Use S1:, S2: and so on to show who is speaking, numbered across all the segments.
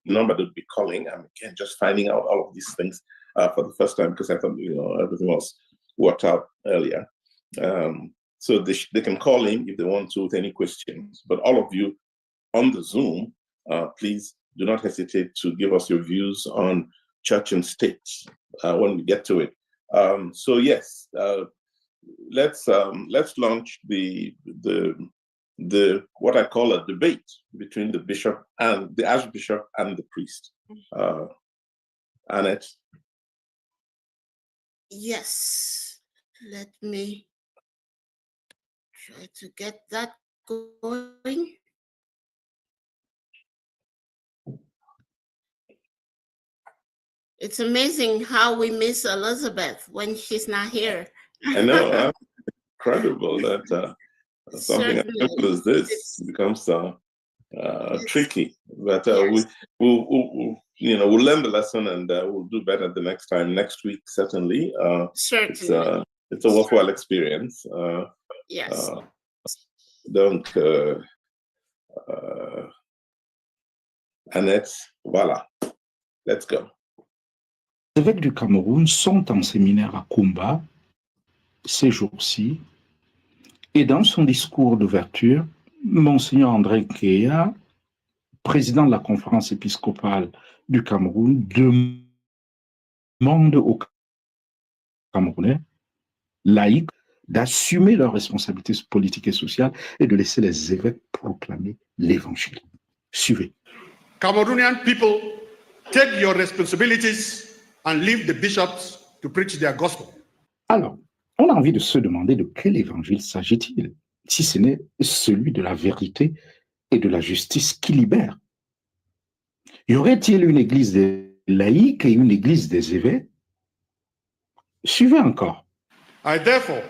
S1: number that would be calling. I'm again just finding out all of these things for the first time because I thought everything was worked out earlier. So they can call in if they want to with any questions. But all of you on the Zoom, please do not hesitate to give us your views on church and state when we get to it. So yes, let's launch the what I call a debate between the bishop and the archbishop and the priest. Annette.
S2: Yes, let me try to get that going. It's amazing how we miss Elizabeth when she's not here.
S1: I know, incredible that something as simple as this becomes tricky. But yes. we'll learn the lesson and we'll do better the next time. Next week, certainly.
S2: Certainly.
S1: It's a worthwhile experience.
S2: Yes.
S1: Donc, Annette, voilà. Let's go.
S3: Les évêques du Cameroun sont en séminaire à Kumba ces jours-ci. Et dans son discours d'ouverture, Monseigneur André Nkeya, président de la conférence épiscopale du Cameroun, demande aux Camerounais laïcs d'assumer leurs responsabilités politiques et sociales et de laisser les évêques proclamer l'évangile. Suivez.
S4: Cameroonian people, take your responsibilities and leave the bishops to preach their gospel.
S3: Alors, on a envie de se demander de quel évangile s'agit-il, si ce n'est celui de la vérité et de la justice qui libère. Y aurait-il une église des laïcs et une église des évêques? Suivez encore.
S4: I therefore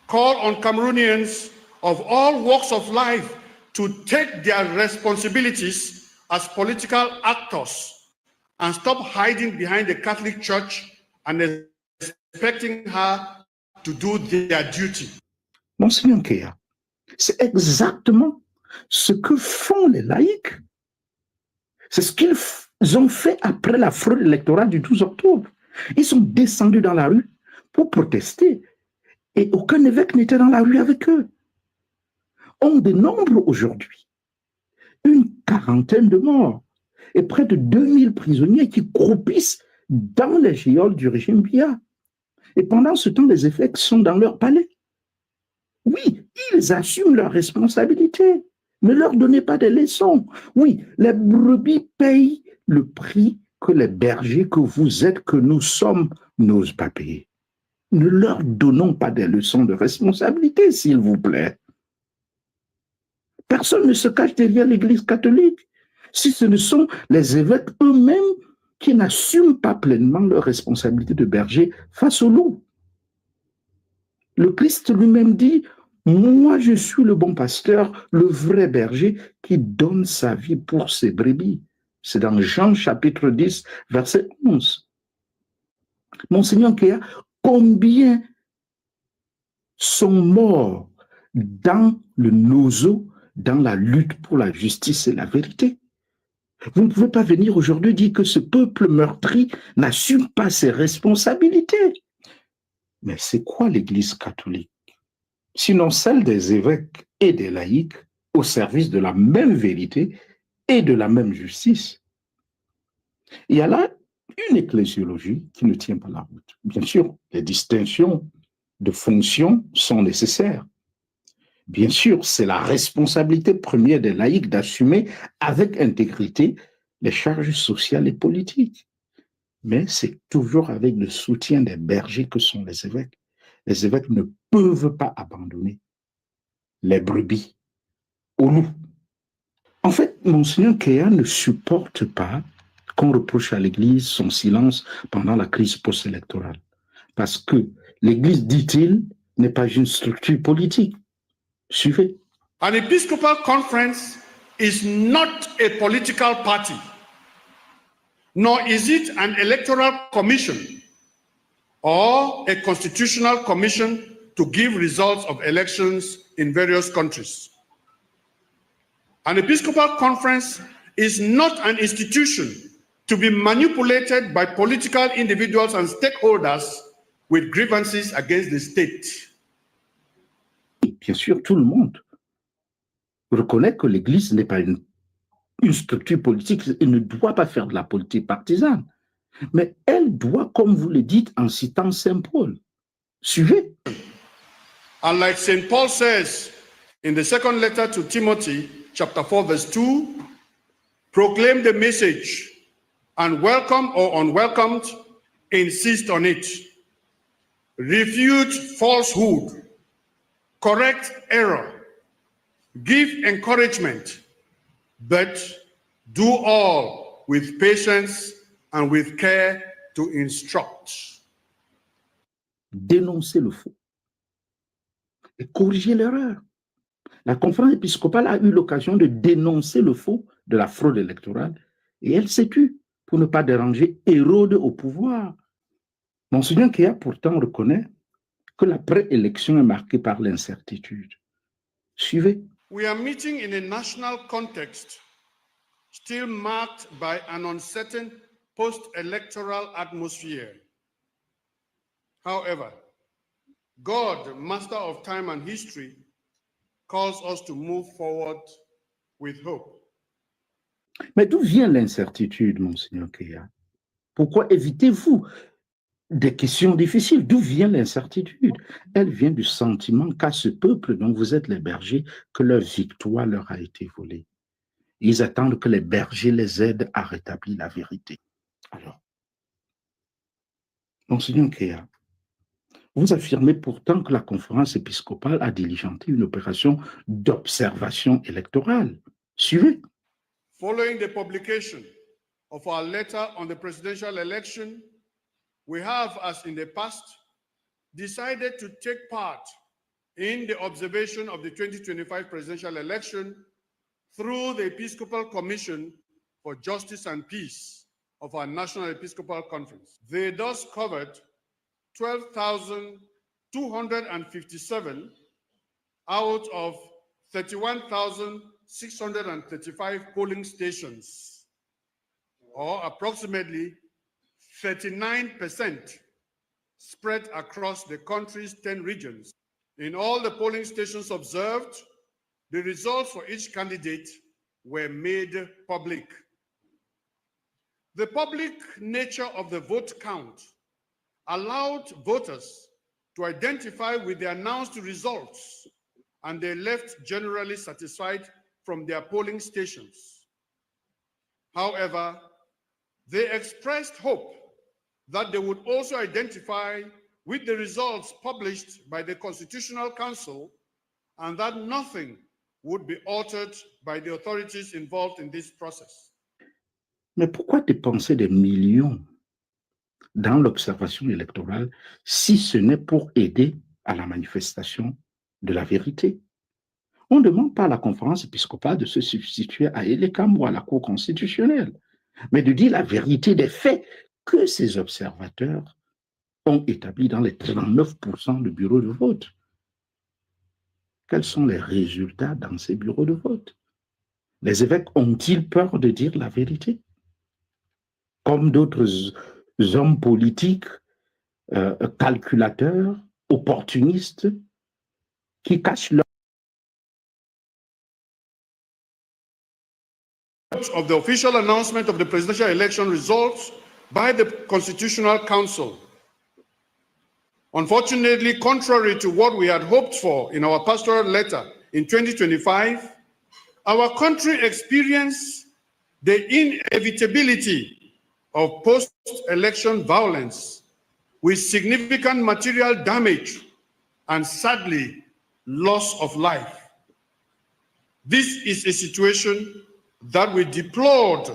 S4: call on Cameroonians of all walks of life to take their responsibilities as political actors and stop hiding behind the Catholic Church and expecting her to do their duty.
S3: Monseigneur Nkeya, c'est exactement ce que font les laïcs. C'est ce qu'ils ont fait après la fraude électorale du 12 octobre. Ils sont descendus dans la rue pour protester et aucun évêque n'était dans la rue avec eux. On dénombre aujourd'hui une quarantaine de morts et près de 2000 prisonniers qui croupissent dans les geôles du régime Biya. Et pendant ce temps, les évêques sont dans leur palais. Oui, ils assument leurs responsabilités. Ne leur donnez pas des leçons. Oui, les brebis payent le prix que les bergers que vous êtes, que nous sommes, n'osent pas payer. Ne leur donnons pas des leçons de responsabilité, s'il vous plaît. Personne ne se cache derrière l'Église catholique si ce ne sont les évêques eux-mêmes qui n'assument pas pleinement leur responsabilité de berger face au loup. Le Christ lui-même dit, moi je suis le bon pasteur, le vrai berger qui donne sa vie pour ses brebis. C'est dans Jean chapitre 10, verset 11. Monseigneur Nkeya, combien sont morts dans le nozo, dans la lutte pour la justice et la vérité? Vous ne pouvez pas venir aujourd'hui dire que ce peuple meurtri n'assume pas ses responsabilités. Mais c'est quoi l'Église catholique? Sinon celle des évêques et des laïcs au service de la même vérité et de la même justice. Il y a là une ecclésiologie qui ne tient pas la route. Bien sûr, les distinctions de fonctions sont nécessaires. Bien sûr, c'est la responsabilité première des laïcs d'assumer avec intégrité les charges sociales et politiques. Mais c'est toujours avec le soutien des bergers que sont les évêques. Les évêques ne peuvent pas abandonner les brebis aux loups. En fait, Monseigneur Nkeya ne supporte pas qu'on reproche à l'Église son silence pendant la crise post-électorale. Parce que l'Église, dit-il, n'est pas une structure politique. Suivez.
S4: An Episcopal Conference is not a political party, nor is it an electoral commission or a constitutional commission to give results of elections in various countries. An Episcopal Conference is not an institution to be manipulated by political individuals and stakeholders with grievances against the state.
S3: Bien sûr, tout le monde reconnaît que l'Église n'est pas une structure politique et ne doit pas faire de la politique partisane. Mais elle doit, comme vous le dites en citant Saint Paul, suivez.
S4: And like St. Paul says in the second letter to Timothy, chapter 4, verse 2, proclaim the message, and welcome or unwelcomed, insist on it. Refute falsehood, correct error, give encouragement, but do all with patience and with care to instruct.
S3: Dénoncer le faux et corriger l'erreur. La conférence épiscopale a eu l'occasion de dénoncer le faux de la fraude électorale et elle s'est tue pour ne pas déranger Hérode au pouvoir. Monseigneur Kéa pourtant reconnaît que la préélection est marquée par l'incertitude. Suivez.
S4: We are meeting in a national context still marked by an uncertain post-electoral atmosphere. However, God, master of time and history, calls us to move forward with hope.
S3: Mais d'où vient l'incertitude, Monseigneur Kéa? Pourquoi évitez-vous des questions difficiles? D'où vient l'incertitude? Elle vient du sentiment qu'à ce peuple dont vous êtes les bergers, que leur victoire leur a été volée. Ils attendent que les bergers les aident à rétablir la vérité. Alors, Monseigneur Kéa, vous affirmez pourtant que la conférence épiscopale a diligenté une opération d'observation électorale. Suivez.
S4: Following the publication of our letter on the presidential election, we have, as in the past, decided to take part in the observation of the 2025 presidential election through the Episcopal Commission for Justice and Peace of our National Episcopal Conference. They thus covered 12,257 out of 31,635 polling stations, or approximately 39% spread across the country's 10 regions. In all the polling stations observed, the results for each candidate were made public. The public nature of the vote count allowed voters to identify with the announced results, and they left generally satisfied from their polling stations. However, they expressed hope that they would also identify with the results published by the Constitutional Council and that nothing would be altered by the authorities involved in this process.
S3: Mais pourquoi dépenser des millions dans l'observation électorale si ce n'est pour aider à la manifestation de la vérité? On ne demande pas à la conférence épiscopale de se substituer à Elekam ou à la Cour constitutionnelle, mais de dire la vérité des faits que ces observateurs ont établis dans les 39% de bureaux de vote. Quels sont les résultats dans ces bureaux de vote? Les évêques ont-ils peur de dire la vérité? Comme d'autres hommes politiques, calculateurs, opportunistes, qui cachent leur...
S4: Of the official announcement of the presidential election results by the Constitutional Council. Unfortunately, contrary to what we had hoped for in our pastoral letter in 2025, our country experienced the inevitability of post-election violence with significant material damage and, sadly, loss of life. This is a situation that we deplored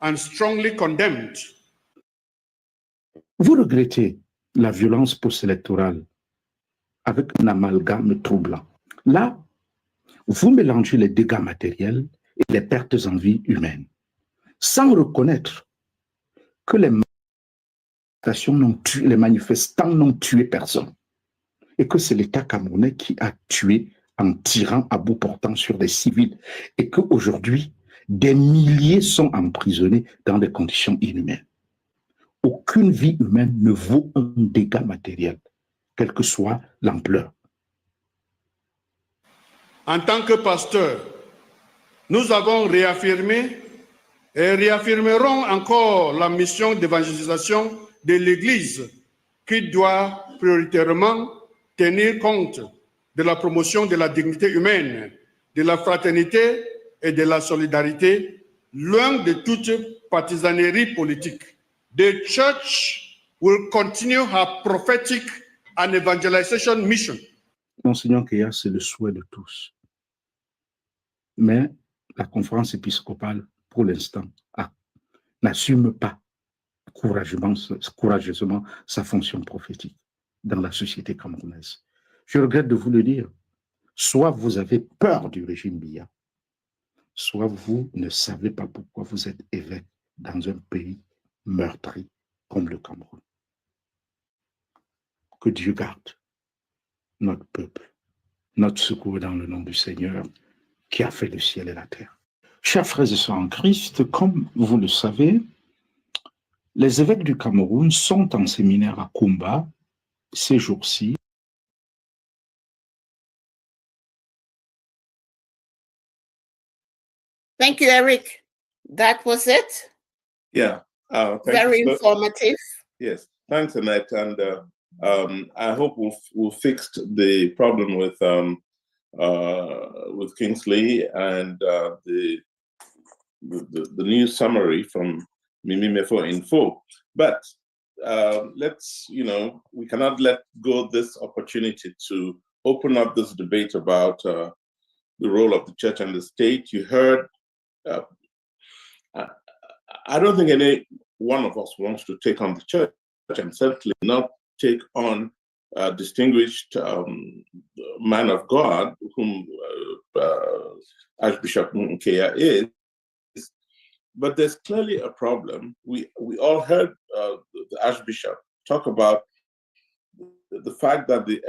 S4: and strongly condemned.
S3: Vous regrettez la violence post-électorale avec un amalgame troublant. Là, vous mélangez les dégâts matériels et les pertes en vie humaine, sans reconnaître que les manifestants n'ont tué personne et que c'est l'État camerounais qui a tué en tirant à bout portant sur des civils et qu'aujourd'hui, Des milliers sont emprisonnés dans des conditions inhumaines. Aucune vie humaine ne vaut un dégât matériel, quelle que soit l'ampleur.
S4: En tant que pasteur, nous avons réaffirmé et réaffirmerons encore la mission d'évangélisation de l'Église qui doit prioritairement tenir compte de la promotion de la dignité humaine, de la fraternité et de la solidarité, loin de toute partisanerie politique. The church will continue her prophetic and evangelization mission.
S3: Monseigneur Keya, c'est le souhait de tous. Mais la conférence épiscopale, pour l'instant, n'assume pas courageusement sa fonction prophétique dans la société camerounaise. Je regrette de vous le dire. Soit vous avez peur du régime Biya, soit vous ne savez pas pourquoi vous êtes évêque dans un pays meurtri comme le Cameroun. Que Dieu garde notre peuple, notre secours dans le nom du Seigneur qui a fait le ciel et la terre. Chers frères et sœurs en Christ, comme vous le savez, les évêques du Cameroun sont en séminaire à Kumba ces jours-ci.
S2: Thank you, Eric. That was it.
S1: Yeah.
S2: Very informative.
S1: Yes. Thanks, Annette. And I hope we've fixed the problem with Kingsley and the news summary from Mimi Mefo Info. But let's, we cannot let go this opportunity to open up this debate about the role of the church and the state. You heard, I don't think any one of us wants to take on the church, and certainly not take on a distinguished man of God, whom Archbishop Nkeya is. But there's clearly a problem. We all heard the Archbishop talk about the fact that the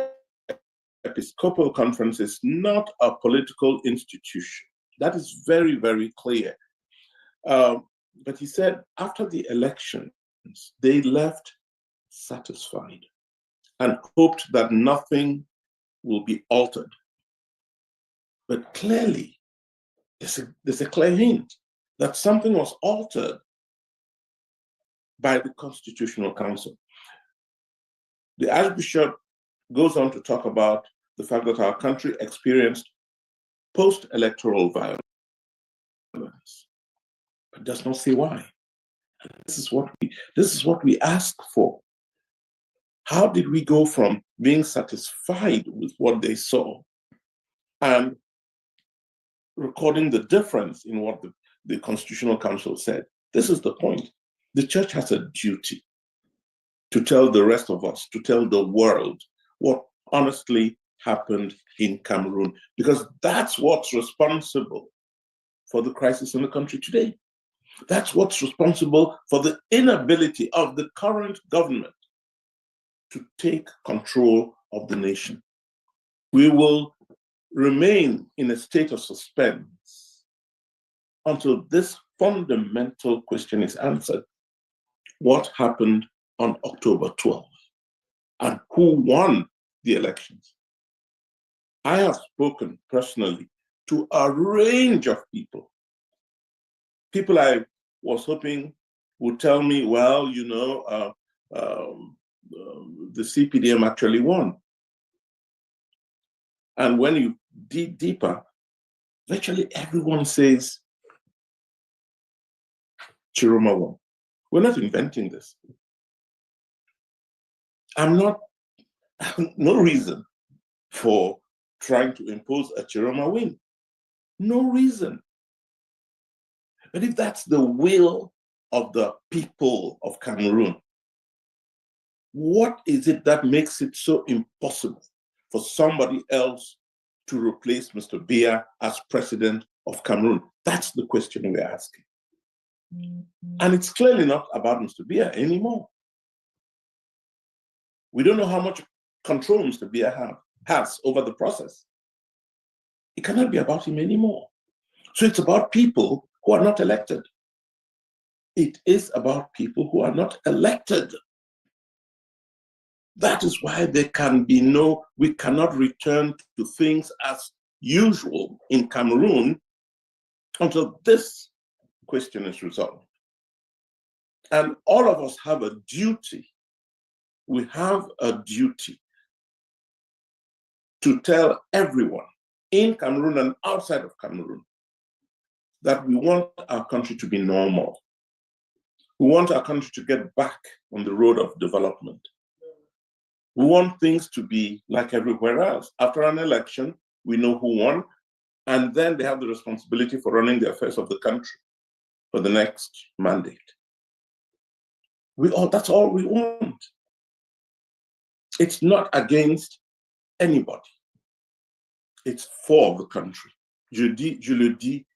S1: Episcopal Conference is not a political institution. That is very, very clear. But he said after the elections, they left satisfied and hoped that nothing will be altered. But clearly, there's a clear hint that something was altered by the Constitutional Council. The Archbishop goes on to talk about the fact that our country experienced post-electoral violence, but does not say why. This is what we ask for. How did we go from being satisfied with what they saw and recording the difference in what the Constitutional Council said? This is the point. The church has a duty to tell the rest of us, to tell the world what honestly happened in Cameroon, because that's what's responsible for the crisis in the country today. That's what's responsible for the inability of the current government to take control of the nation. We will remain in a state of suspense until this fundamental question is answered. What happened on October 12th? And who won the elections? I have spoken personally to a range of people. People I was hoping would tell me, well, the CPDM actually won. And when you dig deeper, virtually everyone says Chiroma won. We're not inventing this. No reason for trying to impose a Chiroma win. No reason. But if that's the will of the people of Cameroon, what is it that makes it so impossible for somebody else to replace Mr. Biya as president of Cameroon? That's the question we're asking. And it's clearly not about Mr. Biya anymore. We don't know how much control Mr. Biya has over the process. It cannot be about him anymore. So it's about people who are not elected. It is about people who are not elected. That is why there can be we cannot return to things as usual in Cameroon until this question is resolved. And all of us have a duty. We have a duty to tell everyone in Cameroon and outside of Cameroon that we want our country to be normal. We want our country to get back on the road of development. We want things to be like everywhere else. After an election, we know who won, and then they have the responsibility for running the affairs of the country for the next mandate. That's all we want. It's not against anybody. It's for the country. Je le dis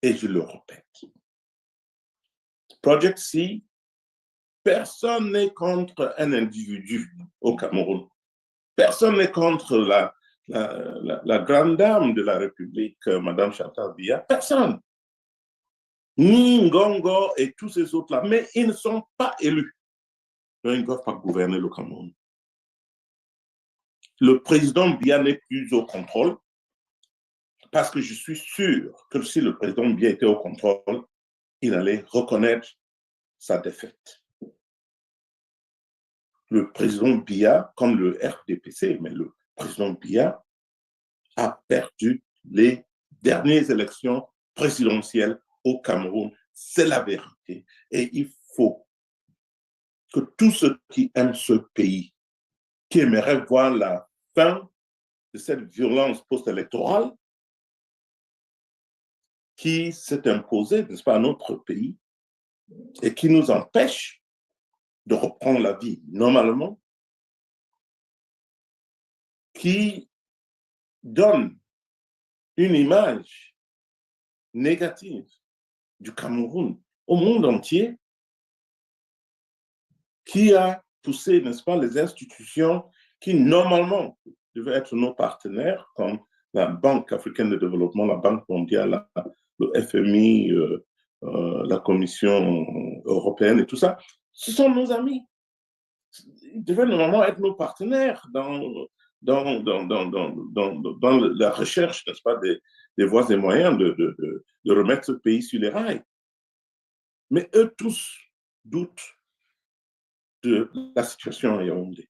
S1: et je le répète. Project C, personne n'est contre un individu au Cameroun. Personne n'est contre la grande dame de la République, Madame Chantal Biya. Personne. Ni Ngongo et tous ces autres-là. Mais ils ne sont pas élus. Donc, ils ne doivent pas gouverner le Cameroun. Le président Biya n'est plus au contrôle, parce que je suis sûr que si le président Biya était au contrôle, il allait reconnaître sa défaite. Le président Biya, comme le RDPC, mais le président Biya a perdu les dernières élections présidentielles au Cameroun. C'est la vérité. Et il faut que tous ceux qui aiment ce pays, qui aimeraient voir la fin de cette violence post-électorale qui s'est imposée, n'est-ce pas, à notre pays et qui nous empêche de reprendre la vie normalement, qui donne une image négative du Cameroun au monde entier, qui a poussé, n'est-ce pas, les institutions qui normalement devaient être nos partenaires, comme la Banque africaine de développement, la Banque mondiale, le FMI, la Commission européenne et tout ça, ce sont nos amis. Ils devaient normalement être nos partenaires dans la recherche, n'est-ce pas, des voies et moyens de remettre ce pays sur les rails. Mais eux tous doutent de la situation à Yaoundé.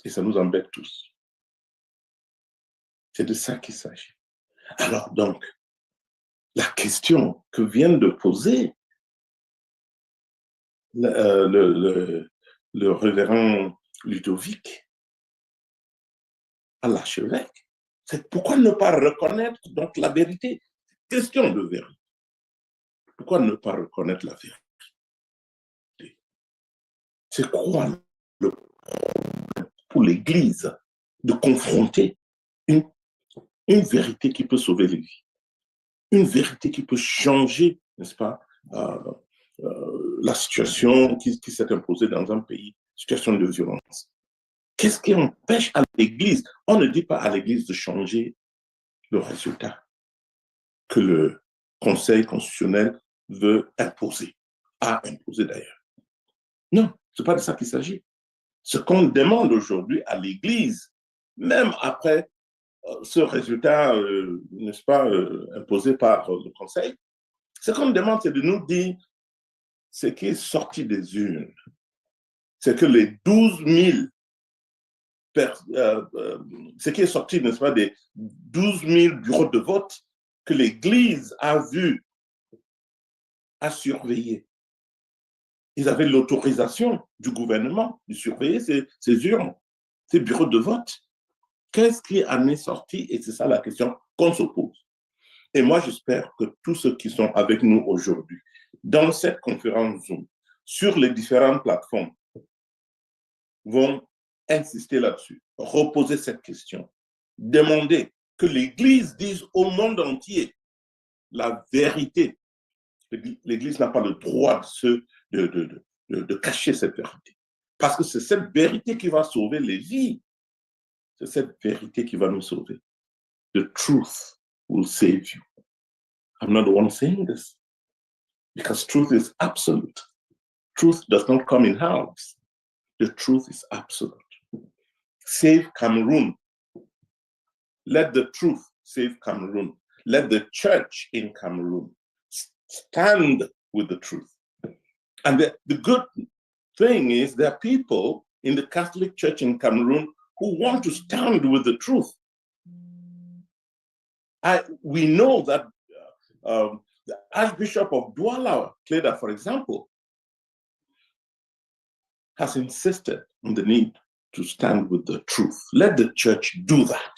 S1: Et ça nous embête tous. C'est de ça qu'il s'agit. Alors donc, la question que vient de poser le révérend Ludovic à l'archevêque, c'est pourquoi ne pas reconnaître donc la vérité? Question de vérité. Pourquoi ne pas reconnaître la vérité? C'est quoi le problème pour l'Église de confronter une vérité qui peut sauver les vies, une vérité qui peut changer, n'est-ce pas, la situation qui s'est imposée dans un pays, situation de violence. Qu'est-ce qui empêche à l'Église? On ne dit pas à l'Église de changer le résultat que le Conseil constitutionnel veut imposer, a imposé d'ailleurs. Non, ce n'est pas de ça qu'il s'agit. Ce qu'on demande aujourd'hui à l'Église, même après ce résultat, n'est-ce pas, imposé par le Conseil, ce qu'on demande, c'est de nous dire ce qui est sorti des urnes. C'est que les 12 000, ce qui est sorti, n'est-ce pas, des 12 000 bureaux de vote que l'Église a vu, a surveillé. Ils avaient l'autorisation du gouvernement de surveiller ces urnes, ces bureaux de vote. Qu'est-ce qui en est sorti? Et c'est ça la question qu'on se pose. Et moi, j'espère que tous ceux qui sont avec nous aujourd'hui, dans cette conférence Zoom, sur les différentes plateformes, vont insister là-dessus, reposer cette question, demander que l'Église dise au monde entier la vérité. L'Église n'a pas le droit de cacher cette vérité. Parce que c'est cette vérité qui va sauver les vies. C'est cette vérité qui va nous sauver. The truth will save you. I'm not the one saying this, because truth is absolute. Truth does not come in halves. The truth is absolute. Save Cameroon. Let the truth save Cameroon. Let the church in Cameroon stand with the truth. And the good thing is there are people in the Catholic Church in Cameroon who want to stand with the truth. We know that the Archbishop of Douala, Cleda, for example, has insisted on the need to stand with the truth. Let the church do that.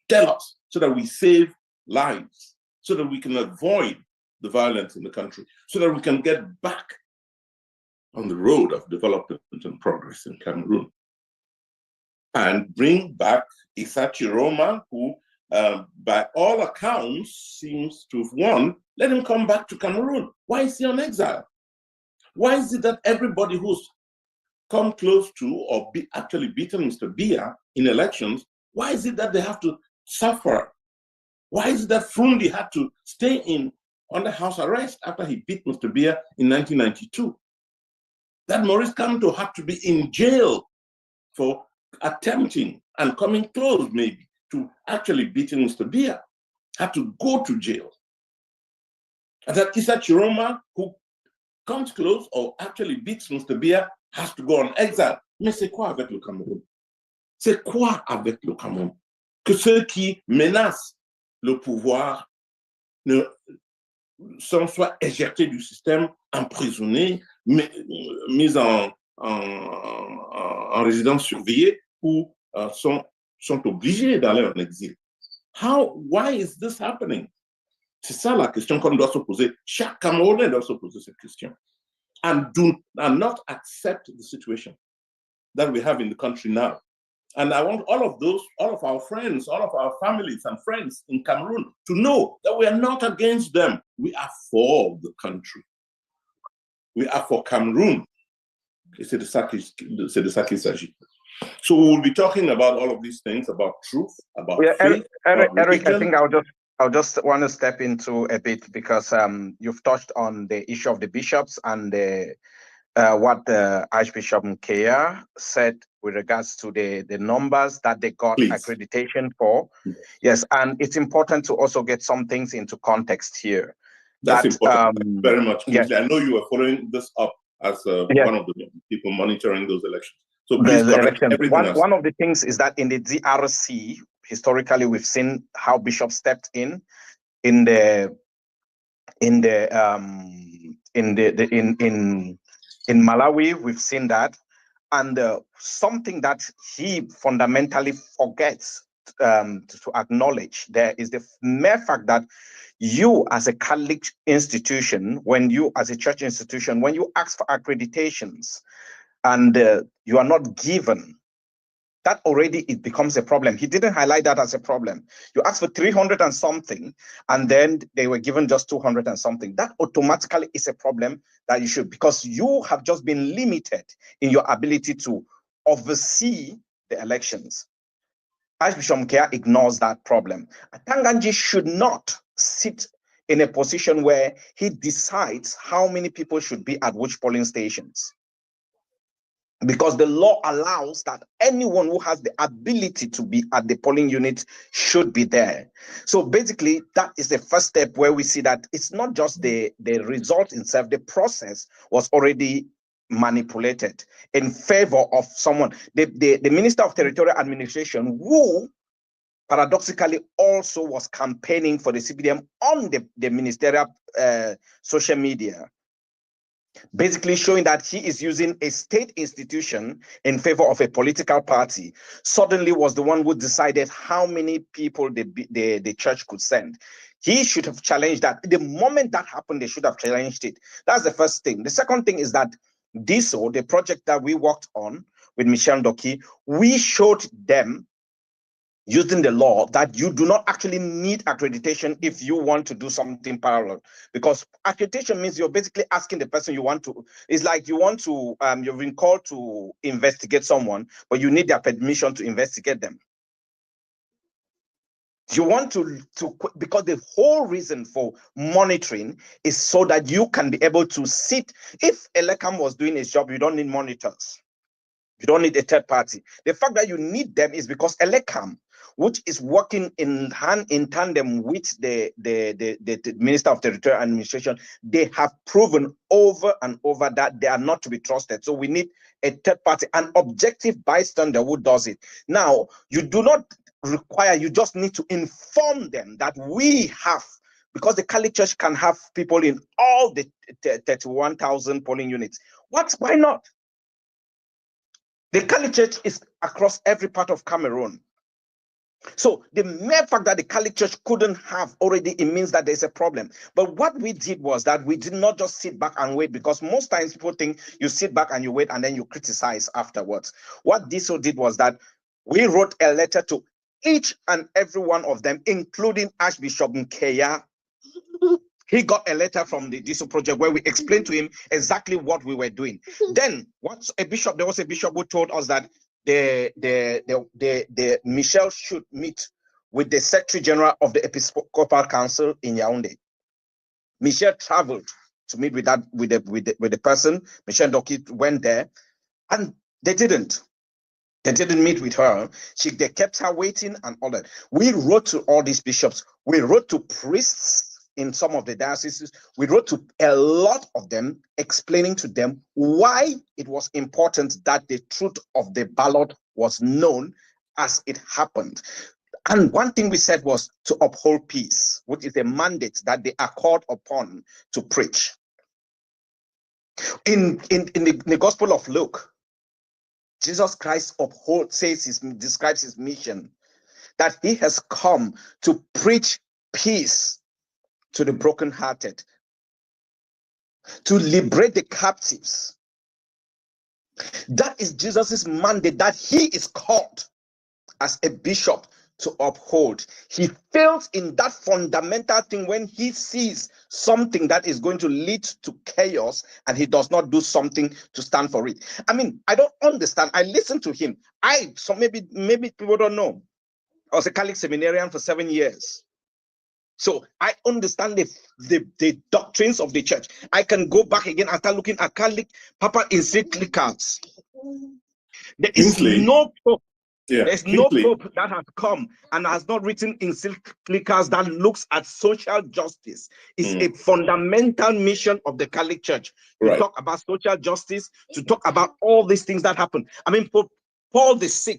S1: Tell us, so that we save lives, so that we can avoid the violence in the country, so that we can get back on the road of development and progress in Cameroon. And bring back Issa Chiroma, who, by all accounts, seems to have won. Let him come back to Cameroon. Why is he on exile? Why is it that everybody who's come close to or actually beaten Mr. Biya in elections, why is it that they have to suffer? Why is it that Frundi had to stay under house arrest after he beat Mr. Biya in 1992? That Maurice Kamto had to be in jail for attempting and coming close, maybe, to actually beating Mr. Biya, had to go to jail. And that Issa Chiroma, who comes close or actually beats Mr. Biya, has to go on exile. Mais c'est quoi avec le Cameroun? C'est quoi avec le Cameroun? Que ceux qui menacent le pouvoir soient éjectés du système, emprisonnés, mis en résidence surveillée ou sont obligés d'aller en exil. Why is this happening? C'est ça la question qu'on doit se poser. Chaque Camerounais doit se poser cette question. And not accept the situation that we have in the country now. And I want all of our friends, all of our families and friends in Cameroon to know that we are not against them. We are for the country. We are for Cameroon. C'est de ça qu'il s'agit. So we'll be talking about all of these things, about truth, about faith.
S5: Eric, I think I'll just want to step into a bit because you've touched on the issue of the bishops and what the Archbishop Nkea said with regards to the numbers that they got accreditation for. Yes, and it's important to also get some things into context here.
S1: That's important. Very much. Yes. I know you are following this up as one of the people monitoring those elections. So please
S5: one of the things is that in the DRC, historically, we've seen how bishops stepped in Malawi. We've seen that, and something that he fundamentally forgets to acknowledge there is the mere fact that you, as a Catholic institution, when you, as a church institution, when you ask for accreditations and you are not given, that already it becomes a problem. He didn't highlight that as a problem. You asked for 300 and something, and then they were given just 200 and something. That automatically is a problem that you should, because you have just been limited in your ability to oversee the elections. Archbishop Nkea ignores that problem. Tanganji should not sit in a position where he decides how many people should be at which polling stations, because the law allows that anyone who has the ability to be at the polling unit should be there. So basically, that is the first step where we see that it's not just the result itself, the process was already manipulated in favor of someone. The Minister of Territorial Administration, who paradoxically also was campaigning for the CPDM on the ministerial social media, basically showing that he is using a state institution in favor of a political party, suddenly was the one who decided how many people the church could send. He should have challenged that. The moment that happened, they should have challenged it. That's the first thing. The second thing is that DISO, the project that we worked on with Michel Ndoki, we showed them using the law that you do not actually need accreditation if you want to do something parallel, because accreditation means you're basically asking the person you want to. It's like you want to, you've been called to investigate someone, but you need their permission to investigate them. You want to because the whole reason for monitoring is so that you can be able to sit. If Elecam was doing its job, you don't need monitors. You don't need a third party. The fact that you need them is because Elecam, which is working in tandem with the Minister of Territorial Administration, they have proven over and over that they are not to be trusted. So we need a third party, an objective bystander who does it. Now, you do not require, you just need to inform them that we have, because the Catholic Church can have people in all the 31,000 polling units. Why not? The Catholic Church is across every part of Cameroon. So the mere fact that the Catholic Church couldn't have already, it means that there's a problem. But what we did was that we did not just sit back and wait, because most times people think you sit back and you wait and then you criticize afterwards. What DISO did was that we wrote a letter to each and every one of them, including Archbishop Nkeya. He got a letter from the DISO project where we explained to him exactly what we were doing. Then there was a bishop who told us that the Michel should meet with the Secretary General of the Episcopal Council in Yaoundé. Michel traveled to meet with the person. Michel Doki went there, and they didn't meet with her. They kept her waiting and all that. We wrote to all these bishops. We wrote to priests in some of the dioceses. We wrote to a lot of them, explaining to them why it was important that the truth of the ballot was known as it happened. And one thing we said was to uphold peace, which is a mandate that they are called upon to preach. In the Gospel of Luke, Jesus Christ describes his mission, that he has come to preach peace to the brokenhearted, to liberate the captives. That is Jesus's mandate that he is called as a bishop to uphold. He fails in that fundamental thing when he sees something that is going to lead to chaos and he does not do something to stand for it. I mean, I don't understand. I listened to him. So maybe people don't know. I was a Catholic seminarian for 7 years. So I understand the doctrines of the church. I can go back again and start looking at Catholic Papal encyclicals. There is no pope.
S1: Yeah,
S5: there's no pope that has come and has not written encyclicals that looks at social justice. It's a fundamental mission of the Catholic Church to talk about social justice, to talk about all these things that happen. I mean, Pope Paul VI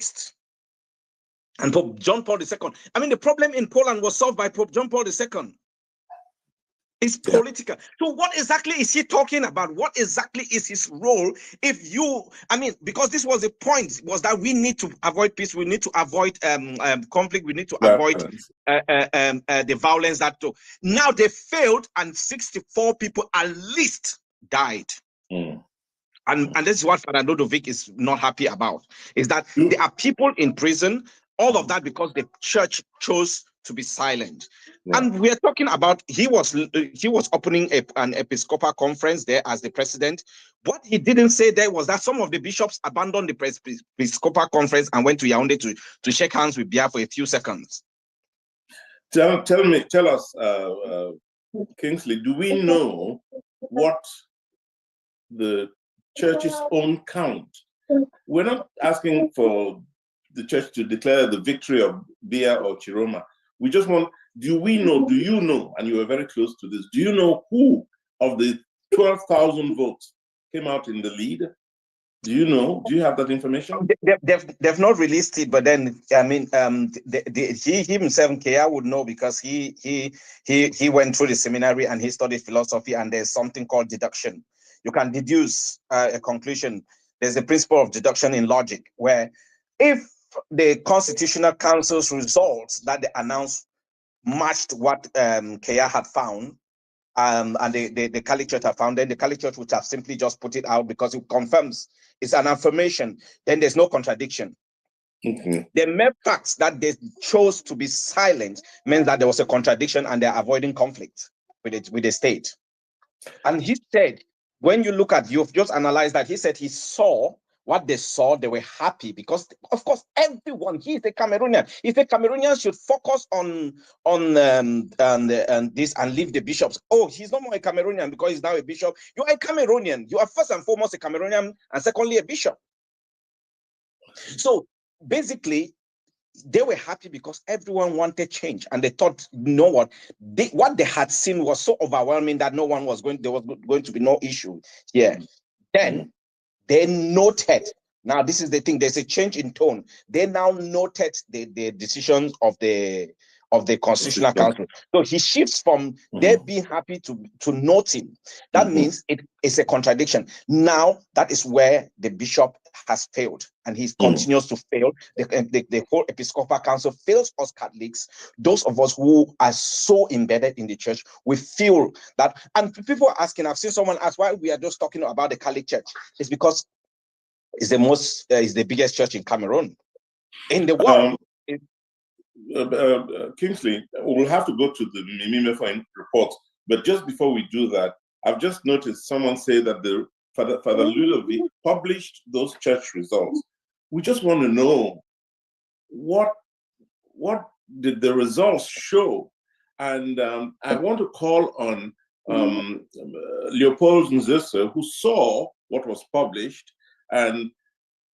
S5: and Pope John Paul II. I mean, the problem in Poland was solved by Pope John Paul II. It's political. So what exactly is he talking about? What exactly is his role? Because this was the point, was that we need to avoid peace. We need to avoid conflict. We need to avoid the violence that took. Now they failed and 64 people at least died. And this is what Father Ludovic is not happy about, is that there are people in prison, all of that because the church chose to be silent. And we are talking about, he was opening an Episcopal conference there as the president. What he didn't say there was that some of the bishops abandoned the Episcopal conference and went to Yaoundé to shake hands with Biya for a few seconds.
S1: Tell us, Kingsley, do we know what the church's own count? We're not asking for the church to declare the victory of Biya or Chiroma. We just want, do you know, and you were very close to this, do you know who of the 12,000 votes came out in the lead? Do you know? Do you have that information?
S5: They've not released it, but then, I mean, he himself, Nkeya, would know, because he went through the seminary and he studied philosophy, and there's something called deduction. You can deduce a conclusion. There's a principle of deduction in logic, where if the Constitutional Council's results that they announced matched what Nkeya had found, and the Catholic Church had found, then the Catholic Church would have simply just put it out because it confirms, it's an affirmation, then there's no contradiction. The mere fact that they chose to be silent meant that there was a contradiction and they're avoiding conflict with the state. And he said, when you look at, you've just analyzed that, he said he saw what they saw, they were happy because, of course, everyone, he is a Cameroonian. If a Cameroonian should focus on this and leave the bishops, oh, he's no more a Cameroonian because he's now a bishop. You are a Cameroonian. You are first and foremost a Cameroonian, and secondly a bishop. So basically, they were happy because everyone wanted change, and they thought, you know what, what they had seen was so overwhelming that there was going to be no issue here. Then they noted, now this is the thing, there's a change in tone. They now noted the decisions of the Constitutional Council. So he shifts from they being happy to noting. That means it is a contradiction. Now that is where the bishop has failed, and he continues to fail. The whole Episcopal Council fails us Catholics. Those of us who are so embedded in the church, we feel that, and people are asking, I've seen someone ask why we are just talking about the Catholic Church. It's because it's the biggest church in Cameroon, in the world.
S1: Kingsley, we'll have to go to the Mimimefo report, but just before we do that, I've just noticed someone say that the Father Ludovic published those church results. We just want to know what did the results show, and I want to call on Leopold Nzese, who saw what was published, and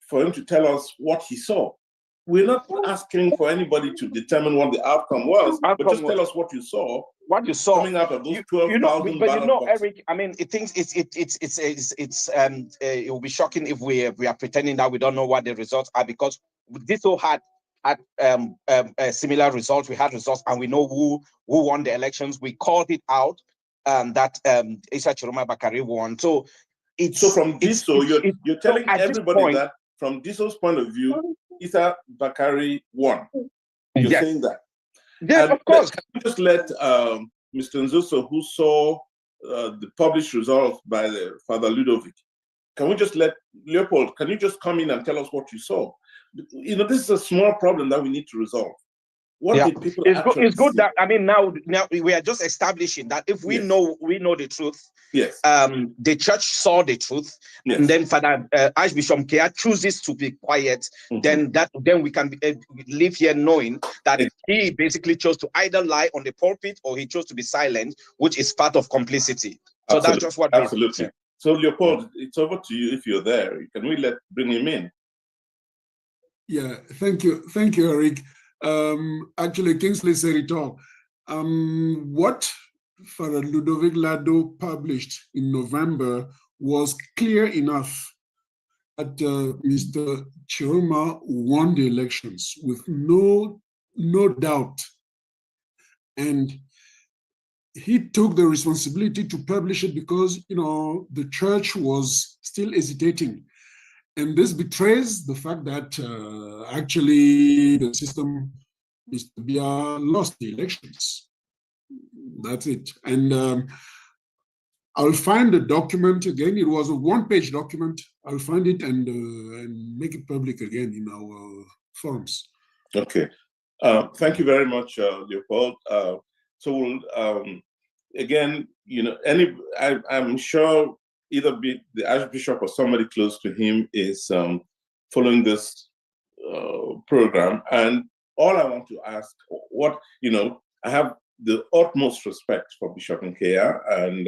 S1: for him to tell us what he saw. We're not asking for anybody to determine what the outcome was, but just tell us what you saw.
S5: What you saw
S1: coming out of those 12,000 ballot boxes.
S5: Eric, I mean, it will be shocking if we are pretending that we don't know what the results are, because this all had similar results. We had results, and we know who won the elections. We called it out that Issa Chiroma Bakari won. So
S1: from this, you're telling everybody that from Disso's point of view, Issa Bakari won. You're saying that.
S5: Yes, of course.
S1: Can you just let Mr. Nzoso, who saw the published results by the Father Ludovic, can we just let Leopold, can you just come in and tell us what you saw? You know, this is a small problem that we need to resolve. What did people actually
S5: it's good
S1: see?
S5: that, I mean, now we are just establishing that if we know the truth.
S1: Yes.
S5: The church saw the truth, and then Father Archbishop Kea chooses to be quiet. Then we can live here knowing that he basically chose to either lie on the pulpit or he chose to be silent, which is part of complicity. So that's just what.
S1: Absolutely. So Leopold, it's over to you if you're there. Can we bring him in?
S6: Yeah. Thank you, Eric. Actually, Kingsley said it all. What Father Ludovic Lado published in November was clear enough that Mr. Chiroma won the elections with no doubt. And he took the responsibility to publish it because, you know, the church was still hesitating. And this betrays the fact that actually the system, Mr. Biya, lost the elections. That's it. And I'll find the document again. It was a one-page document. I'll find it and make it public again in our forums.
S1: Okay. Thank you very much, Leopold. So we'll, again, you know, I'm sure either the Archbishop or somebody close to him is following this program. And all I want to ask, I have the utmost respect for Bishop Nkea, and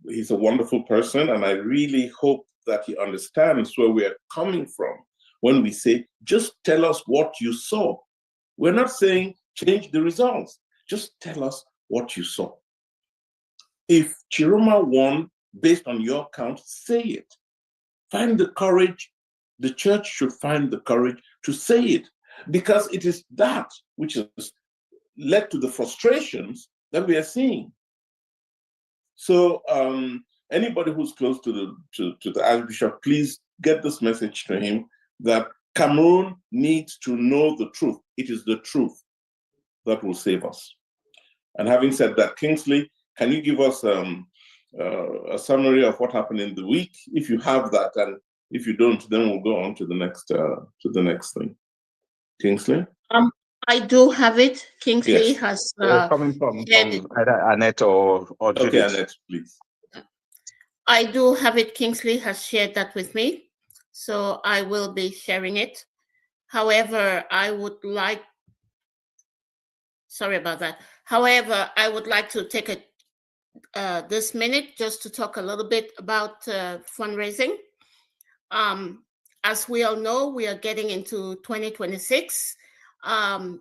S1: he's a wonderful person, and I really hope that he understands where we are coming from when we say, just tell us what you saw. We're not saying change the results, just tell us what you saw. If Chiroma won based on your count, say it. Find the courage. The church should find the courage to say it, because it is that which has led to the frustrations that we are seeing. So anybody who's close to the Archbishop, please get this message to him that Cameroon needs to know the truth. It is the truth that will save us. And having said that, Kingsley, can you give us a summary of what happened in the week, if you have that, and if you don't, then we'll go on to the next thing. Kingsley?
S2: I do have it. Kingsley
S1: Yes.
S2: has
S5: Coming from either Annette or Judith.
S1: Okay, Annette, please.
S2: I do have it. Kingsley has shared that with me. so I will be sharing it. However, I would like, sorry about that. However, I would like to take this minute just to talk a little bit about fundraising. As we all know, we are getting into 2026, and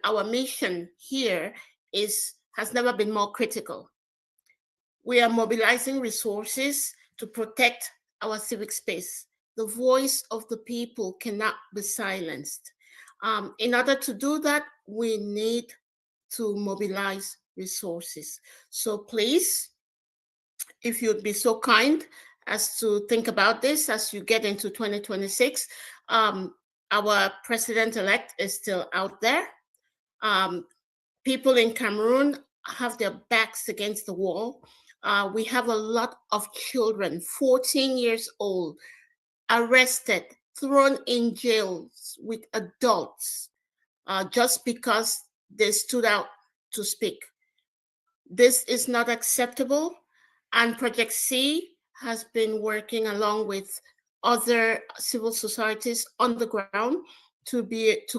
S2: our mission here has never been more critical. We are mobilizing resources to protect our civic space. The voice of the people cannot be silenced. In order to do that, we need to mobilize resources. So please, if you'd be so kind as to think about this as you get into 2026, our president-elect is still out there. People in Cameroon have their backs against the wall. We have a lot of children, 14 years old, arrested, thrown in jails with adults just because they stood out to speak. This is not acceptable, and Project C has been working along with other civil societies on the ground to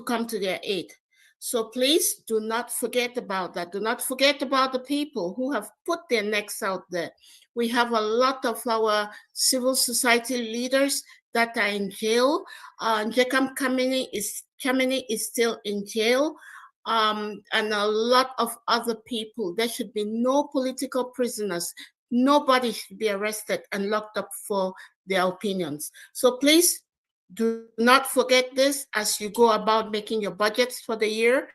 S2: come to their aid. So please do not forget about that. Do not forget about the people who have put their necks out there. We have a lot of our civil society leaders that are in jail. Jekam Kamini is still in jail, and a lot of other people. There should be no political prisoners. Nobody should be arrested and locked up for their opinions. So please do not forget this as you go about making your budgets for the year.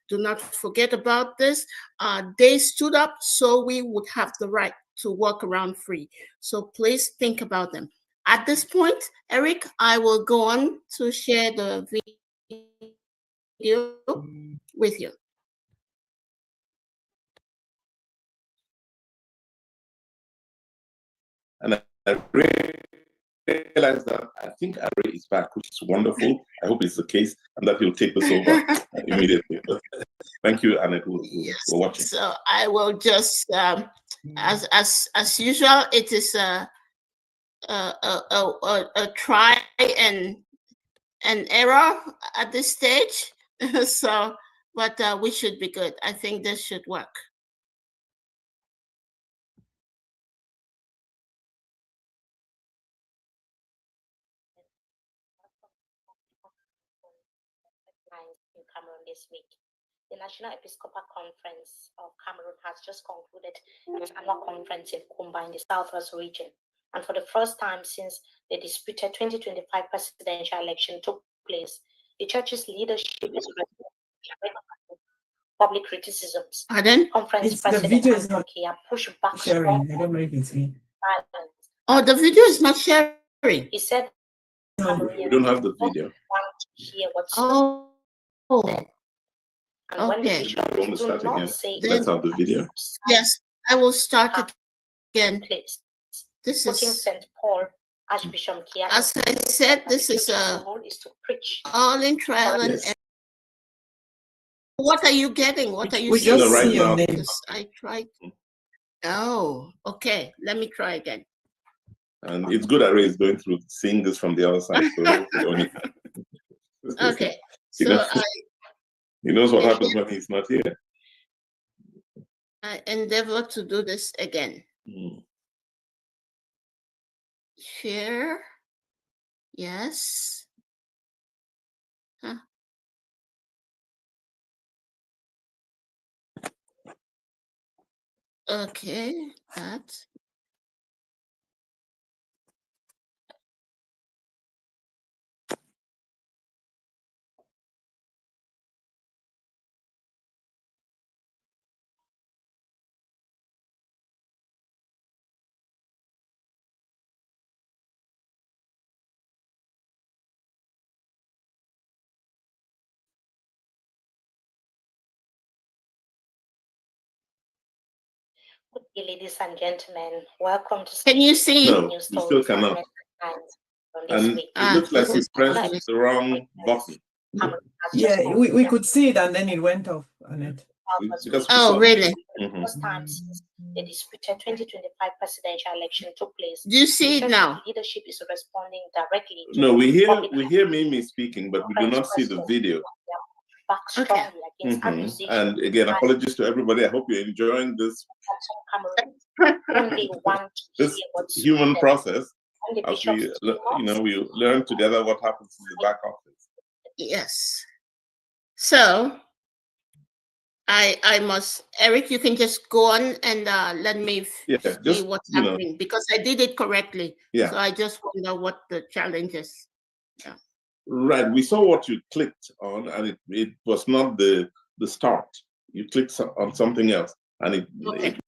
S2: Do not forget about this. They stood up so we would have the right to walk around free. So please think about them. At this point, Eric, I will go on to share the video with you.
S1: And I realized that I think Ari is back, which is wonderful. I hope it's the case, and that he'll take this over immediately. Thank you, Annette, for watching.
S2: So I will just, as usual, it is a try and error at this stage. So, but we should be good. I think this should work.
S7: In Cameroon this week. The National Episcopal Conference of Cameroon has just concluded its annual conference in Kumba in the Southwest region. And for the first time since the disputed 2025 presidential election took place, the church's leadership is public criticisms.
S2: Pardon?
S7: Conference President Kia pushed back
S8: sharing. I don't know if it's me.
S2: Oh, the video is not sharing.
S7: He said,
S1: We don't have the video.
S2: Oh.
S7: And when the
S2: Okay.
S7: bishops do not say
S1: Let's have the video.
S2: Yes, I will start it again.
S7: place,
S2: This
S7: putting
S2: is,
S7: St. Paul, Archbishop Kia.
S2: as I said, this is
S7: is to preach.
S2: all in trial and
S1: Yes.
S2: error. What are you getting? What are you
S8: We
S2: seeing?
S8: just
S1: right
S8: see your
S1: now.
S8: name.
S2: Because I tried. Oh, okay. Let me try again.
S1: And it's good that Ray is going through seeing this from the other side. So
S2: Okay.
S1: He
S2: So
S1: knows- he knows what happens when he's not here.
S2: I endeavor to do this again.
S1: Mm.
S2: Share. Yes. Huh. Okay, that.
S7: Good day, ladies and gentlemen. Welcome to
S2: Can you see?
S1: No,
S7: News
S1: you
S7: Stories
S1: still
S7: from
S1: cannot.
S7: Times on this
S1: And
S7: week.
S1: it looks like
S2: this
S1: he
S2: is
S1: pressed the wrong button.
S7: Cameroon has just
S8: Yeah, we
S7: concluded
S8: could see it and then it went off, Annette.
S1: Because
S2: Oh, really?
S7: First time since the disputed 2025 presidential election took place.
S2: Do you see it now?
S7: Leadership is responding directly to
S1: No, we hear Mimi speaking, but we do not see the video.
S7: Back strongly against accusations.
S1: And again, apologies to everybody. I hope you're enjoying this
S7: only want to
S1: this
S7: hear what's
S1: human process. As we,
S7: bishops
S1: we learn together what happens in the back office.
S2: Yes. So I must, Eric, you can just go on and let me see what's happening, because I did it correctly.
S1: Yeah.
S2: So I just wonder what the challenge is. Yeah.
S1: Right. We saw what you clicked on, and it was not the start. You clicked on something else, and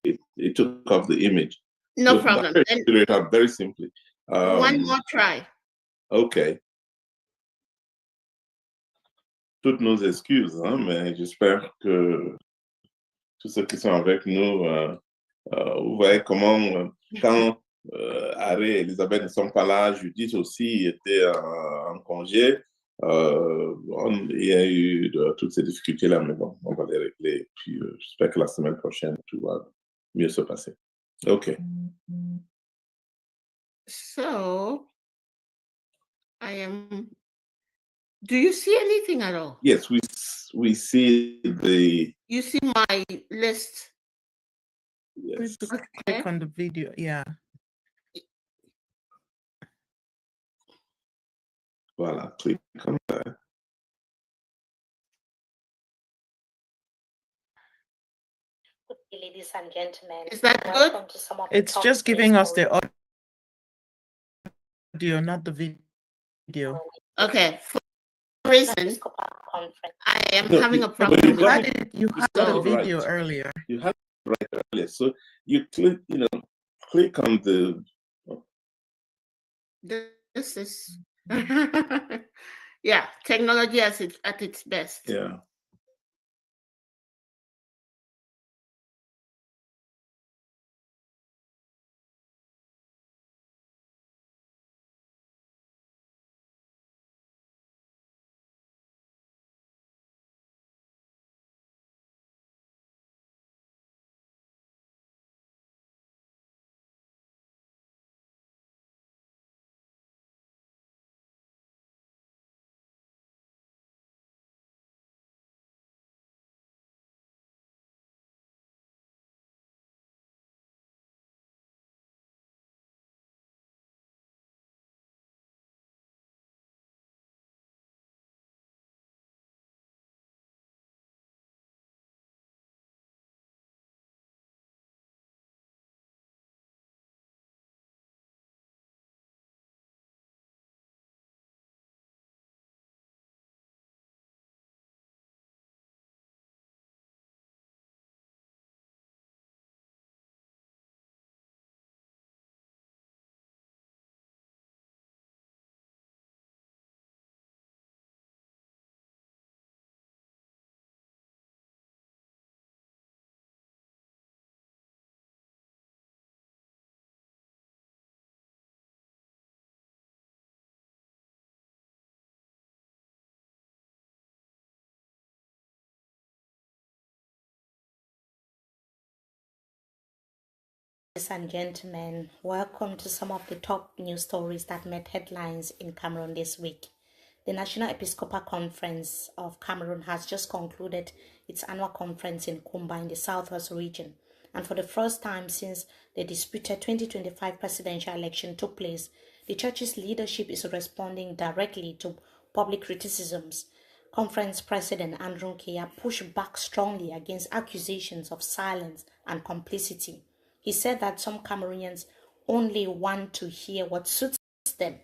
S1: it took off the image.
S2: No problem.
S1: Figure it out very simply.
S2: One more try.
S1: OK. Toutes nos excuses, hein, mais j'espère que tous ceux qui sont avec nous, vous voyez comment, quand Harry et Elisabeth ne sont pas là, Judith aussi était en congé. Il y a eu toutes ces difficultés-là, mais bon, on va les régler. Puis j'espère que la semaine prochaine, tout va mieux se passer. OK.
S2: So, do you see anything at all?
S1: Yes, we see the...
S2: You see my list?
S1: Yes.
S8: Click on the video, yeah.
S1: Voilà, click on that.
S7: Ladies and gentlemen,
S2: is that good?
S8: It's just giving us the audio, not the video.
S2: Okay. For some reason, I am having a problem.
S8: You had the video earlier.
S1: You had it right earlier. So you click, click on the...
S2: This is... yeah, technology at its best.
S1: Yeah.
S7: Ladies and gentlemen, welcome to some of the top news stories that made headlines in Cameroon this week. The National Episcopal Conference of Cameroon has just concluded its annual conference in Kumba in the southwest region. And for the first time since the disputed 2025 presidential election took place, the church's leadership is responding directly to public criticisms. Conference President Andrew Kia pushed back strongly against accusations of silence and complicity. He said that some Cameroonians only want to hear what suits them,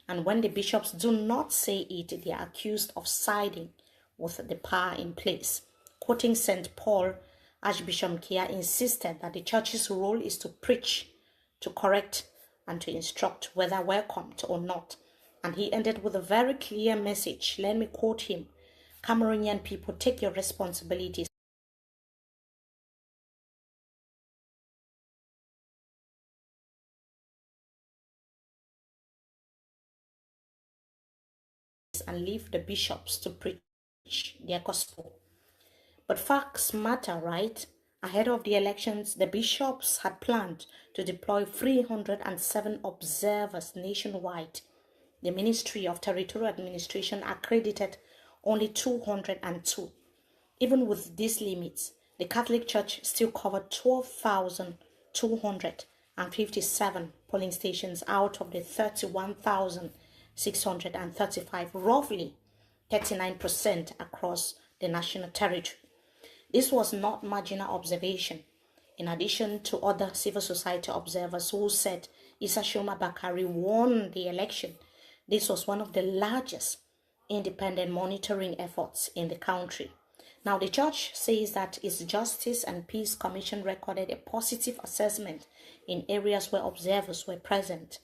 S7: and when the bishops do not say it, they are accused of siding with the power in place. Quoting St. Paul, Archbishop Kia insisted that the church's role is to preach, to correct, and to instruct, whether welcomed or not. And he ended with a very clear message. Let me quote him. Cameroonian people, take your responsibilities and leave the bishops to preach their gospel. But facts matter, right? Ahead of the elections, the bishops had planned to deploy 307 observers nationwide. The Ministry of Territorial Administration accredited only 202. Even with these limits, the Catholic Church still covered 12,257 polling stations out of the 31,635, roughly 39% across the national territory. This was not marginal observation. In addition to other civil society observers who said Issa Shoma Bakari won the election, this was one of the largest independent monitoring efforts in the country. Now, the church says that its Justice and Peace Commission recorded a positive assessment in areas where observers were present.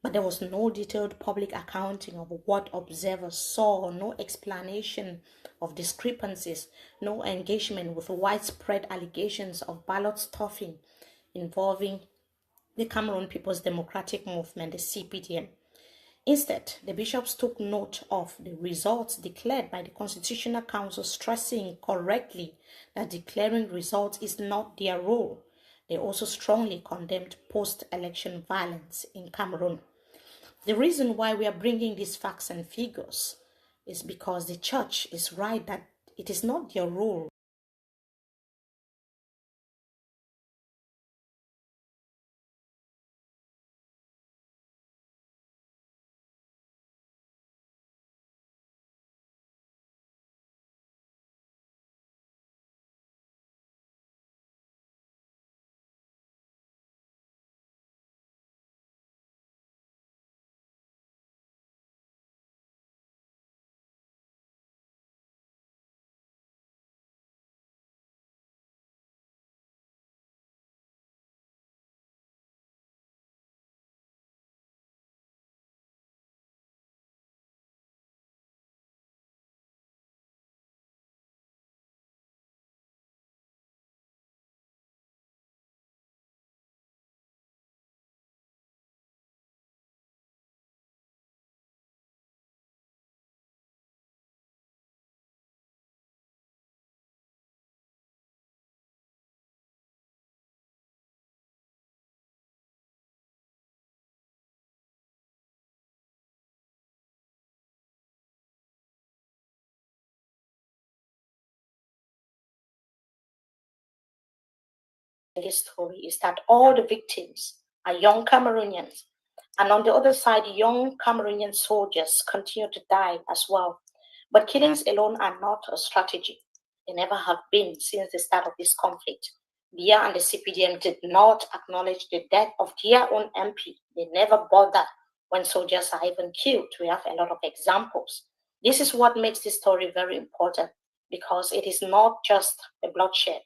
S7: But there was no detailed public accounting of what observers saw, no explanation of discrepancies, no engagement with widespread allegations of ballot stuffing involving the Cameroon People's Democratic Movement, the CPDM. Instead, the bishops took note of the results declared by the Constitutional Council, stressing correctly that declaring results is not their role. They also strongly condemned post-election violence in Cameroon. The reason why we are bringing these facts and figures is because the church is right that it is not their role. This story is that all the victims are young Cameroonians, and on the other side, young Cameroonian soldiers continue to die as well. But killings alone are not a strategy. They never have been since the start of this conflict. Biya and the CPDM did not acknowledge the death of their own MP. They never bother when soldiers are even killed. We have a lot of examples. This is what makes this story very important, because it is not just the bloodshed.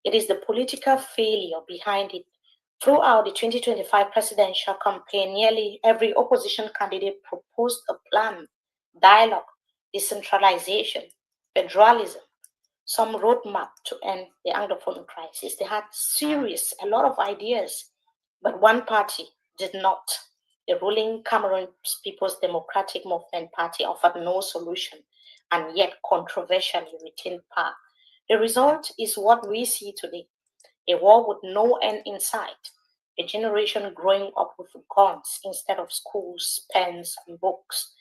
S7: It is the political failure behind it. Throughout the 2025 presidential campaign, nearly every opposition candidate proposed a plan, dialogue, decentralization, federalism, some roadmap to end the Anglophone crisis. They had a lot of ideas, but one party did not. The ruling Cameroon People's Democratic Movement Party offered no solution and yet controversially retained power. The result is what we see today: a war with no end in sight, a generation growing up with guns instead of schools, pens, and books,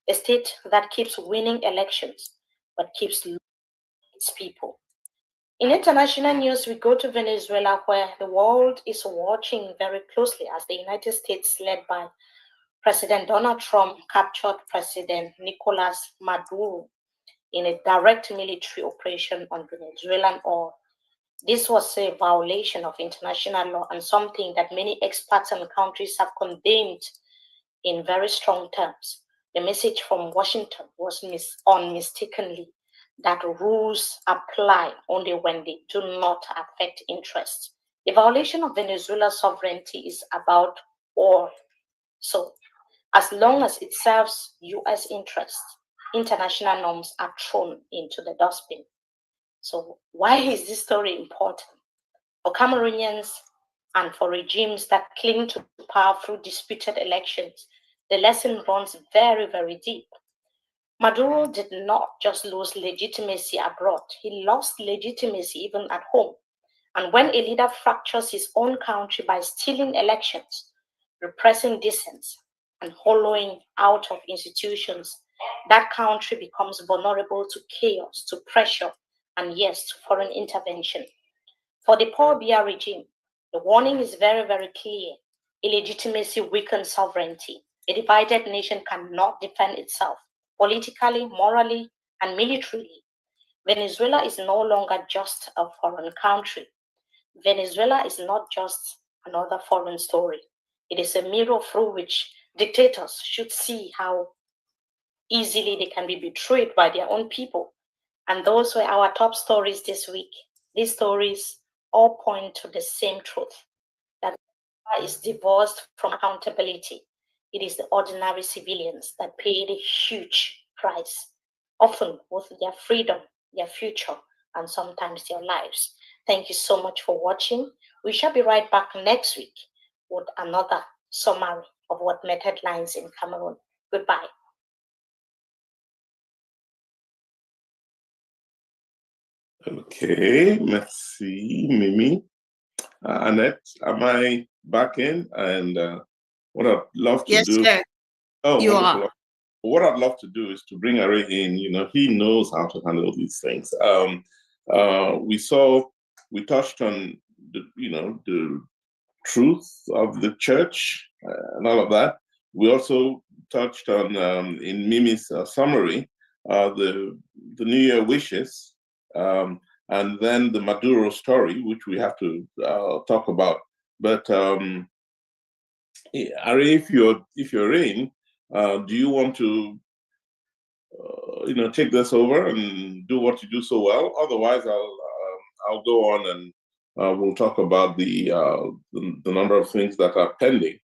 S7: a state that keeps winning elections but keeps losing its people. In international news, we go to Venezuela, where the world is watching very closely as the United States, led by President Donald Trump, captured President Nicolas Maduro in a direct military operation on Venezuelan oil. This was a violation of international law and something that many experts and countries have condemned in very strong terms. The message from Washington was unmistakably that rules apply only when they do not affect interests. The violation of Venezuela's sovereignty is about oil. So, as long as it serves US interests, international norms are thrown into the dustbin. So, why is this story important? For Cameroonians and for regimes that cling to power through disputed elections, the lesson runs very, very deep. Maduro did not just lose legitimacy abroad, he lost legitimacy even at home. And when a leader fractures his own country by stealing elections, repressing dissent, and hollowing out of institutions, that country becomes vulnerable to chaos, to pressure, and yes, to foreign intervention. For the Paul Biya regime, the warning is very, very clear. Illegitimacy weakens sovereignty. A divided nation cannot defend itself politically, morally, and militarily. Venezuela is no longer just a foreign country. Venezuela is not just another foreign story. It is a mirror through which dictators should see how easily they can be betrayed by their own people. And those were our top stories this week. These stories all point to the same truth, that is divorced from accountability. It is the ordinary civilians that pay the huge price, often with their freedom, their future, and sometimes their lives. Thank you so much for watching. We shall be right back next week with another summary of what made headlines in Cameroon. Goodbye.
S1: Okay, merci, Mimi. Annette, am I back in? And what I'd love to do.
S2: Yes, sir.
S1: Oh,
S2: you
S1: wonderful.
S2: are.
S1: What I'd love to do is to bring Ari in. You know, he knows how to handle these things. We touched on the truth of the church and all of that. We also touched on in Mimi's summary the New Year wishes, and then the Maduro story, which we have to talk about. But Ari, if you're in, do you want to take this over and do what you do so well? Otherwise, I'll go on and we'll talk about the number of things that are pending.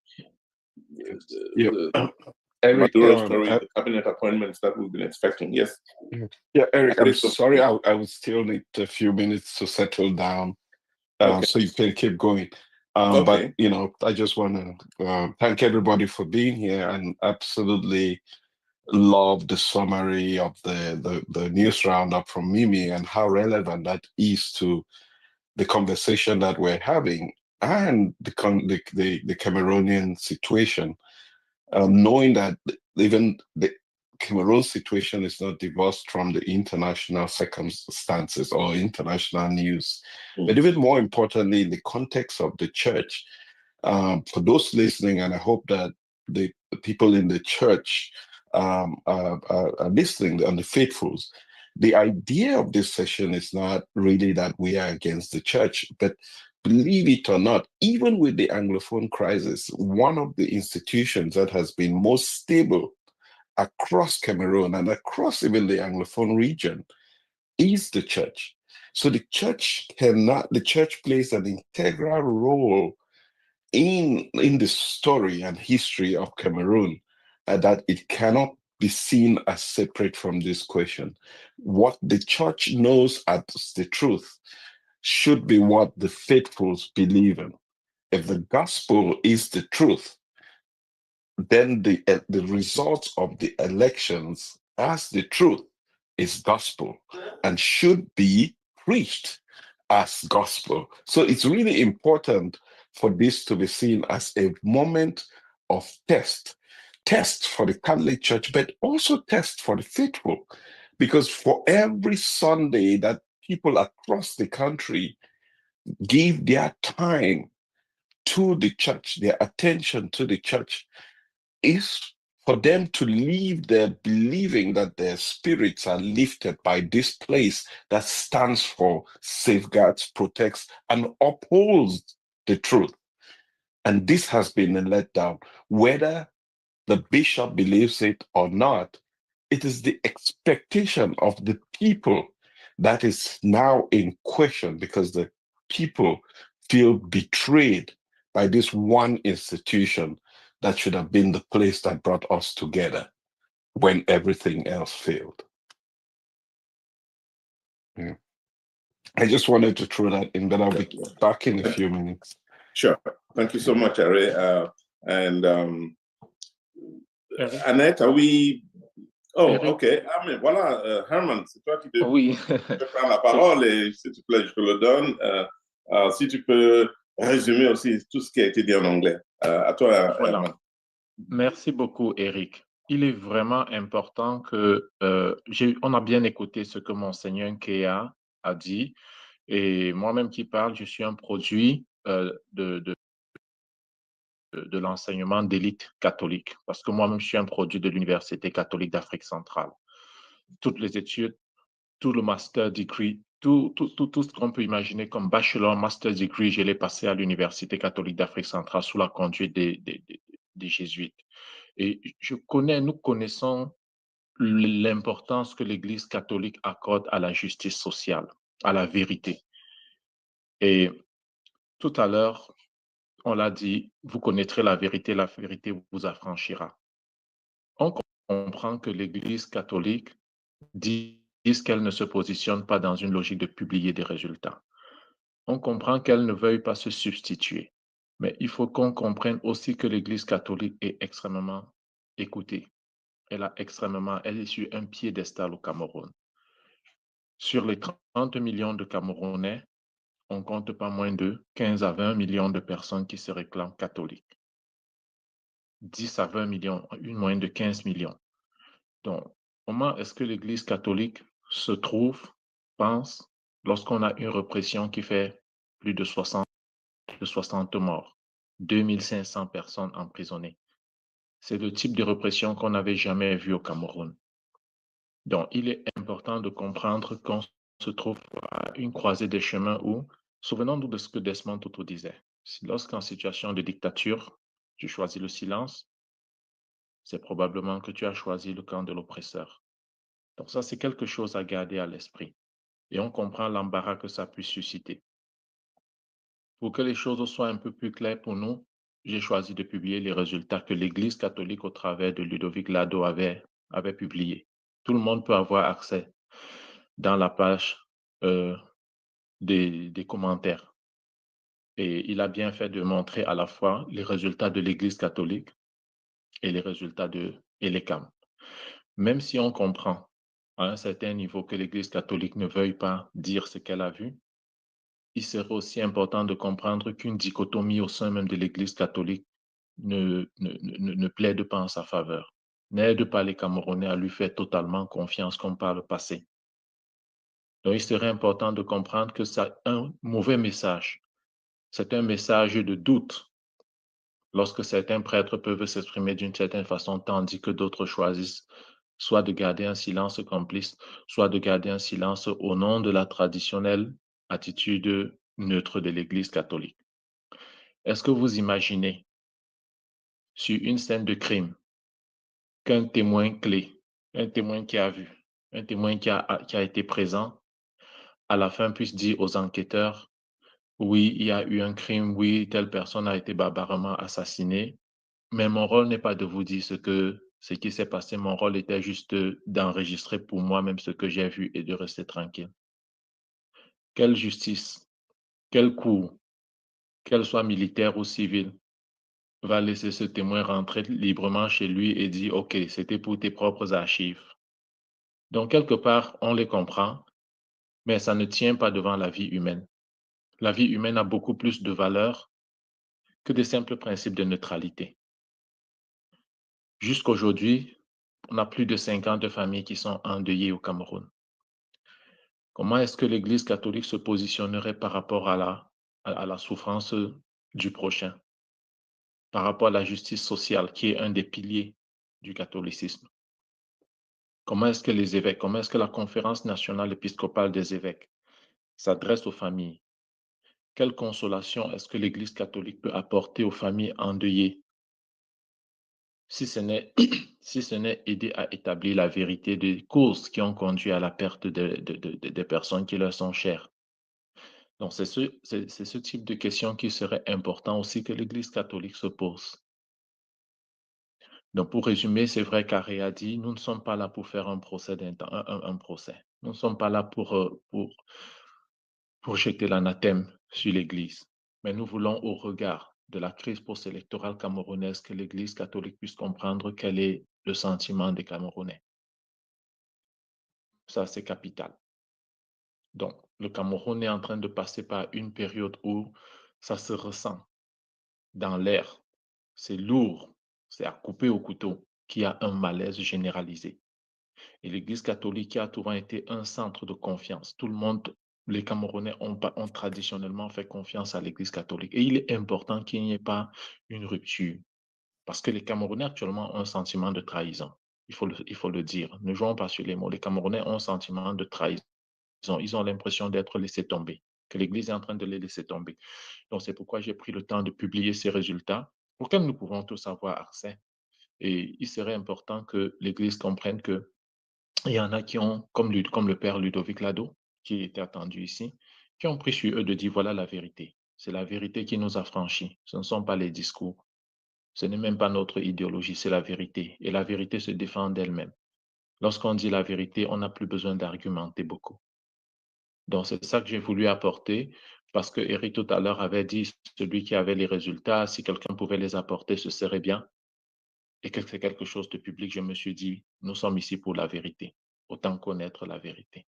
S9: Eric,
S1: Maduro story, the cabinet appointments that we've been expecting. Yes.
S9: Yeah, Eric, I'm sorry. I would still need a few minutes to settle down,
S1: Okay.
S9: so you can keep going.
S1: Okay.
S9: But I just want to thank everybody for being here, and absolutely love the summary of the news roundup from Mimi and how relevant that is to the conversation that we're having and the Cameroonian situation. Knowing that even the Cameroon situation is not divorced from the international circumstances or international news, but even more importantly, in the context of the church. For those listening, and I hope that the people in the church are listening, and the faithfuls, the idea of this session is not really that we are against the church, but believe it or not, even with the Anglophone crisis, one of the institutions that has been most stable across Cameroon and across even the Anglophone region is the church. So the church plays an integral role in the story and history of Cameroon, that it cannot be seen as separate from this question. What the church knows as the truth should be what the faithfuls believe in. If the gospel is the truth, then the results of the elections as the truth is gospel and should be preached as gospel. So it's really important for this to be seen as a moment of test for the Catholic Church, but also test for the faithful. Because for every Sunday that people across the country give their time to the church, their attention to the church, is for them to leave there believing that their spirits are lifted by this place that stands for, safeguards, protects, and upholds the truth. And this has been a letdown. Whether the bishop believes it or not, it is the expectation of the people that is now in question, because the people feel betrayed by this one institution that should have been the place that brought us together when everything else failed. Yeah. I just wanted to throw that in, but I'll be back in a few minutes.
S1: Sure. Thank you so much, Ari. Annette, are we... Oh, ok. Ah, mais voilà, Herman, c'est toi qui devrais prendre la parole et s'il te plaît, je te le donne. Si tu peux résumer aussi tout ce qui a été dit en anglais. À toi,
S10: Voilà.
S1: Herman.
S10: Merci beaucoup, Eric. Il est vraiment important que on a bien écouté ce que Monseigneur Nkea a dit. Et moi-même qui parle, je suis un produit de l'enseignement d'élite catholique, parce que moi-même, je suis un produit de l'Université catholique d'Afrique centrale. Toutes les études, tout le master degree, tout ce qu'on peut imaginer comme bachelor, master degree, je l'ai passé à l'Université catholique d'Afrique centrale sous la conduite des jésuites. Et nous connaissons l'importance que l'Église catholique accorde à la justice sociale, à la vérité. Et tout à l'heure, on l'a dit, vous connaîtrez la vérité vous affranchira. On comprend que l'Église catholique dit qu'elle ne se positionne pas dans une logique de publier des résultats. On comprend qu'elle ne veuille pas se substituer. Mais il faut qu'on comprenne aussi que l'Église catholique est extrêmement écoutée. Elle est sur un piédestal au Cameroun. Sur les 30 millions de Camerounais, on compte pas moins de 15 à 20 millions de personnes qui se réclament catholiques. 10 à 20 millions, une moyenne de 15 millions. Donc, comment est-ce que l'Église catholique se trouve, pense, lorsqu'on a une répression qui fait plus de 60 morts, 2500 personnes emprisonnées? C'est le type de répression qu'on n'avait jamais vu au Cameroun. Donc, il est important de comprendre qu'on se trouve à une croisée des chemins où, souvenons-nous de ce que Desmond Tutu disait, lorsqu'en situation de dictature, tu choisis le silence, c'est probablement que tu as choisi le camp de l'oppresseur. Donc ça, c'est quelque chose à garder à l'esprit. Et on comprend l'embarras que ça puisse susciter. Pour que les choses soient un peu plus claires pour nous, j'ai choisi de publier les résultats que l'Église catholique au travers de Ludovic Lado avait publiés. Tout le monde peut avoir accès dans la page des commentaires. Et il a bien fait de montrer à la fois les résultats de l'Église catholique et les résultats de l'ECAM. Même si on comprend à un certain niveau que l'Église catholique ne veuille pas dire ce qu'elle a vu, il serait aussi important de comprendre qu'une dichotomie au sein même de l'Église catholique ne plaide pas en sa faveur, n'aide pas les Camerounais à lui faire totalement confiance comme par le passé. Donc, il serait important de comprendre que c'est un mauvais message. C'est un message de doute lorsque certains prêtres peuvent s'exprimer d'une certaine façon, tandis que d'autres choisissent soit de garder un silence complice, soit de garder un silence au nom de la traditionnelle attitude neutre de l'Église catholique. Est-ce que vous imaginez, sur une scène de crime, qu'un témoin clé, un témoin qui a vu, un témoin qui a été présent, à la fin puisse dire aux enquêteurs, oui, il y a eu un crime, oui, telle personne a été barbarément assassinée, mais mon rôle n'est pas de vous dire ce qui s'est passé, mon rôle était juste d'enregistrer pour moi-même ce que j'ai vu et de rester tranquille. Quelle justice, quelle cour, qu'elle soit militaire ou civile, va laisser ce témoin rentrer librement chez lui et dire, OK, c'était pour tes propres archives. Donc, quelque part, on les comprend, mais ça ne tient pas devant la vie humaine. La vie humaine a beaucoup plus de valeur que des simples principes de neutralité. Jusqu'aujourd'hui, on a plus de 50 familles qui sont endeuillées au Cameroun. Comment est-ce que l'Église catholique se positionnerait par rapport à la souffrance du prochain, par rapport à la justice sociale, qui est un des piliers du catholicisme? Comment est-ce que les évêques, comment est-ce que la Conférence nationale épiscopale des évêques s'adresse aux familles? Quelle consolation est-ce que l'Église catholique peut apporter aux familles endeuillées, si ce n'est aider à établir la vérité des causes qui ont conduit à la perte des personnes qui leur sont chères? Donc, c'est ce type de questions qui serait important aussi que l'Église catholique se pose. Donc, pour résumer, c'est vrai qu'Aré a dit, nous ne sommes pas là pour faire un procès. Nous ne sommes pas là pour jeter l'anathème sur l'Église. Mais nous voulons, au regard de la crise post-électorale camerounaise, que l'Église catholique puisse comprendre quel est le sentiment des Camerounais. Ça, c'est capital. Donc, le Cameroun est en train de passer par une période où ça se ressent dans l'air. C'est lourd, c'est à couper au couteau, qu'il y a un malaise généralisé. Et l'Église catholique a souvent été un centre de confiance. Tout le monde, les Camerounais ont traditionnellement fait confiance à l'Église catholique. Et il est important qu'il n'y ait pas une rupture. Parce que les Camerounais actuellement ont un sentiment de trahison. Il faut le dire. Ne jouons pas sur les mots. Les Camerounais ont un sentiment de trahison. Ils ont l'impression d'être laissés tomber, que l'Église est en train de les laisser tomber. Donc, c'est pourquoi j'ai pris le temps de publier ces résultats auxquels nous pouvons tous avoir accès. Et il serait important que l'Église comprenne que il y en a qui ont, comme le père Ludovic Lado, qui était attendu ici, qui ont pris sur eux de dire voilà la vérité. C'est la vérité qui nous a franchis. Ce ne sont pas les discours. Ce n'est même pas notre idéologie, c'est la vérité. Et la vérité se défend d'elle-même. Lorsqu'on dit la vérité, on n'a plus besoin d'argumenter beaucoup. Donc, c'est ça que j'ai voulu apporter parce que Eric tout à l'heure avait dit celui qui avait les résultats, si quelqu'un pouvait les apporter, ce serait bien. Et que c'est quelque chose de public, je me suis dit, nous sommes ici pour la vérité. Autant connaître la vérité.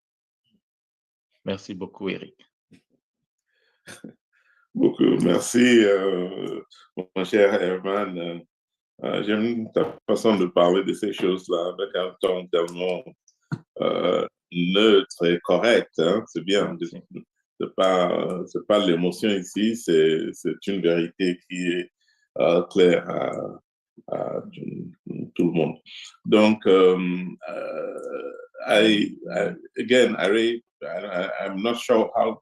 S10: Merci beaucoup, Eric.
S1: Beaucoup, merci, mon cher Herman. J'aime ta façon de parler de ces choses-là avec un ton tellement neutre et correct. Hein? C'est bien. C'est pas l'émotion ici, c'est une vérité qui est claire à tout le monde. Donc, I'm not sure how,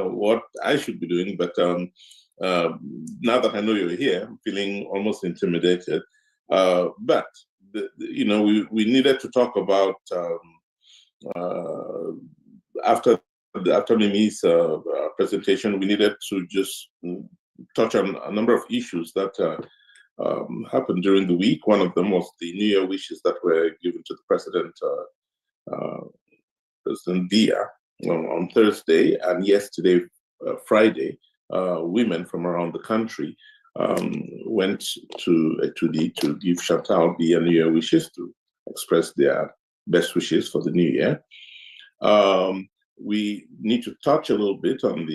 S1: what I should be doing, but now that I know you're here, I'm feeling almost intimidated. But we needed to talk about after Mimi's presentation, we needed to just touch on a number of issues that happened during the week. One of them was the New Year wishes that were given to the President Dia on Thursday, and yesterday, Friday, women from around the country went to Etudi to give Chantal Dia New Year wishes, to express their best wishes for the new year. We need to touch a little bit on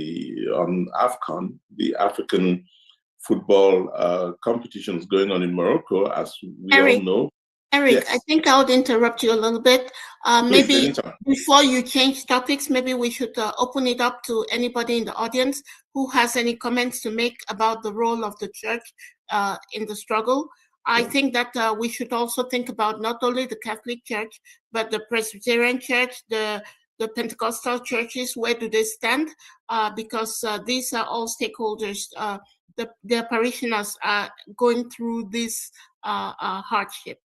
S1: AFCON, the African football competitions going on in Morocco, as we all know.
S2: Eric,
S1: yes.
S2: I think I would interrupt you a little bit.
S1: Please,
S2: maybe
S1: anytime.
S2: Before you change topics, maybe we should open it up to anybody in the audience who has any comments to make about the role of the church in the struggle. I think that we should also think about not only the Catholic Church, but the Presbyterian Church, the Pentecostal churches. Where do they stand? Because these are all stakeholders. Their parishioners are going through this hardship.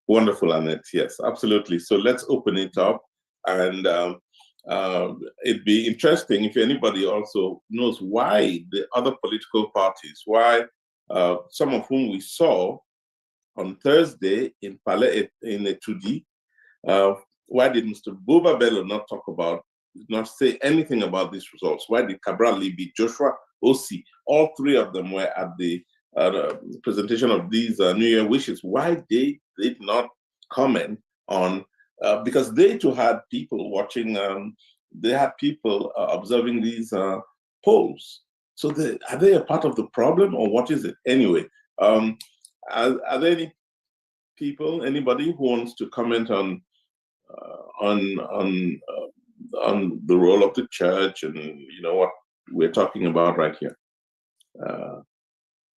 S1: Wonderful, Annette. Yes, absolutely. So let's open it up, and it'd be interesting if anybody also knows why the other political parties, why some of whom we saw on Thursday in Palais in Etudi, why did Mr. Buba Bello not say anything about these results? Why did Cabral Libby, Joshua Osi, all three of them were at the presentation of these New Year wishes? Why they did not comment on, because they too had people watching, they had people observing these polls. So are they a part of the problem, or what is it? Anyway, are there any people, anybody who wants to comment on the role of the church and what we're talking about right here?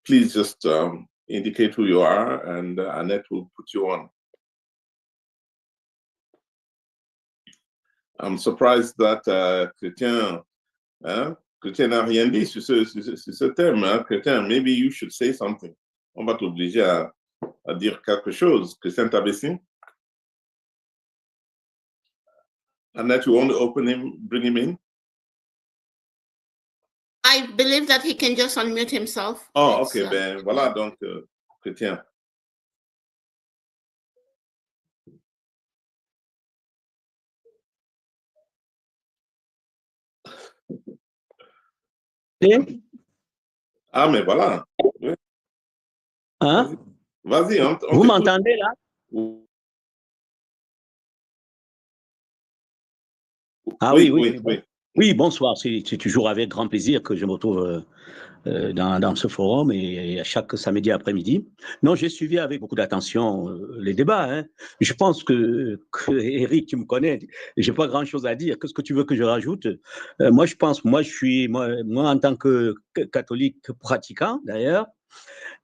S1: Please just indicate who you are, and Annette will put you on. I'm surprised that Chrétien n'a rien dit sur ce thème. Hein? Chrétien, maybe you should say something. On va t'obliger à dire quelque chose. Chrétien Tabessi? Annette, you want to open him, bring him in?
S2: I believe that he can just unmute himself.
S1: Oh, ok, ben voilà, donc, Chrétien. Ah, mais voilà. Oui.
S11: Hein?
S1: Vas-y.
S11: Vous m'entendez là? Ah oui, oui, oui. Oui, bonsoir. C'est toujours avec grand plaisir que je me retrouve dans ce forum et à chaque samedi après-midi. Non, j'ai suivi avec beaucoup d'attention les débats. Hein. Je pense que Eric, tu me connais, j'ai pas grand-chose à dire. Qu'est-ce que tu veux que je rajoute? Moi, je pense, moi en tant que catholique pratiquant, d'ailleurs,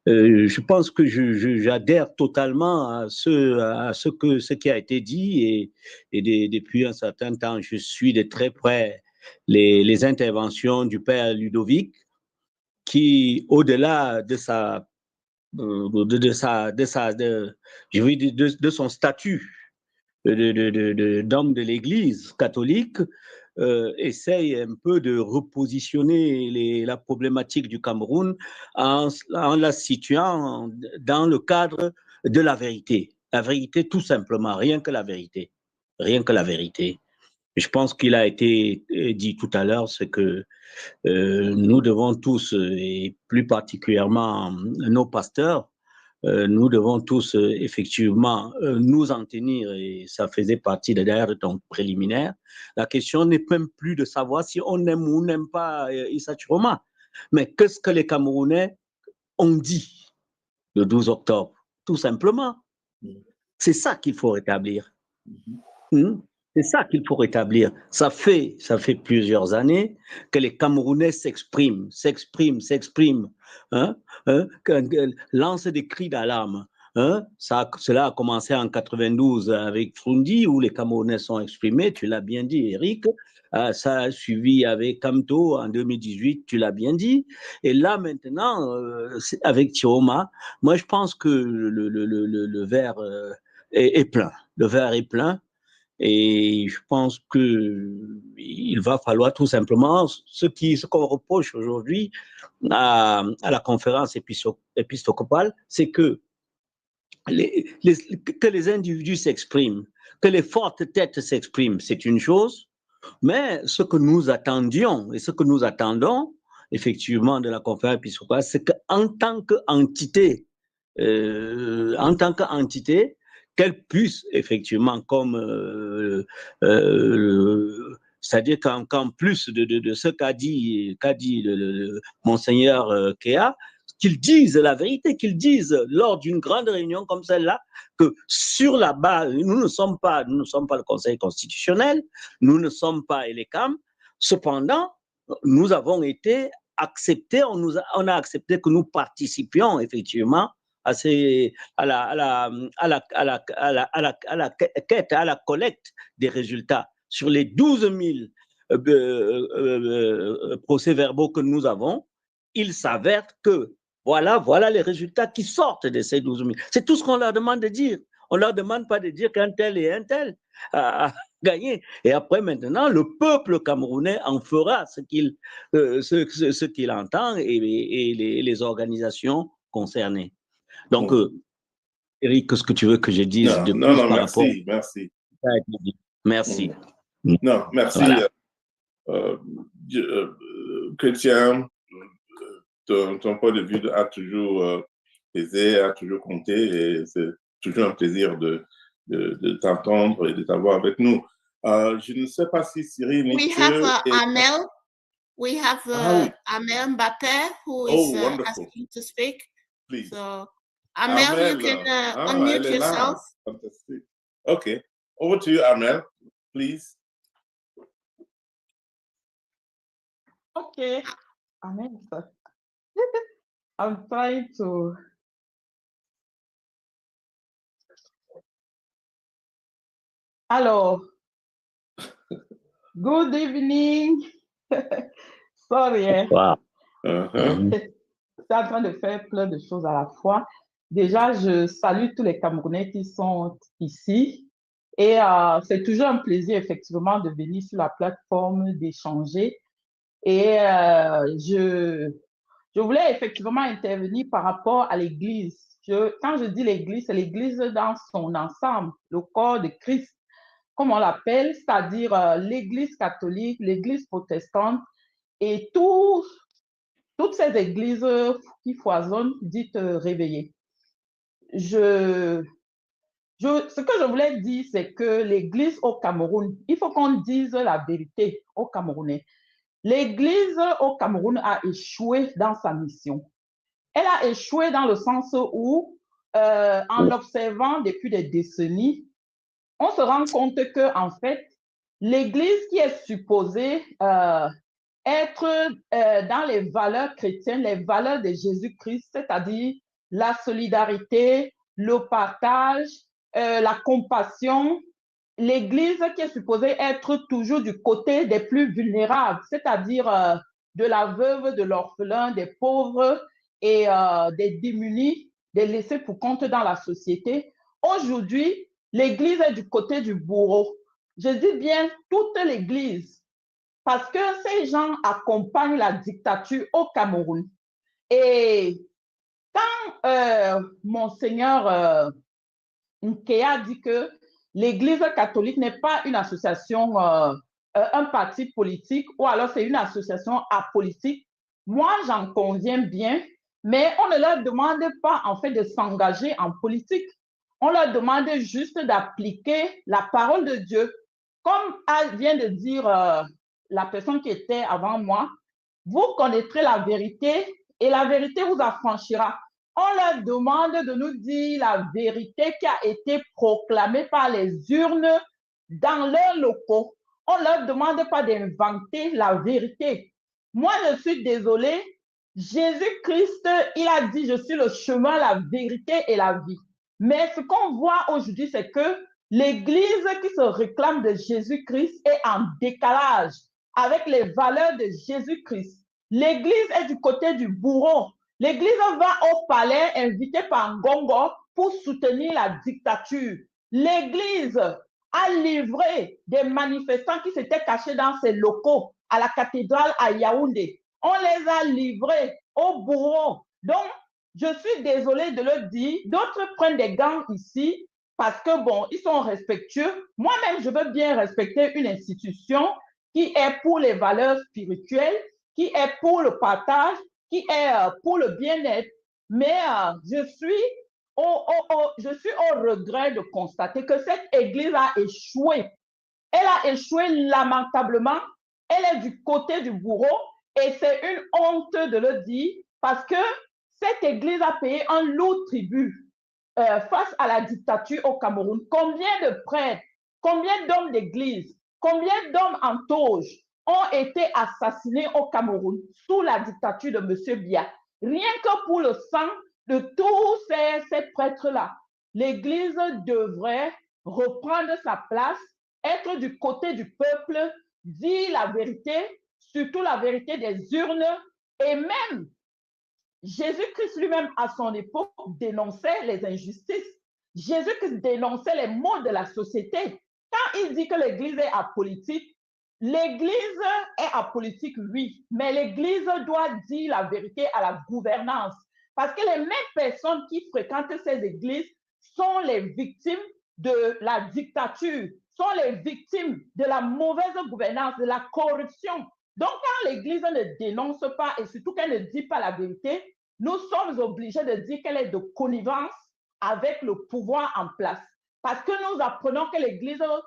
S11: je pense que j'adhère totalement à ce qui a été dit et depuis un certain temps, je suis de très près les interventions du père Ludovic qui, au-delà de son statut d'homme de l'Église catholique, essaye un peu de repositionner la problématique du Cameroun en la situant dans le cadre de la vérité. La vérité, tout simplement, rien que la vérité. Rien que la vérité. Je pense qu'il a été dit tout à l'heure, c'est que nous devons tous, et plus particulièrement nos pasteurs, nous devons tous effectivement nous en tenir, et ça faisait partie d'ailleurs de ton préliminaire. La question n'est même plus de savoir si on aime ou n'aime pas Issa Chiroma, mais qu'est-ce que les Camerounais ont dit le 12 octobre, tout simplement. C'est ça qu'il faut rétablir. C'est ça qu'il faut rétablir. Ça fait plusieurs années que les Camerounais s'expriment, hein, lancent des cris d'alarme. Hein. Cela a commencé en 92 avec Frundi, où les Camerounais sont exprimés, tu l'as bien dit, Eric. Ça a suivi avec Kamto en 2018, tu l'as bien dit. Et là, maintenant, avec Tioma, moi, je pense que le verre est plein. Le verre est plein. Et je pense qu'il va falloir tout simplement, ce qu'on reproche aujourd'hui à la conférence épiscopale, c'est que les individus s'expriment, que les fortes têtes s'expriment, c'est une chose, mais ce que nous attendions et ce que nous attendons effectivement de la conférence épiscopale, c'est qu'en tant qu'entité, qu'elle puisse effectivement, c'est-à-dire qu'en plus de ce qu'a dit le Monseigneur Kea, qu'ils disent la vérité, qu'ils disent lors d'une grande réunion comme celle-là, que sur la base, nous ne sommes pas le Conseil constitutionnel, nous ne sommes pas ELECAM, cependant, nous avons été acceptés, on a accepté que nous participions effectivement à la quête, à la collecte des résultats. Sur les 12 000 procès-verbaux que nous avons, il s'avère que voilà les résultats qui sortent de ces 12 000. C'est tout ce qu'on leur demande de dire. On ne leur demande pas de dire qu'un tel et un tel a gagné. Et après, maintenant, le peuple camerounais en fera ce qu'il entend et les organisations concernées. Donc, Eric, qu'est-ce que tu veux que je dise de plus par rapport?
S1: Merci.
S11: Merci.
S1: Non, merci. Voilà. Chrétien, ton point de vue a toujours pesé, a toujours compté, et c'est toujours un plaisir de t'entendre et de t'avoir avec nous. Je ne sais pas si Cyril...
S2: We have Amel. We have Amel Mbappé who is asking to speak.
S1: Please.
S2: So, Amel, you can unmute yourself.
S1: Fantastic. Okay. Over to you, Amel, please.
S12: Okay. Amel, I'm trying to... Hello. Good evening. Sorry.
S11: Wow.
S12: Je suis en train de faire plein de choses à la fois. Déjà, je salue tous les Camerounais qui sont ici. Et c'est toujours un plaisir, effectivement, de venir sur la plateforme, d'échanger. Et je voulais effectivement intervenir par rapport à l'Église. Quand je dis l'Église, c'est l'Église dans son ensemble, le corps de Christ, comme on l'appelle, c'est-à-dire l'Église catholique, l'Église protestante et toutes ces églises qui foisonnent, dites réveillées. Je Ce que je voulais dire, c'est que l'Église au Cameroun, il faut qu'on dise la vérité aux Camerounais. L'Église au Cameroun a échoué dans sa mission. Elle a échoué dans le sens où, en observant depuis des décennies, on se rend compte que, en fait, l'Église qui est supposée être dans les valeurs chrétiennes, les valeurs de Jésus-Christ, c'est-à-dire la solidarité, le partage, la compassion, l'Église qui est supposée être toujours du côté des plus vulnérables, c'est-à-dire de la veuve, de l'orphelin, des pauvres et des démunis, des laissés pour compte dans la société. Aujourd'hui, l'Église est du côté du bourreau. Je dis bien toute l'Église, parce que ces gens accompagnent la dictature au Cameroun. Et quand Monseigneur Nkea dit que l'Église catholique n'est pas une association, un parti politique, ou alors c'est une association apolitique, moi j'en conviens bien, mais on ne leur demande pas en fait de s'engager en politique. On leur demande juste d'appliquer la parole de Dieu. Comme vient de dire la personne qui était avant moi, vous connaîtrez la vérité et la vérité vous affranchira. On leur demande de nous dire la vérité qui a été proclamée par les urnes dans leurs locaux. On ne leur demande pas d'inventer la vérité. Moi, je suis désolée, Jésus-Christ, il a dit, je suis le chemin, la vérité et la vie. Mais ce qu'on voit aujourd'hui, c'est que l'Église qui se réclame de Jésus-Christ est en décalage avec les valeurs de Jésus-Christ. L'Église est du côté du bourreau. L'Église va au palais invitée par Ngongo pour soutenir la dictature. L'Église a livré des manifestants qui s'étaient cachés dans ses locaux à la cathédrale à Yaoundé. On les a livrés au bourreau. Donc, je suis désolée de le dire. D'autres prennent des gants ici parce que, bon, ils sont respectueux. Moi-même, je veux bien respecter une institution qui est pour les valeurs spirituelles, qui est pour le partage, qui est pour le bien-être. Mais je suis au regret de constater que cette Église a échoué. Elle a échoué lamentablement. Elle est du côté du bourreau et c'est une honte de le dire parce que cette Église a payé un lourd tribut face à la dictature au Cameroun. Combien de prêtres, combien d'hommes d'église, combien d'hommes en toge ont été assassinés au Cameroun sous la dictature de M. Biya? Rien que pour le sang de tous ces prêtres-là, l'Église devrait reprendre sa place, être du côté du peuple, dire la vérité, surtout la vérité des urnes, et même Jésus-Christ lui-même, à son époque, dénonçait les injustices. Jésus-Christ dénonçait les maux de la société. Quand il dit que l'Église est apolitique, l'Église est apolitique, oui, mais l'Église doit dire la vérité à la gouvernance. Parce que les mêmes personnes qui fréquentent ces églises sont les victimes de la dictature, sont les victimes de la mauvaise gouvernance, de la corruption. Donc, quand l'Église ne dénonce pas et surtout qu'elle ne dit pas la vérité, nous sommes obligés de dire qu'elle est de connivence avec le pouvoir en place. Parce que nous apprenons que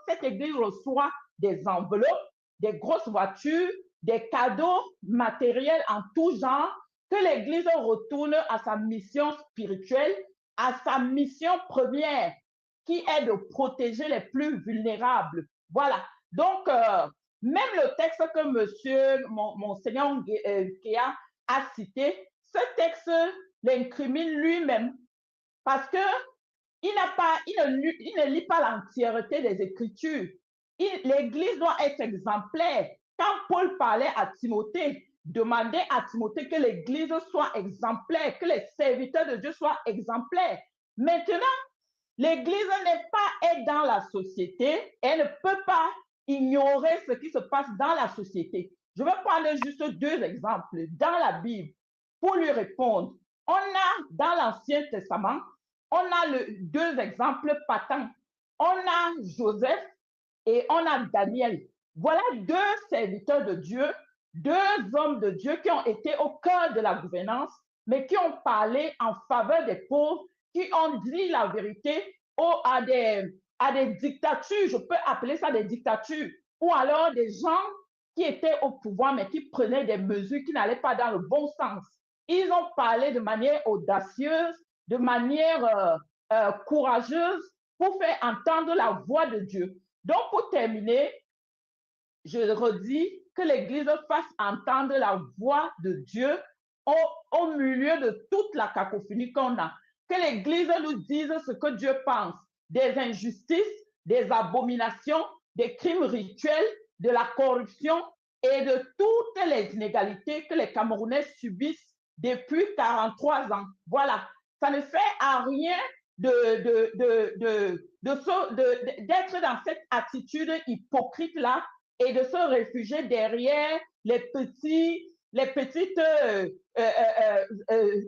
S12: cette Église reçoit des enveloppes, des grosses voitures, des cadeaux matériels en tout genre, que l'Église retourne à sa mission spirituelle, à sa mission première, qui est de protéger les plus vulnérables. Voilà. Donc, même le texte que Monseigneur Nkea a cité, ce texte l'incrimine lui-même parce qu'il ne lit pas l'entièreté des Écritures. L'Église doit être exemplaire. Quand Paul parlait à Timothée, demandait à Timothée que l'Église soit exemplaire, que les serviteurs de Dieu soient exemplaires. Maintenant, l'Église n'est pas dans la société, elle ne peut pas ignorer ce qui se passe dans la société. Je vais prendre juste deux exemples dans la Bible pour lui répondre. On a dans l'Ancien Testament, on a deux exemples patents. On a Joseph et on a Daniel. Voilà deux serviteurs de Dieu, deux hommes de Dieu qui ont été au cœur de la gouvernance, mais qui ont parlé en faveur des pauvres, qui ont dit la vérité à des dictatures, je peux appeler ça des dictatures, ou alors des gens qui étaient au pouvoir mais qui prenaient des mesures qui n'allaient pas dans le bon sens. Ils ont parlé de manière audacieuse, de manière courageuse pour faire entendre la voix de Dieu. Donc, pour terminer, je redis que l'Église fasse entendre la voix de Dieu au milieu de toute la cacophonie qu'on a. Que l'Église nous dise ce que Dieu pense des injustices, des abominations, des crimes rituels, de la corruption et de toutes les inégalités que les Camerounais subissent depuis 43 ans. Voilà, ça ne fait à rien d'être dans cette attitude hypocrite-là et de se réfugier derrière les petites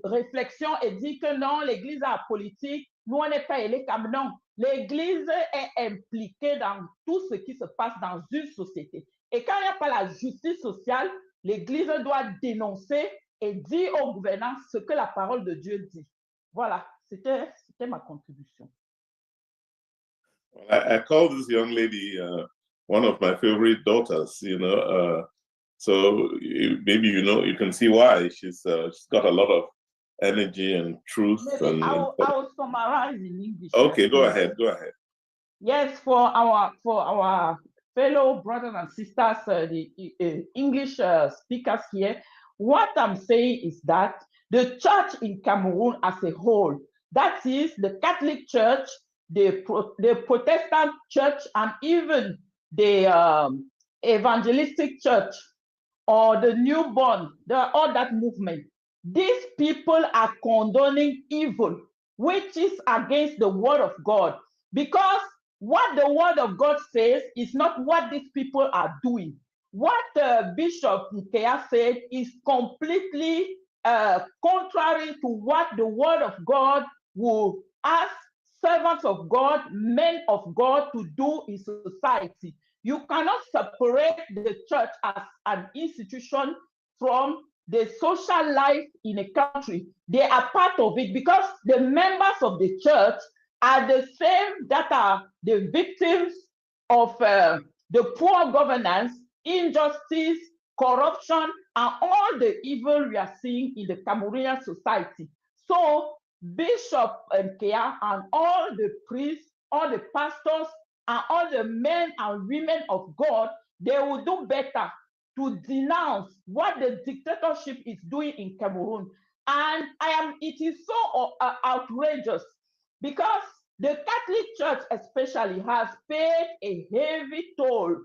S12: réflexions et dire que non, l'Église est apolitique, nous on n'est pas ailés comme non. L'Église est impliquée dans tout ce qui se passe dans une société. Et quand il n'y a pas la justice sociale, l'Église doit dénoncer et dire aux gouvernants ce que la parole de Dieu dit. Voilà, c'était ma contribution.
S1: I call this young lady one of my favorite daughters, so maybe you can see why. She's got a lot of energy and truth.
S12: Maybe I will summarize in English.
S1: Okay, go ahead.
S12: Yes, for our fellow brothers and sisters, the English speakers here, what I'm saying is that the church in Cameroon as a whole, that is the Catholic Church, the Protestant Church, and even the evangelistic church or the newborn, all that movement, these people are condoning evil, which is against the word of God. Because what the word of God says is not what these people are doing. What Bishop Nkea said is completely contrary to what the word of God will ask servants of God, men of God to do in society. You cannot separate the church as an institution from the social life in a country. They are part of it because the members of the church are the same that are the victims of the poor governance, injustice, corruption, and all the evil we are seeing in the Cameroonian society. So Bishop Nkea and all the priests, all the pastors, and all the men and women of God, they will do better to denounce what the dictatorship is doing in Cameroon. And it is so outrageous because the Catholic Church especially has paid a heavy toll.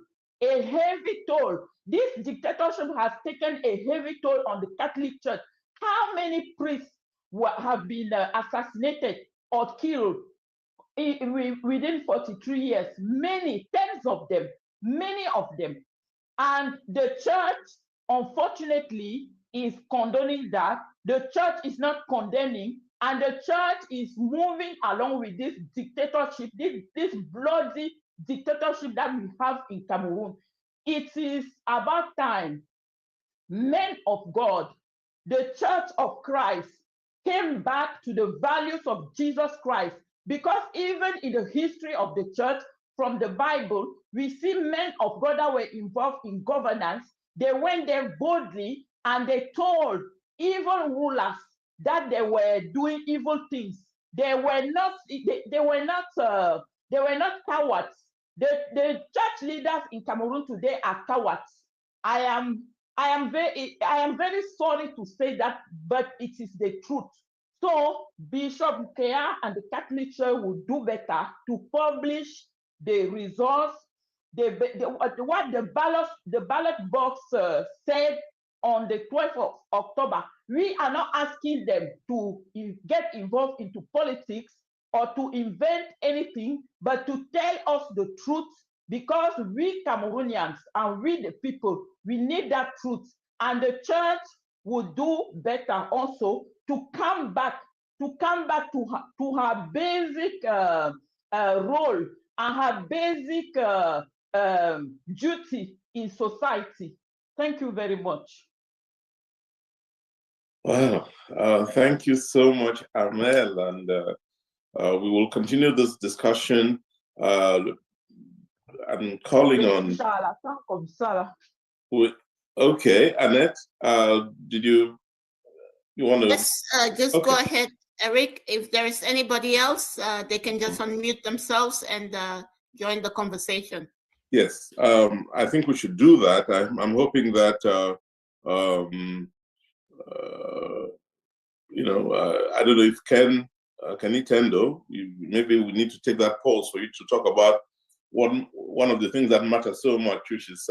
S12: This dictatorship has taken a heavy toll on the Catholic Church. How many priests have been assassinated or killed within 43 years? Many, tens of them, many of them. And the church, unfortunately, is condoning that. The church is not condemning, and the church is moving along with this dictatorship, this bloody dictatorship that we have in Cameroon. It is about time men of God, the Church of Christ, came back to the values of Jesus Christ. Because even in the history of the church, from the Bible, we see men of God that were involved in governance. They went there boldly and they told evil rulers that they were doing evil things. They were not cowards. The church leaders in Cameroon today are cowards. I am very sorry to say that, but it is the truth. So Bishop Nkea and the Catholic Church will do better to publish the results, what the ballot box said on the 12th of October. We are not asking them to get involved into politics or to invent anything, but to tell us the truth, because we Cameroonians and we the people, we need that truth. And the church will do better also to come back to her basic role and her basic duty in society. Thank you very much.
S1: Wow, thank you so much, Armel. And we will continue this discussion. I'm calling on. Okay, Annette, did you want to?
S2: Yes, just
S1: okay.
S2: Go ahead, Eric. If there is anybody else, they can just unmute themselves and join the conversation.
S1: Yes, I think we should do that. I'm hoping that I don't know if Ken Itendo, maybe we need to take that pause for you to talk about one of the things that matters so much, which is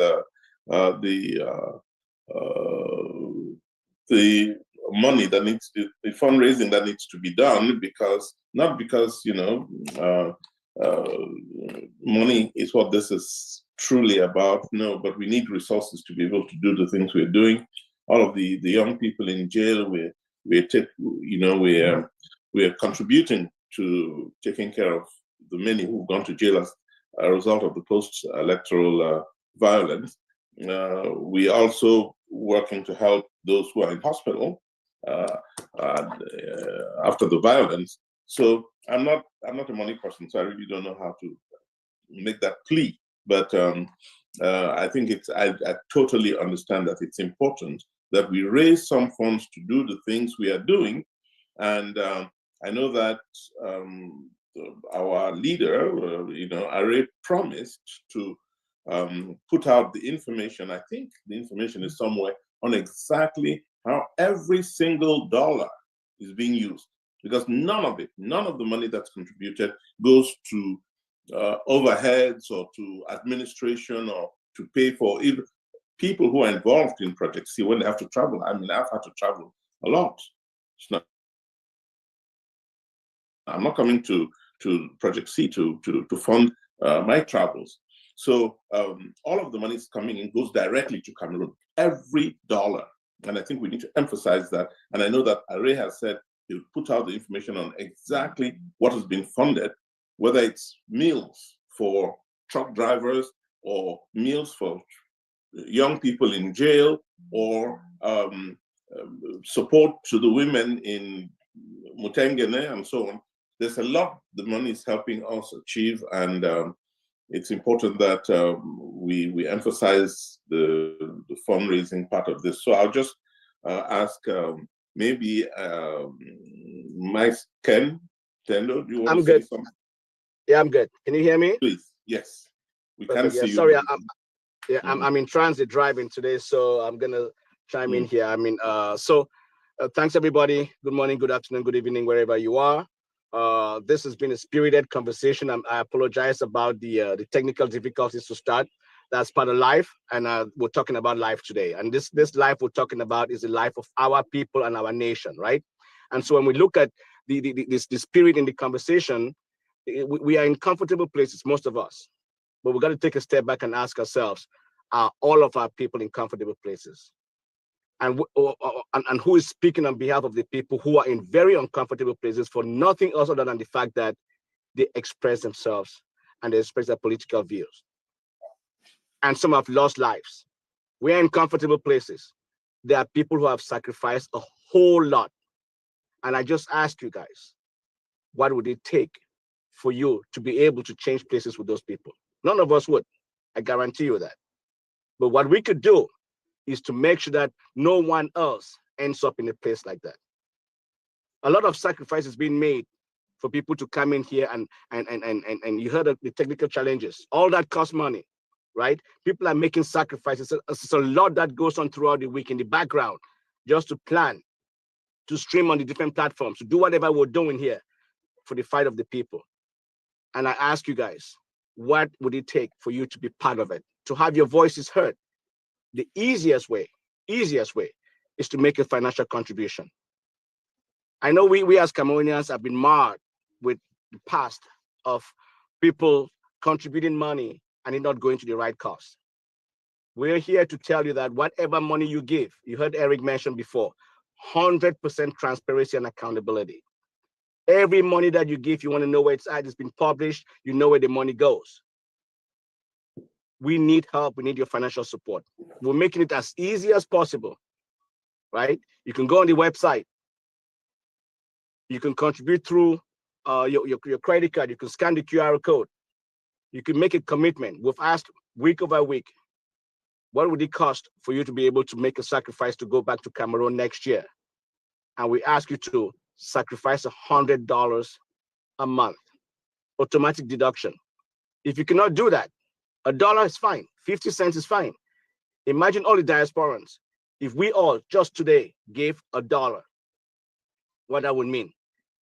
S1: the money that needs to, the fundraising that needs to be done, not because money is what this is truly about. No, but we need resources to be able to do the things we're doing. All of the young people in jail, we're contributing to taking care of the many who've gone to jail as a result of the post-electoral violence. We also working to help those who are in hospital after the violence. So I'm not a money person, so I really don't know how to make that plea. But I think I totally understand that it's important that we raise some funds to do the things we are doing. And I know that our leader, Are promised to put out the information. I think the information is somewhere on exactly how every single dollar is being used, because none of the money that's contributed goes to overheads or to administration or to pay for even people who are involved in Project C when they have to travel. I mean, I've had to travel a lot. I'm not coming to Project C to fund my travels. So all of the money is coming in, goes directly to Cameroon, every dollar. And I think we need to emphasize that. And I know that Are has said he'll put out the information on exactly what has been funded, whether it's meals for truck drivers or meals for young people in jail, or support to the women in Mutengene and so on. There's a lot the money is helping us achieve, and it's important that we emphasize the fundraising part of this. So I'll just ask maybe Mike Ken Tendo, do you want to say something?
S13: Yeah, I'm good. Can you hear me?
S1: Please, yes. We can see you.
S13: Sorry, I'm in transit driving today, so I'm gonna chime in here. Thanks everybody. Good morning, good afternoon, good evening, wherever you are. This has been a spirited conversation. I apologize about the technical difficulties to start. That's part of life, and we're talking about life today. And this life we're talking about is the life of our people and our nation, right? And so when we look at the spirit in the conversation, we are in comfortable places, most of us. But we've got to take a step back and ask ourselves, are all of our people in comfortable places? And who is speaking on behalf of the people who are in very uncomfortable places for nothing else other than the fact that they express themselves and they express their political views? And some have lost lives. We're in comfortable places. There are people who have sacrificed a whole lot. And I just ask you guys, what would it take for you to be able to change places with those people? None of us would. I guarantee you that. But what we could do is to make sure that no one else ends up in a place like that. A lot of sacrifices being made for people to come in here and you heard of the technical challenges. All that costs money, right? People are making sacrifices. It's a lot that goes on throughout the week in the background just to plan, to stream on the different platforms, to do whatever we're doing here for the fight of the people. And I ask you guys, what would it take for you to be part of it, to have your voices heard? The easiest way is to make a financial contribution. I know we as Cameroonians have been marred with the past of people contributing money and it not going to the right cause. We're here to tell you that whatever money you give, you heard Eric mention before, 100% transparency and accountability. Every money that you give, you want to know where it's at, it's been published, you know where the money goes. We need help, we need your financial support. We're making it as easy as possible, right? You can go on the website. You can contribute through your credit card. You can scan the QR code. You can make a commitment. We've asked week over week, what would it cost for you to be able to make a sacrifice to go back to Cameroon next year? And we ask you to sacrifice $100 a month, automatic deduction. If you cannot do that, $1 is fine, 50 cents is fine. Imagine all the diasporans. If we all just today gave $1, what that would mean.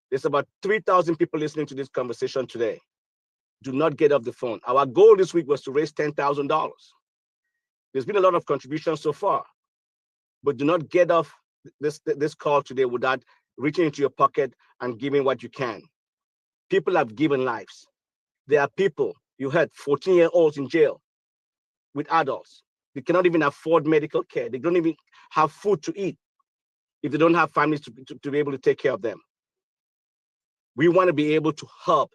S13: There's about 3,000 people listening to this conversation today. Do not get off the phone. Our goal this week was to raise $10,000. There's been a lot of contributions so far, but do not get off this call today without reaching into your pocket and giving what you can. People have given lives. There are people, you heard, 14-year-olds in jail with adults. They cannot even afford medical care. They don't even have food to eat if they don't have families to be able to take care of them. We want to be able to help.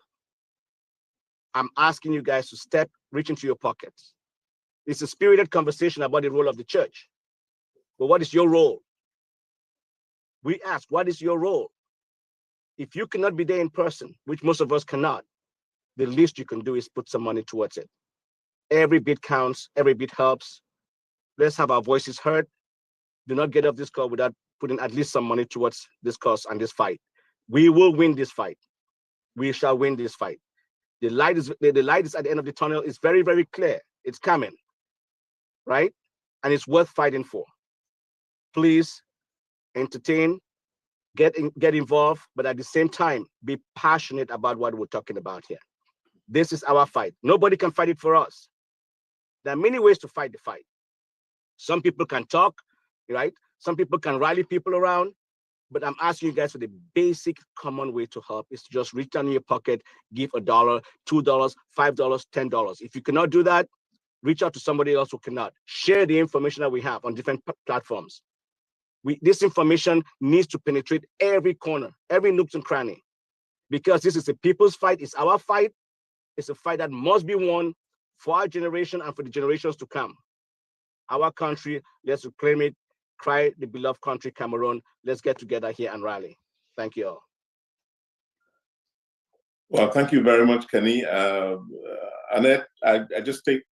S13: I'm asking you guys to reach into your pockets. It's a spirited conversation about the role of the church. But what is your role? We ask, what is your role? If you cannot be there in person, which most of us cannot, the least you can do is put some money towards it. Every bit counts, every bit helps. Let's have our voices heard. Do not get off this call without putting at least some money towards this cause and this fight. We will win this fight. We shall win this fight. The light is at the end of the tunnel. It's very, very clear. It's coming, right? And it's worth fighting for. Please entertain, get involved, but at the same time, be passionate about what we're talking about here. This is our fight. Nobody can fight it for us. There are many ways to fight the fight. Some people can talk, right? Some people can rally people around, but I'm asking you guys for the basic common way to help is to just reach down in your pocket, give $1, $2, $5, $10. If you cannot do that, reach out to somebody else who cannot. Share the information that we have on different platforms. This information needs to penetrate every corner, every nook and cranny, because this is a people's fight. It's our fight. It's a fight that must be won for our generation and for the generations to come. Our country, let's reclaim it. Cry the beloved country, Cameroon. Let's get together here and rally. Thank you all.
S1: Well, thank you very much, Kenny. Annette, I just take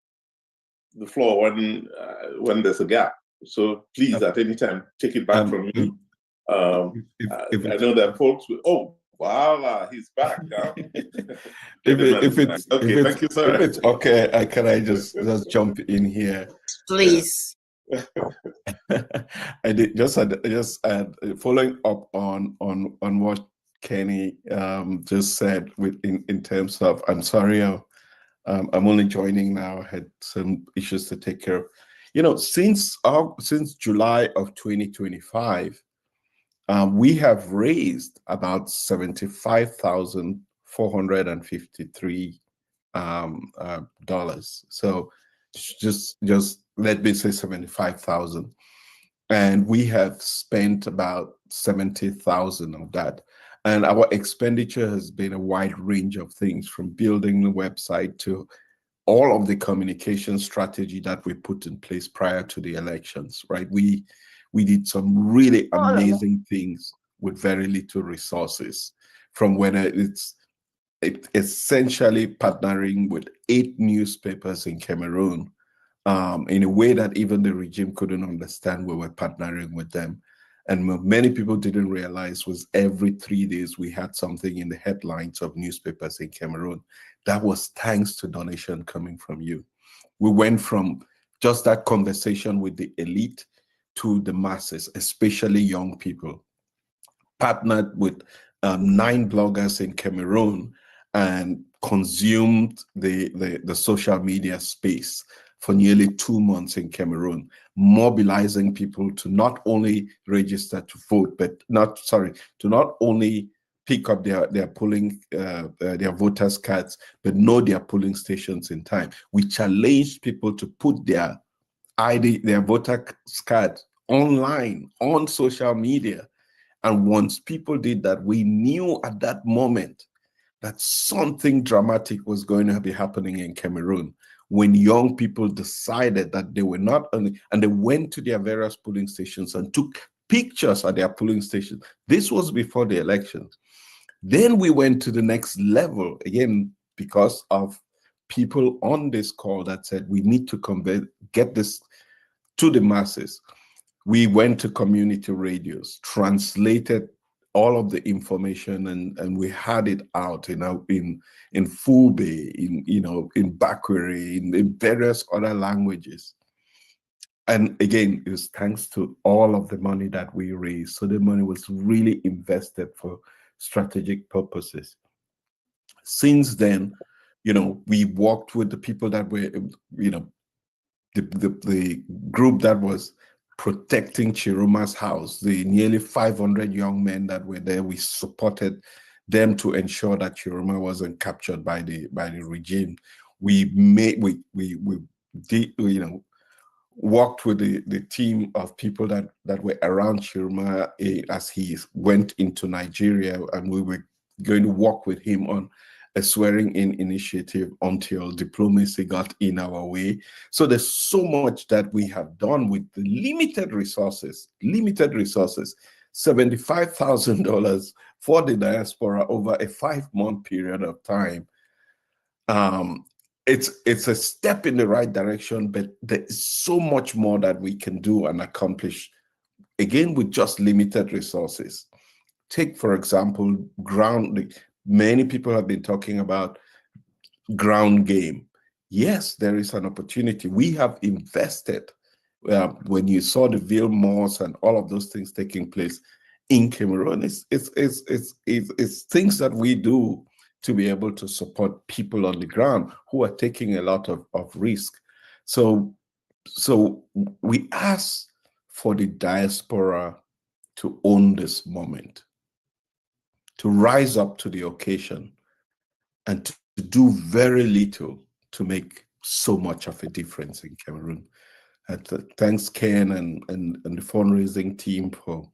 S1: the floor when there's a gap. So please, at any time, take it back from me. I know that folks will, oh, voila, he's back. Huh?
S9: Thank you, sir. If it's okay, can I just jump in here?
S2: Please.
S9: I did just following up on what Kenny just said in terms of, I'm sorry, I'm only joining now. I had some issues to take care of. You know, since July of 2025, we have raised about $75,453 dollars. So just let me say 75,000, and we have spent about 70,000 of that. And our expenditure has been a wide range of things, from building the website to all of the communication strategy that we put in place prior to the elections, right? We did some really amazing things with very little resources, from whether it's essentially partnering with 8 newspapers in Cameroon in a way that even the regime couldn't understand we were partnering with them. And many people didn't realize was every 3 days we had something in the headlines of newspapers in Cameroon. That was thanks to donation coming from you. We went from just that conversation with the elite to the masses, especially young people. Partnered with 9 bloggers in Cameroon and consumed the social media space for nearly 2 months in Cameroon, mobilizing people to not only register to vote, but to not only pick up their polling, their voters' cards, but know their polling stations in time. We challenged people to put their ID, their voter card online on social media. And once people did that, we knew at that moment that something dramatic was going to be happening in Cameroon. When young people decided that they were not only, and they went to their various polling stations and took pictures at their polling stations. This was before the elections. Then we went to the next level, again, because of people on this call that said we need to get this to the masses. We went to community radios, translated all of the information, and we had it out in Fulbe, in Bakweri, in various other languages. And again, it was thanks to all of the money that we raised. So the money was really invested for strategic purposes. Since then, we worked with the people that were, the group that was protecting Chiroma's house, the nearly 500 young men that were there. We supported them to ensure that Chiroma wasn't captured by the regime. We worked with the team of people that were around Chiroma as he went into Nigeria, and we were going to work with him on a swearing-in initiative until diplomacy got in our way. So there's so much that we have done with the limited resources, $75,000 for the diaspora over a 5-month period of time. It's a step in the right direction, but there is so much more that we can do and accomplish, again, with just limited resources. Take, for example, many people have been talking about ground game. Yes, there is an opportunity. We have invested, when you saw the Ville Malls and all of those things taking place in Cameroon, it's things that we do to be able to support people on the ground who are taking a lot of risk. So we ask for the diaspora to own this moment, to rise up to the occasion, and to do very little to make so much of a difference in Cameroon. Thanks, Ken and the fundraising team for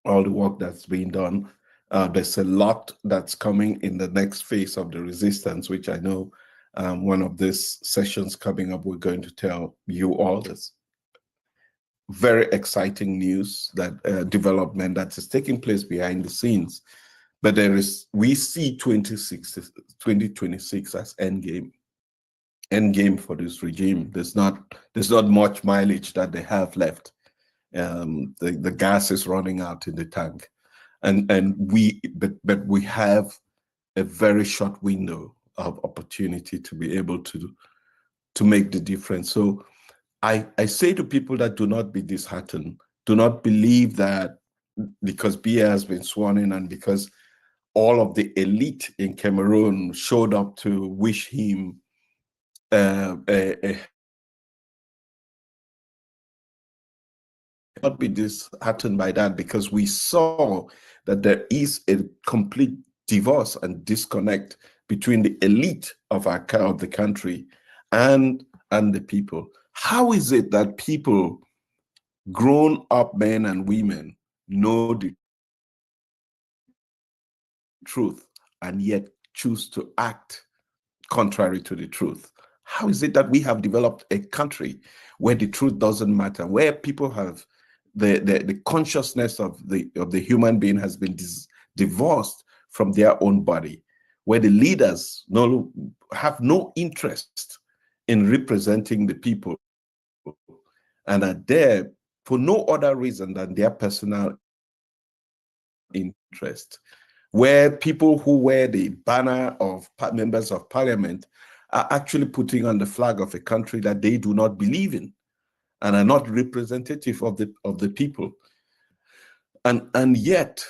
S9: all the work that's being done. There's a lot that's coming in the next phase of the resistance, which I know one of these sessions coming up, we're going to tell you all this. Very exciting news, that development that is taking place behind the scenes. But we see 2026 as endgame for this regime. There's not much mileage that they have left. The gas is running out in the tank, but we have a very short window of opportunity to be able to make the difference. So I say to people that do not be disheartened, do not believe that because Biya has been sworn in and because all of the elite in Cameroon showed up to wish him not be disheartened by that, because we saw that there is a complete divorce and disconnect between the elite of the country and the people. How is it that people, grown up men and women, know the truth and yet choose to act contrary to the truth? How is it that we have developed a country where the truth doesn't matter, where people have the consciousness of the human being has been divorced from their own body, where the leaders have no interest in representing the people and are there for no other reason than their personal interest, where people who wear the banner of members of parliament are actually putting on the flag of a country that they do not believe in and are not representative of the people. And yet,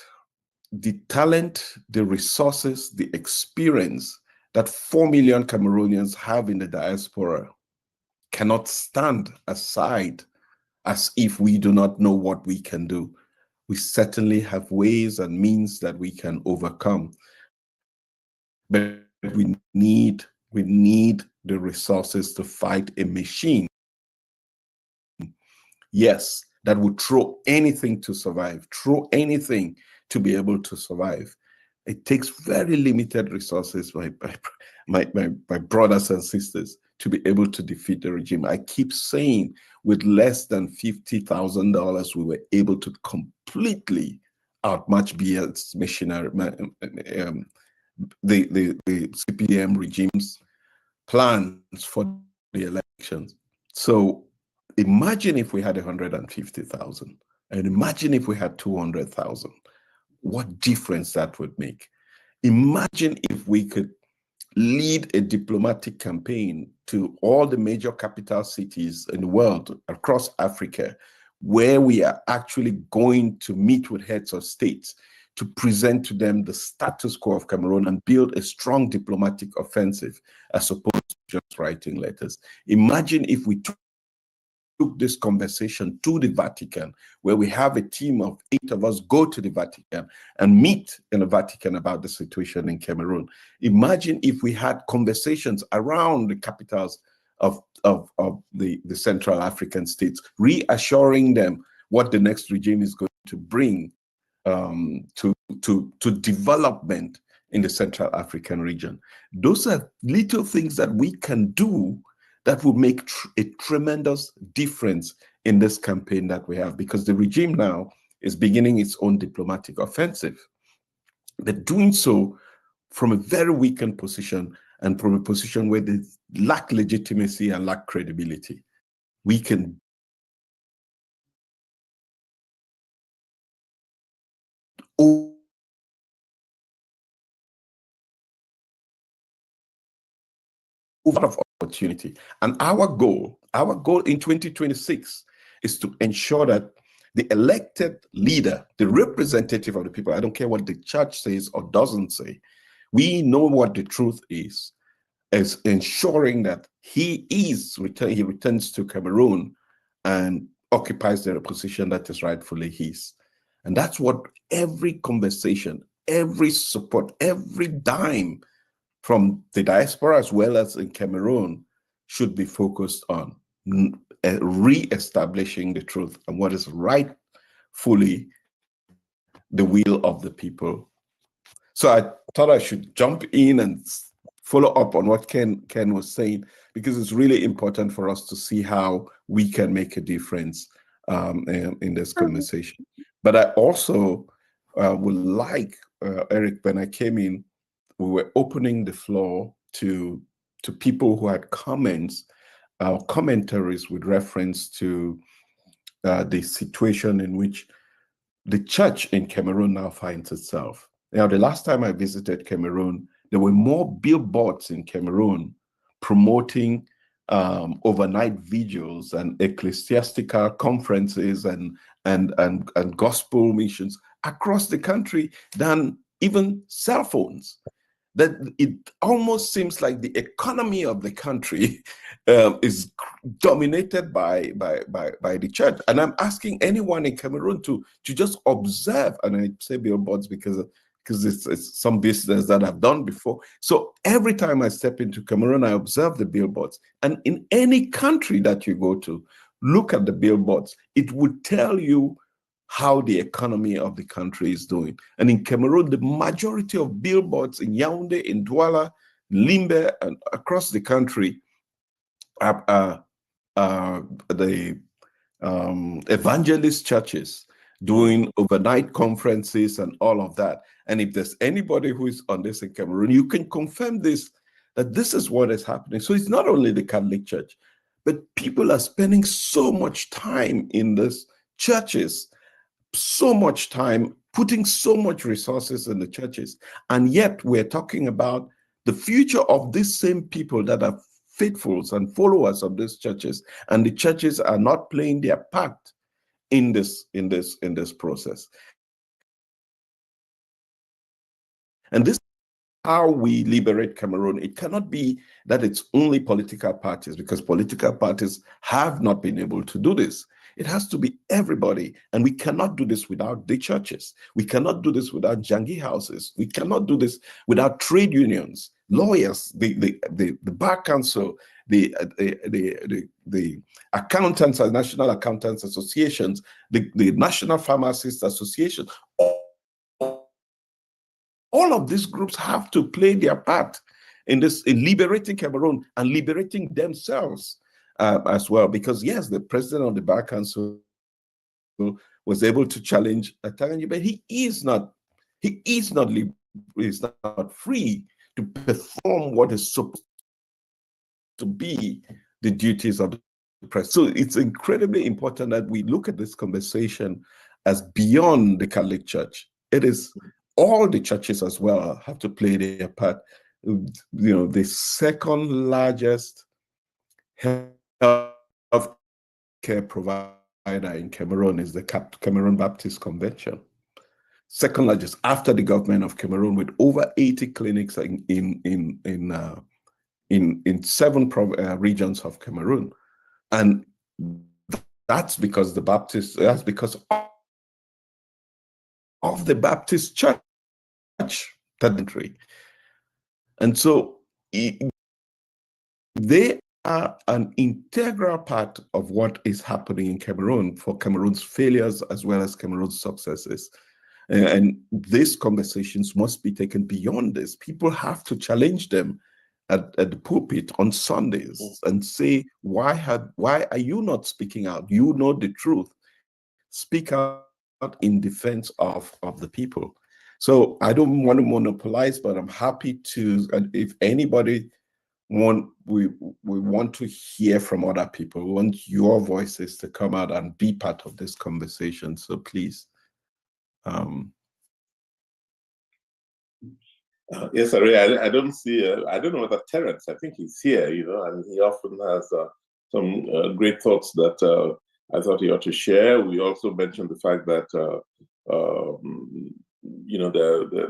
S9: the talent, the resources, the experience that 4 million Cameroonians have in the diaspora cannot stand aside as if we do not know what we can do. We certainly have ways and means that we can overcome. But we need the resources to fight a machine, yes, that would throw anything to survive, throw anything to be able to survive. It takes very limited resources, my brothers and sisters, to be able to defeat the regime. I keep saying with less than $50,000, we were able to completely outmatch BS machinery, the CPDM regime's plans for the elections. So imagine if we had 150,000, and imagine if we had 200,000, what difference that would make. Imagine if we could lead a diplomatic campaign to all the major capital cities in the world across Africa, where we are actually going to meet with heads of states to present to them the status quo of Cameroon and build a strong diplomatic offensive as opposed to just writing letters. Imagine if we took this conversation to the Vatican, where we have a team of 8 of us go to the Vatican and meet in the Vatican about the situation in Cameroon. Imagine if we had conversations around the capitals of the Central African states, reassuring them what the next regime is going to bring to development in the Central African region. Those are little things that we can do that will make a tremendous difference in this campaign that we have, because the regime now is beginning its own diplomatic offensive. They're doing so from a very weakened position and from a position where they lack legitimacy and lack credibility. We can of opportunity. And our goal in 2026 is to ensure that the elected leader, the representative of the people, I don't care what the church says or doesn't say, we know what the truth is ensuring that he returns to Cameroon and occupies the position that is rightfully his. And that's what every conversation, every support, every dime from the diaspora as well as in Cameroon should be focused on, re-establishing the truth and what is rightfully the will of the people. So I thought I should jump in and follow up on what Ken was saying, because it's really important for us to see how we can make a difference in this conversation. But I also would like, Eric, when I came in, we were opening the floor to people who had comments, commentaries with reference to the situation in which the church in Cameroon now finds itself. Now, the last time I visited Cameroon, there were more billboards in Cameroon promoting overnight vigils and ecclesiastical conferences and gospel missions across the country than even cell phones. That it almost seems like the economy of the country is dominated by the church. And I'm asking anyone in Cameroon to just observe, and I say billboards because it's some business that I've done before. So every time I step into Cameroon, I observe the billboards. And in any country that you go to, look at the billboards. It would tell you how the economy of the country is doing. And in Cameroon, the majority of billboards in Yaoundé, in Douala, Limbe, and across the country are the evangelist churches doing overnight conferences and all of that. And if there's anybody who is on this in Cameroon, you can confirm this, that this is what is happening. So it's not only the Catholic Church, but people are spending so much time in these churches, so much time, putting so much resources in the churches. And yet we're talking about the future of these same people that are faithfuls and followers of these churches, and the churches are not playing their part in this process. And this is how we liberate Cameroon. It cannot be that it's only political parties, because political parties have not been able to do this. It has to be everybody. And we cannot do this without the churches. We cannot do this without Jangi houses. We cannot do this without trade unions, lawyers, the Bar Council, the accountants and National Accountants Associations, the National Pharmacists Association. All of these groups have to play their part in liberating Cameroon and liberating themselves as well. Because yes, the president of the Bar Council was able to challenge Taganji, but he is not free to perform what is supposed to be the duties of the press. So it's incredibly important that we look at this conversation as beyond the Catholic Church. It is all the churches as well have to play their part. The second largest health care provider in Cameroon is the Cameroon Baptist Convention. Second largest after the government of Cameroon, with over 80 clinics in 7 regions of Cameroon. And that's because that's because of the Baptist Church country. And so they are an integral part of what is happening in Cameroon, for Cameroon's failures as well as Cameroon's successes. And these conversations must be taken beyond this. People have to challenge them at the pulpit on Sundays and say, why are you not speaking out? You know the truth. Speak out in defense of the people. So I don't want to monopolize, but I'm happy to, if anybody we want to hear from other people. We want your voices to come out and be part of this conversation. So please.
S1: Yes, I don't see. I don't know whether Terence. I think he's here. And he often has some great thoughts that I thought he ought to share. We also mentioned the fact that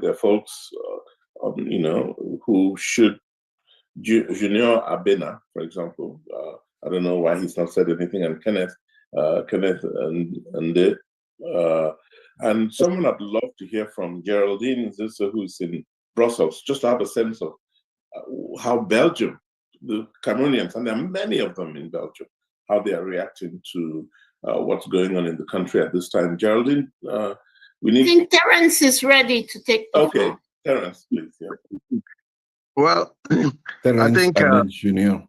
S1: there are folks who should. Junior Abena, for example. I don't know why he's not said anything. And Kenneth and someone I'd love to hear from, Geraldine Zissa, who's in Brussels, just to have a sense of how Belgium, the Cameroonians, and there are many of them in Belgium, how they are reacting to what's going on in the country at this time. Geraldine, we need.
S2: I think Terence is ready to take the floor.
S1: Terence, please. Yeah.
S14: Well,
S9: Terence,
S14: I think
S9: Junior.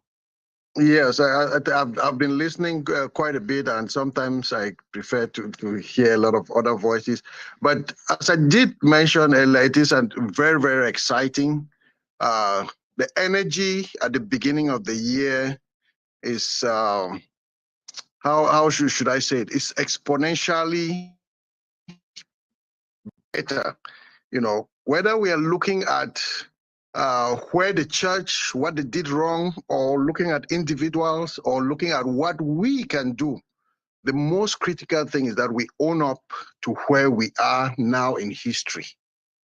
S14: Yes, I've been listening quite a bit, and sometimes I prefer to hear a lot of other voices. But as I did mention earlier, it is very, very exciting. The energy at the beginning of the year is how should I say it? It's exponentially better. Whether we are looking at where the church, what they did wrong, or looking at individuals, or looking at what we can do. The most critical thing is that we own up to where we are now in history.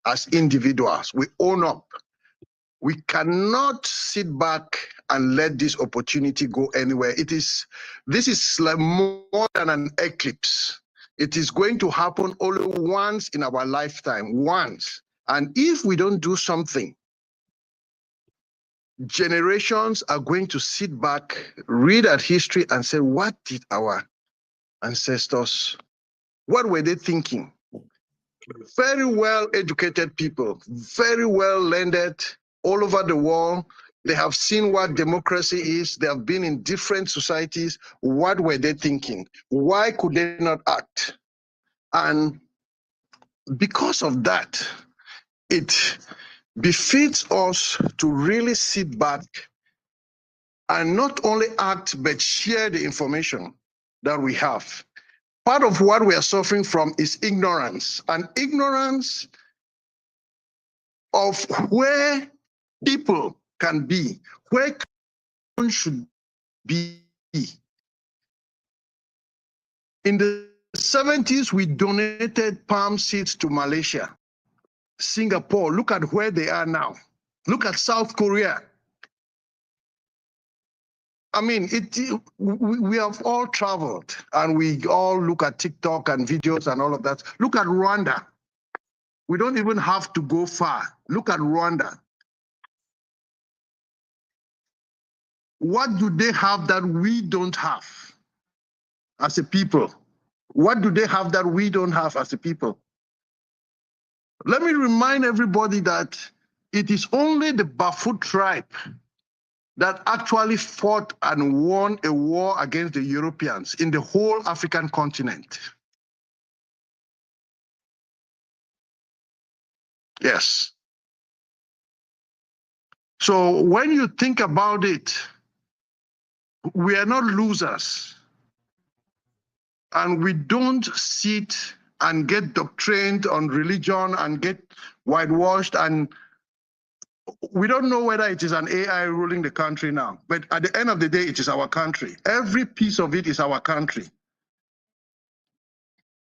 S14: As individuals, we own up. We cannot sit back and let this opportunity go anywhere. This is like more than an eclipse. It is going to happen only once in our lifetime, once. And if we don't do something, generations are going to sit back, read at history, and say, what did our ancestors, what were they thinking? Very well educated people, very well learned all over the world. They have seen what democracy is. They have been in different societies. What were they thinking? Why could they not act? And because of that, it befits us to really sit back and not only act, but share the information that we have. Part of what we are suffering from is ignorance, and ignorance of where people can be, where Cameroon should be. In the 70s, we donated palm seeds to Malaysia, Singapore. Look at where they are now. Look at South Korea. I mean, we have all traveled, and we all look at TikTok and videos and all of that. Look at Rwanda. We don't even have to go far. Look at Rwanda. What do they have that we don't have as a people? What do they have that we don't have as a people? Let me remind everybody that it is only the Bafut tribe that actually fought and won a war against the Europeans in the whole African continent. Yes. So when you think about it, we are not losers. And we don't sit and get doctrined on religion and get whitewashed. And we don't know whether it is an AI ruling the country now. But at the end of the day, it is our country. Every piece of it is our country.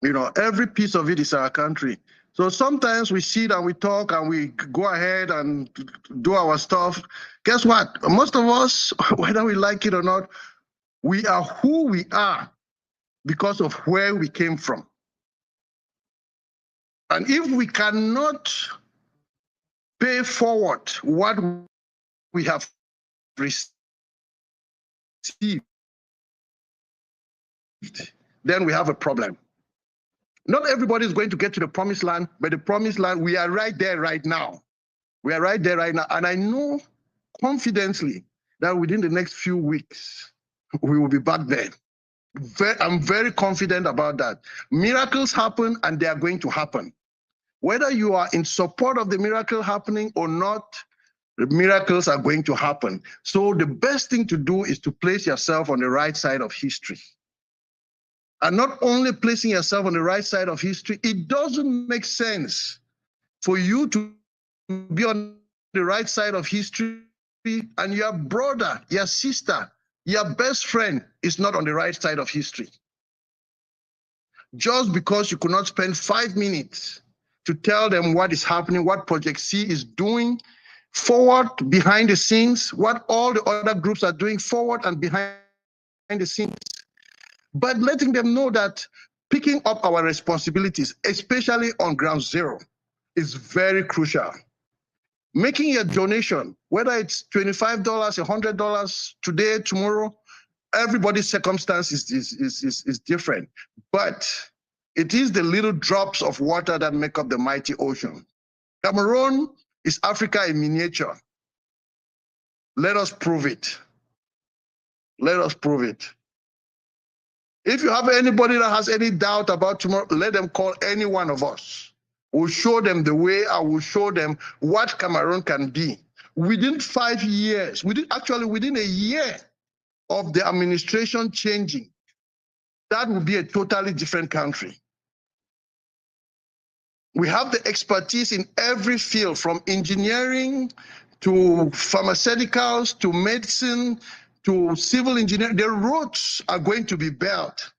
S14: You know, every piece of it is our country. So sometimes we sit and we talk and we go ahead and do our stuff. Guess what? Most of us, whether we like it or not, we are who we are because of where we came from. And if we cannot pay forward what we have received, then we have a problem. Not everybody is going to get to the promised land, but the promised land, we are right there right now. We are right there right now. And I know confidently that within the next few weeks, we will be back there. I'm very confident about that. Miracles happen and they are going to happen. Whether you are in support of the miracle happening or not, the miracles are going to happen. So the best thing to do is to place yourself on the right side of history. And not only placing yourself on the right side of history, it doesn't make sense for you to be on the right side of history and your brother, your sister, your best friend is not on the right side of history. Just because you could not spend 5 minutes to tell them what is happening, what Project C is doing, forward, behind the scenes, what all the other groups are doing forward and behind the scenes. But letting them know that picking up our responsibilities, especially on ground zero, is very crucial. Making a donation, whether it's $25, $100 today, tomorrow, everybody's circumstance is different. But it is the little drops of water that make up the mighty ocean. Cameroon is Africa in miniature. Let us prove it. Let us prove it. If you have anybody that has any doubt about tomorrow, let them call any one of us. We'll show them the way. I will show them what Cameroon can be. Within 5 years, within a year of the administration changing, that will be a totally different country. We have the expertise in every field, from engineering to pharmaceuticals to medicine to civil engineering. The roads are going to be built.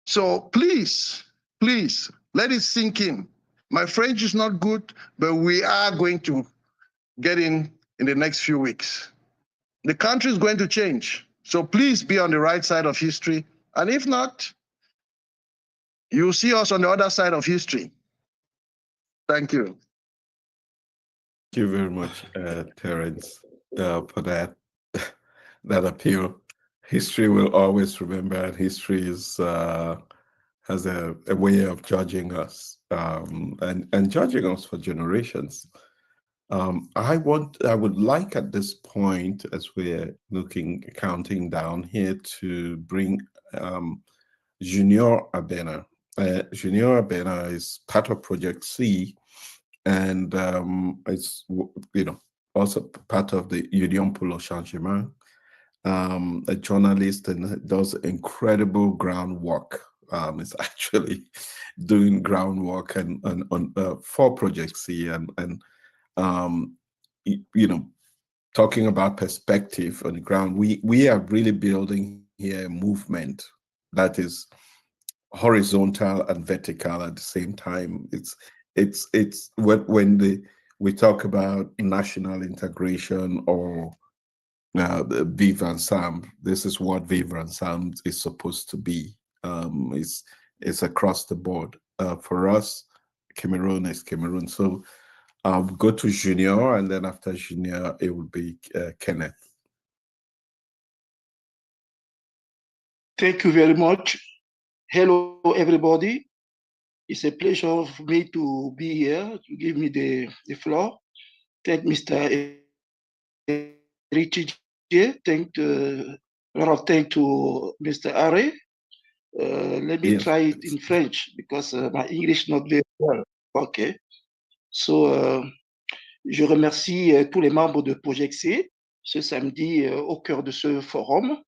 S14: So please, please, let it sink in. My French is not good, but we are going to get in the next few weeks. The country is going to change. So please be on the right side of history. And if not, you'll see us on the other side of history. Thank you.
S9: Thank you very much, Terence, for that appeal. History will always remember, and history is has a way of judging us and judging us for generations. I would like at this point, as we're counting down here, to bring Junior Abena. Junior Abena is part of Project C, and it's also part of the Union pour le Changement. A journalist and does incredible groundwork. Is actually doing groundwork and on for Project C and talking about perspective on the ground. We are really building here a movement that is horizontal and vertical at the same time. It's when we talk about national integration or the Vivre Ensemble, this is what Vivre Ensemble is supposed to be. It's across the board. For us, Cameroon is Cameroon. So go to Junior, and then after Junior, it will be Kenneth.
S15: Thank you very much. Hello, everybody. It's a pleasure for me to be here, to give me the floor. Thank Mr. Richie. Thank a lot of thanks to Mr. Are. Let me try it in French because my English not very well. Okay. So, je remercie tous les membres de Projet C ce samedi au cœur de ce forum.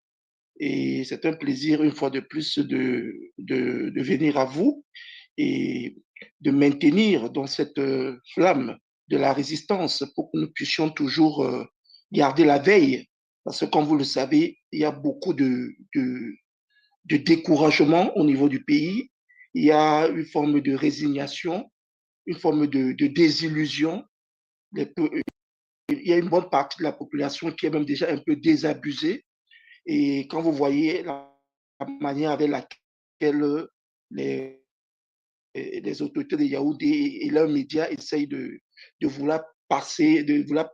S15: Et c'est un plaisir, une fois de plus, de venir à vous et de maintenir dans cette flamme de la résistance pour que nous puissions toujours garder la veille. Parce que, comme vous le savez, il y a beaucoup de découragement au niveau du pays. Il y a une forme de résignation, une forme de désillusion. Il y a une bonne partie de la population qui est même déjà un peu désabusée. Et quand vous voyez la manière avec laquelle les autorités de Yaoundé et leurs médias essayent de vouloir passer, de vouloir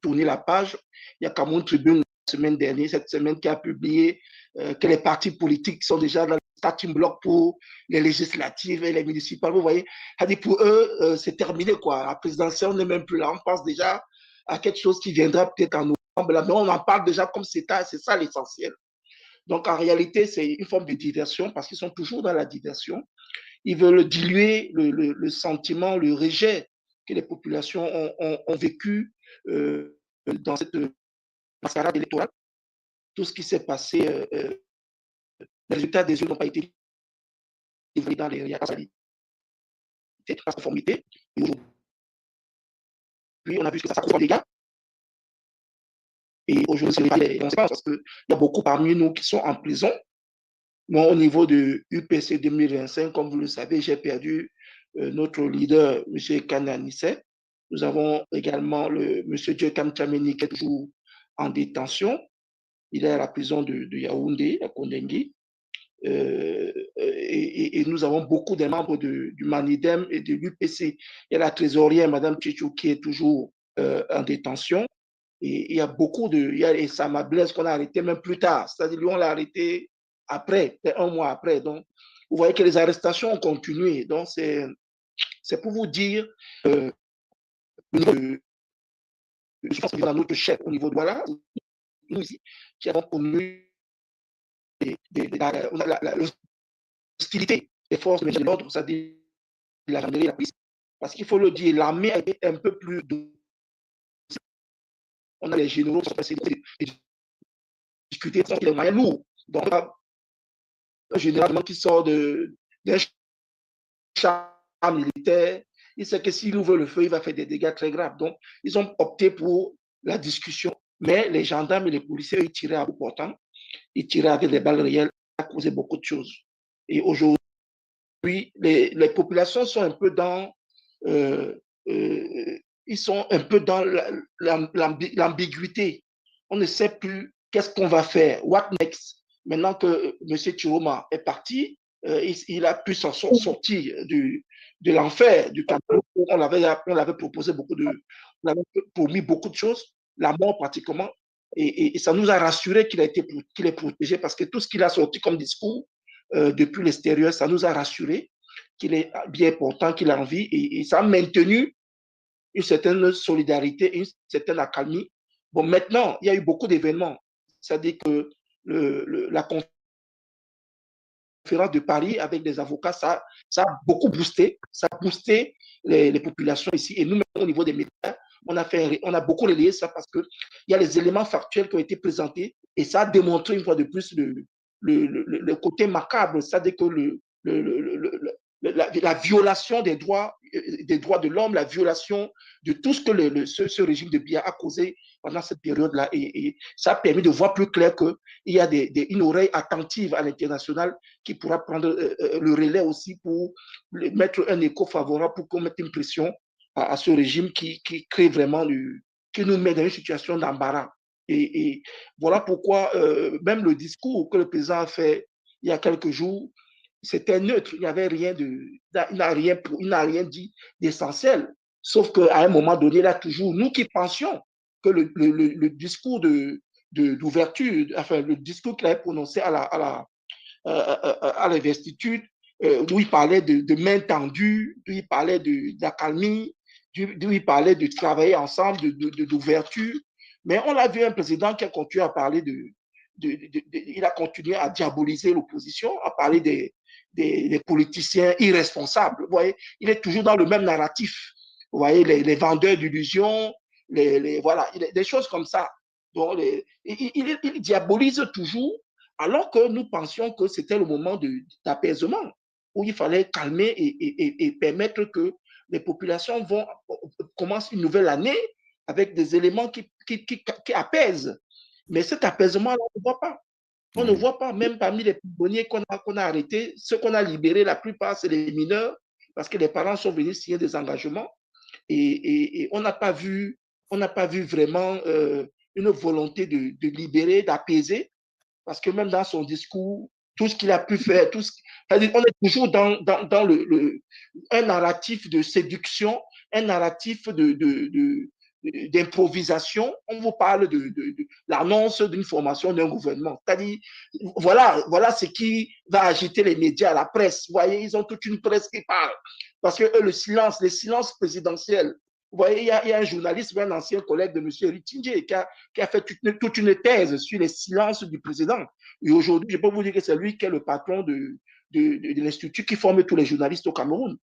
S15: tourner la page, il y a Cameroun Tribune la semaine dernière, cette semaine, qui a publié que les partis politiques sont déjà dans le starting block pour les législatives et les municipales. Vous voyez, pour eux, c'est terminé, quoi. La présidentielle n'est même plus là. On pense déjà à quelque chose qui viendra peut-être en novembre, mais on en parle déjà comme c'est ça l'essentiel. Donc, en réalité, c'est une forme de diversion parce qu'ils sont toujours dans la diversion. Ils veulent diluer le sentiment, le rejet que les populations ont vécu dans cette mascarade électorale. Tout ce qui s'est passé, les résultats des urnes n'ont pas été livrés dans les réalités, la conformité. Et aujourd'hui, on a vu que ça cause des dégâts. Et aujourd'hui, c'est les conséquences parce qu'il y a beaucoup parmi nous qui sont en prison. Moi, au niveau de UPC 2025, comme vous le savez, j'ai perdu notre leader, M. Kananisse. Nous avons également M. Djekam Tchameni qui est toujours en détention. Il est à la prison de Yaoundé, à Kondengui. Et nous avons beaucoup de membres du Manidem et de l'UPC. Il y a la trésorière, Mme Tchichou, qui est toujours en détention. Et il y a beaucoup et Sama Blaise qu'on a arrêté même plus tard. C'est-à-dire, lui, on l'a arrêté après, un mois après. Donc, vous voyez que les arrestations ont continué. Donc, c'est pour vous dire je pense que dans notre chef au niveau de voilà, nous ici, qui avons connu l'hostilité des forces de l'ordre, c'est-à-dire la gendarmerie, la police. Parce qu'il faut le dire, l'armée a été un peu plus on a les généraux qui sont passés de discuter, les moyens lourds. Donc, un général qui sort d'un char militaire, il sait que s'il ouvre le feu, il va faire des dégâts très graves. Donc, ils ont opté pour la discussion. Mais les gendarmes et les policiers, ils tiraient à bout portant. Ils tiraient avec des balles réelles, ça a causé beaucoup de choses. Et aujourd'hui, les populations sont un peu dans ils sont un peu dans l'ambiguïté. On ne sait plus qu'est-ce qu'on va faire, what next. Maintenant que M. Chiroma est parti, il a pu s'en sortir de l'enfer du Cameroun. On l'avait proposé on avait promis beaucoup de choses, la mort pratiquement, et ça nous a rassuré qu'il est protégé parce que tout ce qu'il a sorti comme discours depuis l'extérieur, ça nous a rassuré qu'il est bien important, qu'il a envie, et ça a maintenu une certaine solidarité, une certaine accalmie. Bon, maintenant, il y a eu beaucoup d'événements. C'est-à-dire que la conférence de Paris avec des avocats, ça a beaucoup boosté, ça a boosté les populations ici. Et nous, au niveau des médias, on a beaucoup relayé ça parce qu'il y a les éléments factuels qui ont été présentés et ça a démontré une fois de plus le côté macabre, c'est-à-dire que la violation des droits de l'homme, la violation de tout ce que ce régime de Biya a causé pendant cette période-là. Et ça a permis de voir plus clair qu'il y a une oreille attentive à l'international qui pourra prendre le relais aussi pour mettre un écho favorable, pour qu'on mette une pression à ce régime qui crée vraiment, qui nous met dans une situation d'embarras. Et voilà pourquoi même le discours que le président a fait il y a quelques jours, c'était neutre, il n'a rien dit d'essentiel, sauf qu'à un moment donné, là, toujours, nous qui pensions que le discours d'ouverture, enfin, le discours qu'il avait prononcé à l'investiture, d'où il parlait de main tendue, d'où il parlait d'accalmie, d'où il parlait de travailler ensemble, d'ouverture, mais on a vu un président qui a continué à parler il a continué à diaboliser l'opposition, à parler des politiciens irresponsables. Vous voyez, il est toujours dans le même narratif. Vous voyez, les vendeurs d'illusions, voilà, des choses comme ça. Donc, il diabolise toujours, alors que nous pensions que c'était le moment d'apaisement, où il fallait calmer et permettre que les populations commencent une nouvelle année avec des éléments qui apaisent. Mais cet apaisement-là, on ne voit pas. On ne voit pas, même parmi les prisonniers qu'on a arrêtés, ceux qu'on a libérés, la plupart, c'est les mineurs, parce que les parents sont venus signer des engagements. Et on n'a pas vu vraiment une volonté de libérer, d'apaiser, parce que même dans son discours, tout ce qu'il a pu faire, on est toujours dans un narratif de séduction, un narratif d'improvisation. On vous parle de l'annonce d'une formation d'un gouvernement. C'est-à-dire, voilà ce qui va agiter les médias, la presse. Vous voyez, ils ont toute une presse qui parle. Parce que eux, les silences présidentiels. Vous voyez, il y a un journaliste, un ancien collègue de M. Ritinje, qui a fait toute une thèse sur les silences du président. Et aujourd'hui, je peux vous dire que c'est lui qui est le patron de l'institut qui forme tous les journalistes au Cameroun,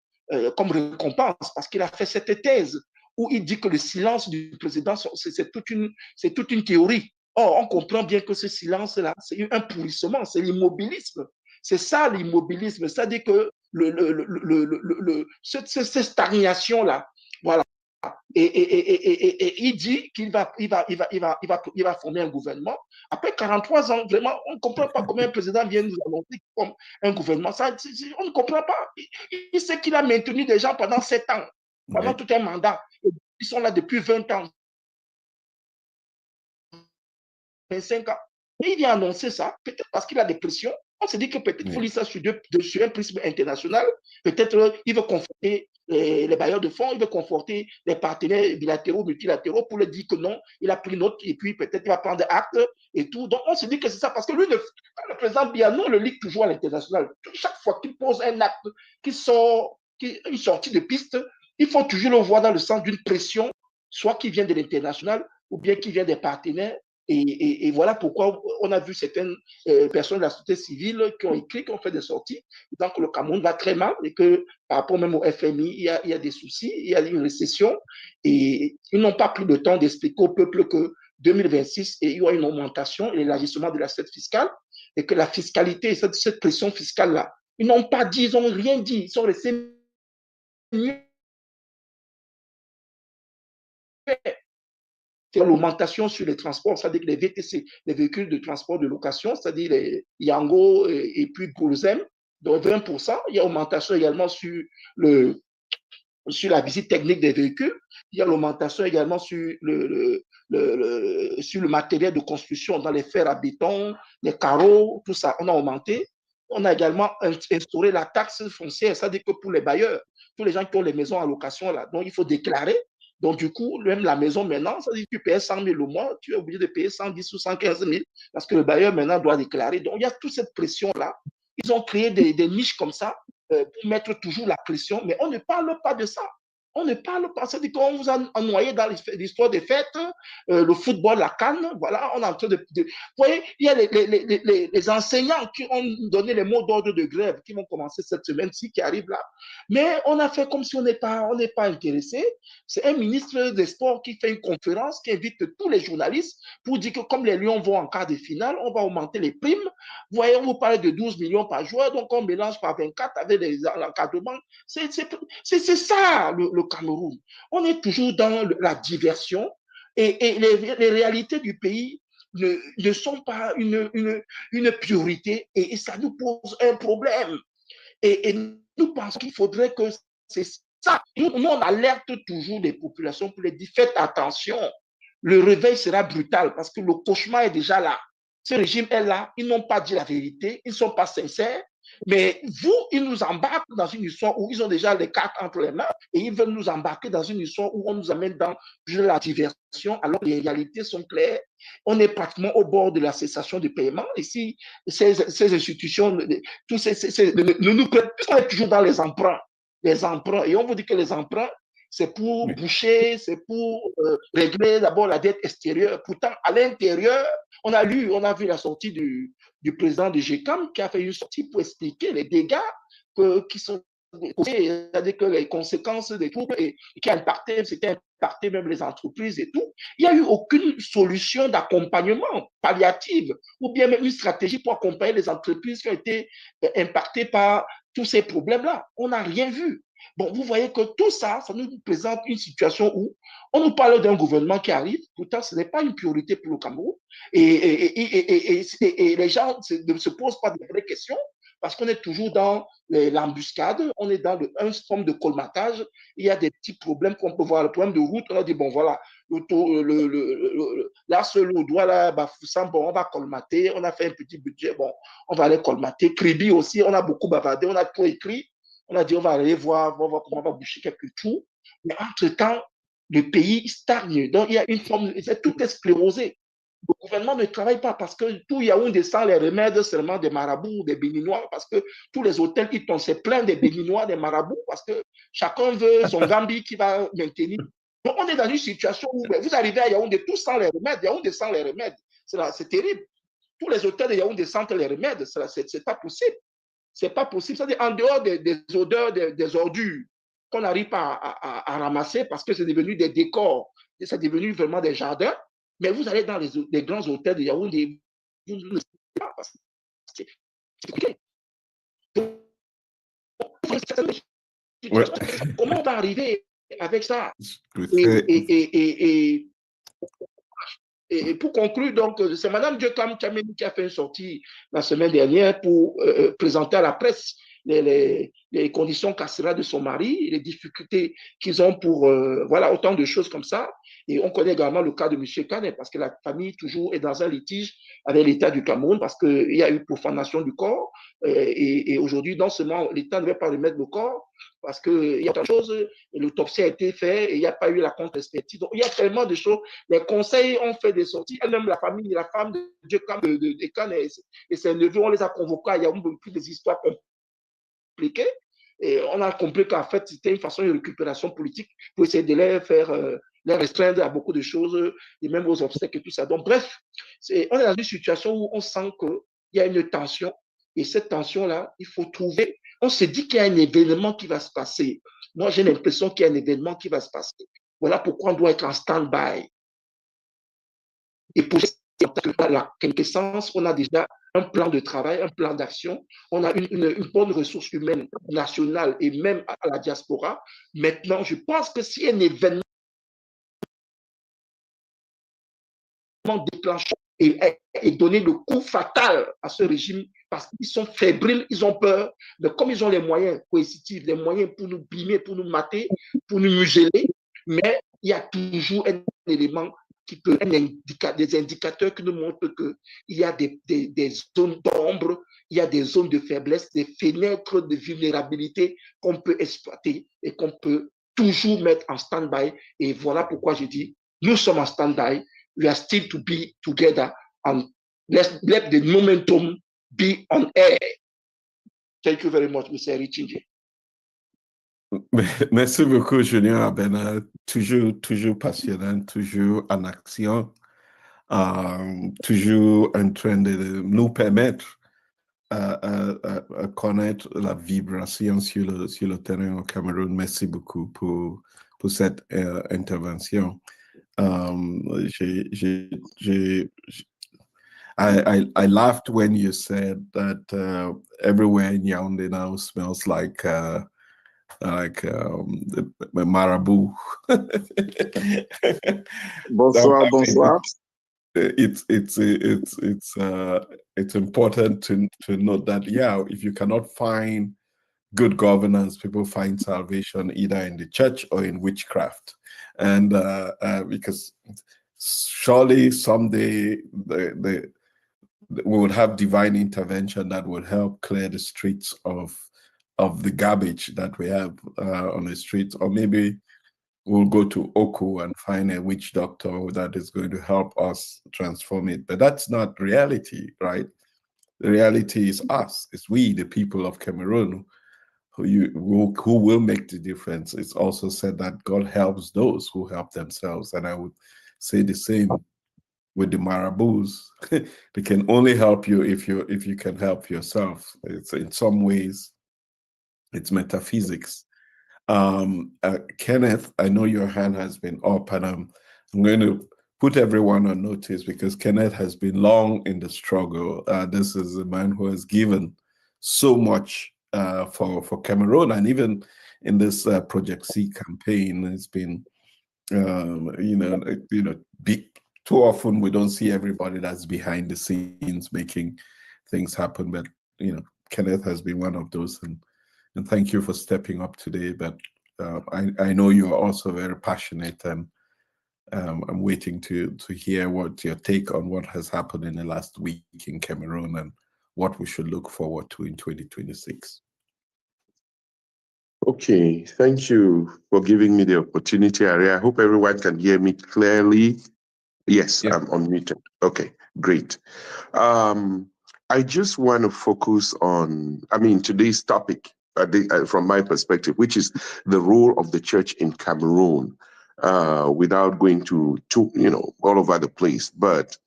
S15: comme récompense, parce qu'il a fait cette thèse où il dit que le silence du président, c'est toute une théorie. Or, on comprend bien que ce silence-là, c'est un pourrissement, c'est l'immobilisme. C'est ça l'immobilisme, c'est-à-dire que cette stagnation-là, voilà. Et il dit qu'il va former un gouvernement. Après 43 ans, vraiment, on ne comprend pas comment un président vient nous annoncer qu'il forme un gouvernement. On ne comprend pas. Il sait qu'il a maintenu des gens pendant 7 ans, pendant tout un mandat. Ils sont là depuis 20 ans, 25 ans. Et il vient annoncer ça, peut-être parce qu'il a des pressions. On se dit que peut-être qu'il faut lire ça sur un prisme international. Peut-être il veut conforter les bailleurs de fonds, il veut conforter les partenaires bilatéraux, multilatéraux pour leur dire que non, il a pris note et puis peut-être il va prendre acte et tout. Donc on se dit que c'est ça parce que lui, le président Biano le lit toujours à l'international. Chaque fois qu'il pose un acte, une sortie de piste, il faut toujours le voir dans le sens d'une pression, soit qui vient de l'international ou bien qui vient des partenaires. Et voilà pourquoi on a vu certaines personnes de la société civile qui ont écrit, qui ont fait des sorties, disant que le Cameroun va très mal et que par rapport même au FMI, il y a des soucis, il y a une récession. Et ils n'ont pas pris le temps d'expliquer au peuple que 2026, il y aura une augmentation et l'élargissement de l'assiette fiscale et que la fiscalité, cette pression fiscale-là, ils n'ont pas dit, ils n'ont rien dit, ils sont restés l'augmentation sur les transports, c'est-à-dire les VTC, les véhicules de transport de location, c'est-à-dire les Yango et puis Goulzem, donc 20%. Il y a augmentation également sur la visite technique des véhicules. Il y a l'augmentation également sur le matériel de construction, dans les fers à béton, les carreaux, tout ça, on a augmenté. On a également instauré la taxe foncière, c'est-à-dire que pour les bailleurs, tous les gens qui ont les maisons en location, là, donc il faut déclarer. Donc, du coup, même la maison maintenant, ça dit que tu payes 100 000 au mois, tu es obligé de payer 110 ou 115 000 parce que le bailleur maintenant doit déclarer. Donc, il y a toute cette pression-là. Ils ont créé des niches comme ça pour mettre toujours la pression, mais on ne parle pas de ça. On ne parle pas. C'est-à-dire qu'on vous a noyé dans l'histoire des fêtes, le football, la canne, voilà, on est en train de... Vous voyez, il y a les enseignants qui ont donné les mots d'ordre de grève qui vont commencer cette semaine-ci, qui arrivent là. Mais on a fait comme si on n'est pas intéressé. C'est un ministre des Sports qui fait une conférence, qui invite tous les journalistes pour dire que comme les Lions vont en quart de finale, on va augmenter les primes. Vous voyez, on vous parle de 12 millions par joueur, donc on mélange par 24 avec l'encadrement. C'est ça, le Cameroun. On est toujours dans la diversion et les réalités du pays ne sont pas une priorité et ça nous pose un problème. Et nous pensons qu'il faudrait que c'est ça. Nous, on alerte toujours les populations pour les dire faites attention. Le réveil sera brutal parce que le cauchemar est déjà là. Ce régime est là. Ils n'ont pas dit la vérité. Ils ne sont pas sincères. Mais vous, ils nous embarquent dans une histoire où ils ont déjà les cartes entre les mains et ils veulent nous embarquer dans une histoire où on nous amène dans la diversion alors que les réalités sont claires. On est pratiquement au bord de la cessation de paiement. Et si ces institutions, nous prennent, puisqu'on est toujours dans les emprunts. Et on vous dit que les emprunts, c'est pour boucher, c'est pour régler d'abord la dette extérieure. Pourtant, à l'intérieur, on a vu la sortie du président de GECAM qui a fait une sortie pour expliquer les dégâts qui sont c'est-à-dire que les conséquences des troubles et qui c'était impacté même les entreprises et tout. Il n'y a eu aucune solution d'accompagnement palliative ou bien même une stratégie pour accompagner les entreprises qui ont été impactées par tous ces problèmes-là. On n'a rien vu. Bon, vous voyez que tout ça, ça nous présente une situation où on nous parle d'un gouvernement qui arrive, pourtant ce n'est pas une priorité pour le Cameroun, et les gens ne se posent pas de vraies questions, parce qu'on est toujours dans l'embuscade, on est dans une forme de colmatage, il y a des petits problèmes qu'on peut voir, le problème de route, on a dit, bon voilà, là, au doigt, là, Bafoussam, bon, on va colmater, on a fait un petit budget, bon, on va aller colmater, Kribi aussi, on a beaucoup bavardé, on a tout écrit, on a dit, on va aller voir comment on va boucher quelques trous, mais entre-temps, le pays stagne, donc il y a une forme, tout est sclérosé. Le gouvernement ne travaille pas parce que tout Yaoundé sans les remèdes seulement des marabouts, des béninois, parce que tous les hôtels qui tombent, c'est plein des béninois, des marabouts, parce que chacun veut son Gambi qui va maintenir. Donc on est dans une situation où vous arrivez à Yaoundé tout sans les remèdes, Yaoundé sans les remèdes, c'est terrible. Tous les hôtels de Yaoundé sans les remèdes, c'est pas possible. C'est pas possible. C'est-à-dire en dehors des odeurs, des ordures qu'on n'arrive pas à ramasser parce que c'est devenu des décors, c'est devenu vraiment des jardins. Mais vous allez dans les grands hôtels de Yaoundé, vous ne le savez pas parce que c'est compliqué. Ouais. Comment on va arriver avec ça? Et pour conclure, donc, c'est Mme Dieucam Chameni qui a fait une sortie la semaine dernière pour présenter à la presse les conditions carcérales de son mari, les difficultés qu'ils ont pour, voilà, autant de choses comme ça. Et on connaît également le cas de M. Kane, parce que la famille toujours est dans un litige avec l'État du Cameroun, parce qu'il y a eu profanation du corps. Et aujourd'hui, non seulement l'État ne veut pas remettre le corps, parce qu'il y a tant de choses, l'autopsie a été faite et il n'y a pas eu la contre-expertise. Donc, il y a tellement de choses. Les conseils ont fait des sorties. Elle-même, la famille, la femme de Dieucam de Kane et ses neveux, on les a convoqués. Il y a eu plus des histoires compliquées. Et on a compris qu'en fait, c'était une façon de récupération politique pour essayer de les faire, les restreindre à beaucoup de choses, et même aux obstacles et tout ça. Donc, bref, on est dans une situation où on sent qu'il y a une tension. Et cette tension-là, il faut trouver. On se dit qu'il y a un événement qui va se passer. Moi, j'ai l'impression qu'il y a un événement qui va se passer. Voilà pourquoi on doit être en stand-by. Et pour la quintessence, on a déjà un plan de travail, un plan d'action. On a une bonne ressource humaine nationale et même à la diaspora. Maintenant, je pense que si un événement déclenché et donner le coup fatal à ce régime, parce qu'ils sont fébriles, ils ont peur, mais comme ils ont les moyens coercitifs, les moyens pour nous bimer, pour nous mater, pour nous museler, mais il y a toujours un élément qui peut, des indicateurs qui nous montrent qu'il y a des zones d'ombre, il y a des zones de faiblesse, des fenêtres de vulnérabilité qu'on peut exploiter et qu'on peut toujours mettre en stand-by. Et voilà pourquoi je dis, nous sommes en stand-by, we are still to be together and let the momentum be on air. Thank you very much, Mr. Richinje.
S9: Merci beaucoup, Julien Abena. Toujours passionnant, toujours en action, toujours en train de nous permettre à connaître la vibration sur le terrain au Cameroun. Merci beaucoup pour cette intervention. I laughed when you said that everywhere in Yaoundé now smells like marabout.
S13: Bonsoir, bonsoir.
S9: It's important to note that, yeah, if you cannot find good governance, people find salvation either in the church or in witchcraft, and because surely someday we would have divine intervention that would help clear the streets of the garbage that we have on the streets, or maybe we'll go to Oku and find a witch doctor that is going to help us transform it. But that's not reality, right? The reality is us. It's we, the people of Cameroon, who will make the difference. It's also said that God helps those who help themselves, and I would say the same with the marabouts. They can only help you if you can help yourself. It's in some ways it's metaphysics. Kenneth, I know your hand has been up, and I'm going to put everyone on notice because Kenneth has been long in the struggle. This is a man who has given so much for Cameroon, and even in this Project C campaign, it's been too often we don't see everybody that's behind the scenes making things happen, but Kenneth has been one of those, and thank you for stepping up today. But I know you are also very passionate, and I'm waiting to hear what your take on what has happened in the last week in Cameroon and what we should look forward to in 2026.
S16: Okay, thank you for giving me the opportunity, Ari. I hope everyone can hear me clearly. Yes, yeah. I'm unmuted. Okay, great. I just want to focus on, today's topic from my perspective, which is the role of the church in Cameroon, without going to all over the place. But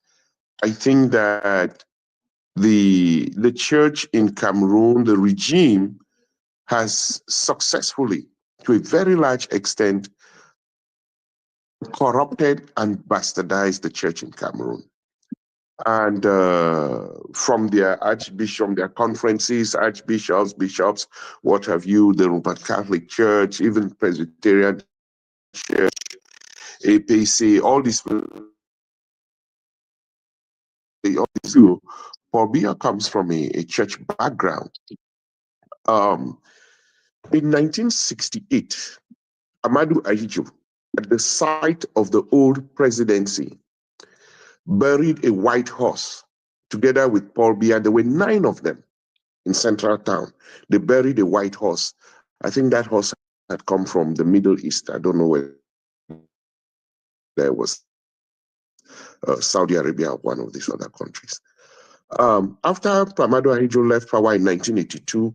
S16: I think that the church in Cameroon, the regime, has successfully, to a very large extent, corrupted and bastardized the church in Cameroon. And from their archbishop, their conferences, archbishops, bishops, what have you, the Roman Catholic Church, even Presbyterian Church, APC, all these Paul Biya comes from a church background. In 1968, Amadou Ahidjo, at the site of the old presidency, buried a white horse together with Paul Biya. There were 9 of them in Central Town. They buried a white horse. I think that horse had come from the Middle East. I don't know where there was Saudi Arabia or one of these other countries. After Amadou Ahidjo left power in 1982,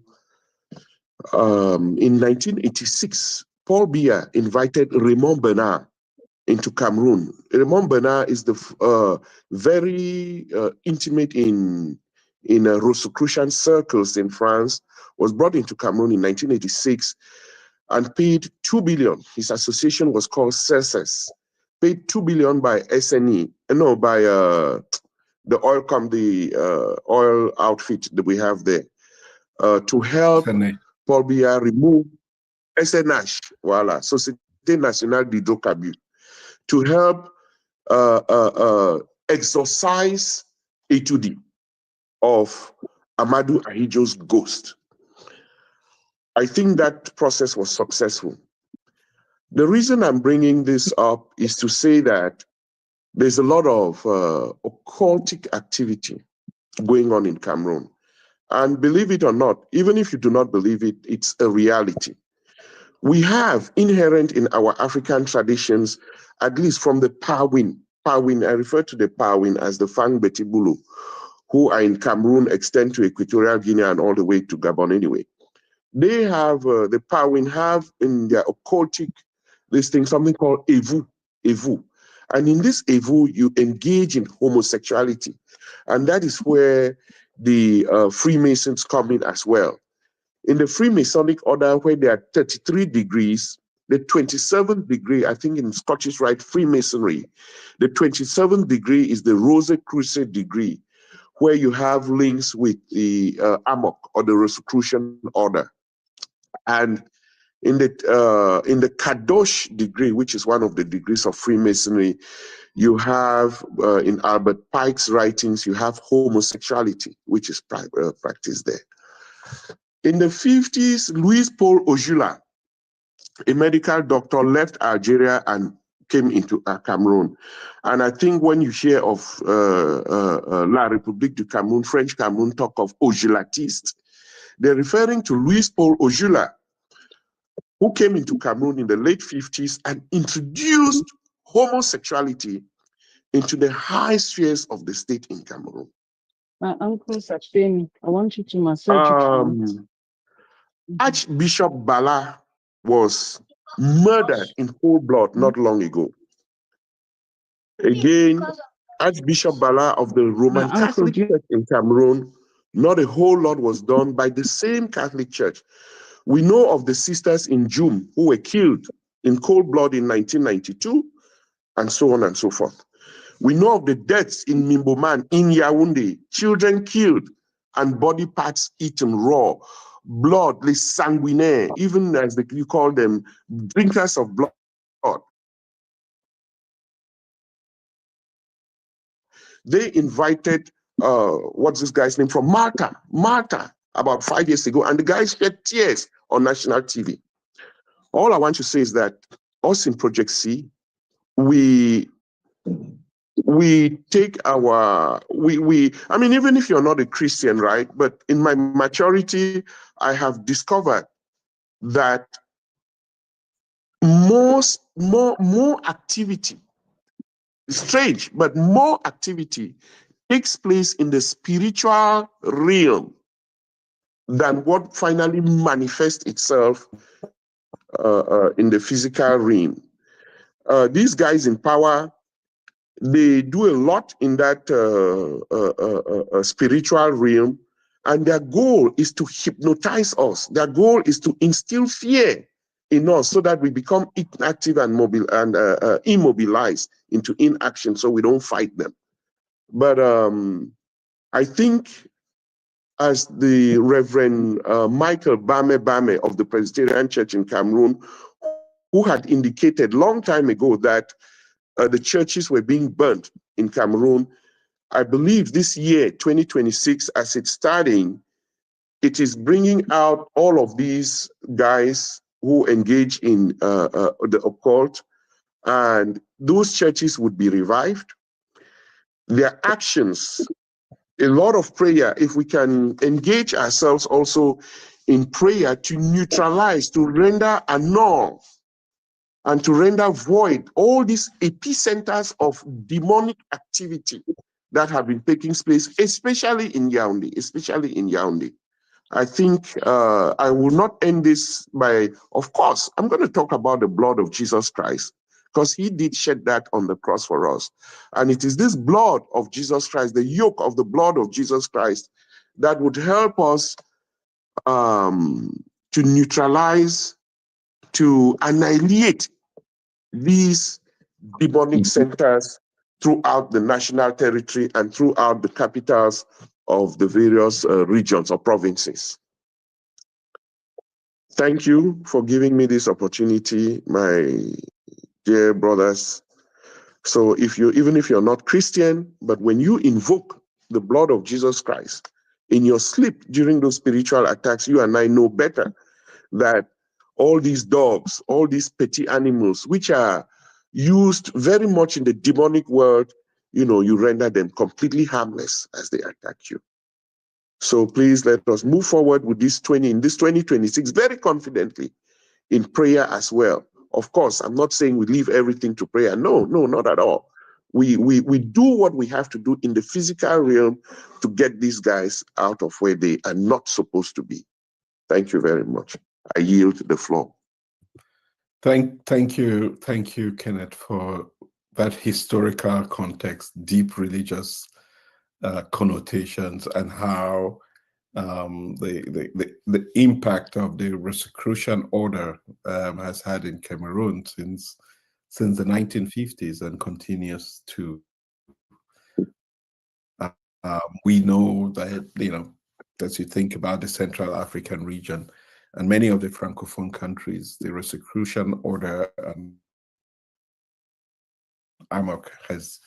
S16: in 1986, Paul Biya invited Raymond Bernard into Cameroon. Raymond Bernard is the very intimate in Rosicrucian circles in France, was brought into Cameroon in 1986 and paid 2 billion. His association was called CESES, paid 2 billion by SNE, by the oil outfit that we have there, to help Paul Biya remove SNH, Société Nationale d'Hydrocarbures, to help exorcise Etudi of Amadou Ahidjo's ghost. I think that process was successful. The reason I'm bringing this up is to say that there's a lot of occultic activity going on in Cameroon. And believe it or not, even if you do not believe it, it's a reality. We have inherent in our African traditions, at least from the Pawin, I refer to the Pawin as the Fang Betibulu, who are in Cameroon, extend to Equatorial Guinea and all the way to Gabon anyway. They have, the Pawin have in their occultic, this thing, something called Evu. And in this Evu, you engage in homosexuality. And that is where the Freemasons come in as well. In the Freemasonic order, where there are 33 degrees, the 27th degree, I think in Scottish Rite Freemasonry, the 27th degree is the Rosicrucian degree, where you have links with the Amok or the Rosicrucian order. And in the Kadosh degree, which is one of the degrees of Freemasonry, you have, in Albert Pike's writings, you have homosexuality, which is practiced there. In the 50s, Louis Paul Ojula, a medical doctor, left Algeria and came into Cameroon. And I think when you hear of La République du Cameroun, French Cameroon, talk of Ojulatiste, they're referring to Louis Paul Ojula, who came into Cameroon in the late 50s and introduced homosexuality into the high spheres of the state in Cameroon.
S17: My uncle Sachemi, I want you to massage it.
S16: Archbishop Bala was murdered in cold blood not long ago. Again, Archbishop Bala of the Roman Catholic Church in Cameroon, not a whole lot was done by the same Catholic Church. We know of the sisters in Jum who were killed in cold blood in 1992, and so on and so forth. We know of the deaths in Mimboman, in Yaoundé, children killed and body parts eaten raw, blood, les sanguinaires, even as you call them, drinkers of blood. They invited, what's this guy's name, from Malta, about 5 years ago, and the guy shed tears on national TV. All I want to say is that us in Project C, we take our, I mean, even if you're not a Christian, right? But in my maturity, I have discovered that more activity, strange, but more activity takes place in the spiritual realm than what finally manifests itself in the physical realm. These guys in power, they do a lot in that spiritual realm, and their goal is to hypnotize us. Their goal is to instill fear in us so that we become inactive and immobilized into inaction so we don't fight them. But I think, as the Reverend Michael Bame of the Presbyterian Church in Cameroon, who had indicated long time ago that the churches were being burnt in Cameroon, I believe this year, 2026, as it's starting, it is bringing out all of these guys who engage in the occult, and those churches would be revived. Their actions, a lot of prayer, if we can engage ourselves also in prayer to neutralize, to render annul, and to render void all these epicenters of demonic activity that have been taking place, especially in Yaoundé, I think I will not end this by, of course, I'm going to talk about the blood of Jesus Christ, because he did shed that on the cross for us. And it is this blood of Jesus Christ, the yoke of the blood of Jesus Christ, that would help us to neutralize, to annihilate these demonic centers throughout the national territory and throughout the capitals of the various regions or provinces. Thank you for giving me this opportunity, my dear brothers. So even if you're not Christian, but when you invoke the blood of Jesus Christ in your sleep during those spiritual attacks, you and I know better that all these dogs, all these petty animals, which are used very much in the demonic world, you render them completely harmless as they attack you. So please let us move forward with this 2026 very confidently in prayer as well. Of course, I'm not saying we leave everything to prayer. No, not at all. We do what we have to do in the physical realm to get these guys out of where they are not supposed to be. Thank you very much. I yield the floor.
S9: Thank you, Kenneth, for that historical context, deep religious connotations, and how the impact of the Rosicrucian order has had in Cameroon since the 1950s and continues to. We know that, as you think about the Central African region and many of the Francophone countries, the Rosicrucian order and AMOC has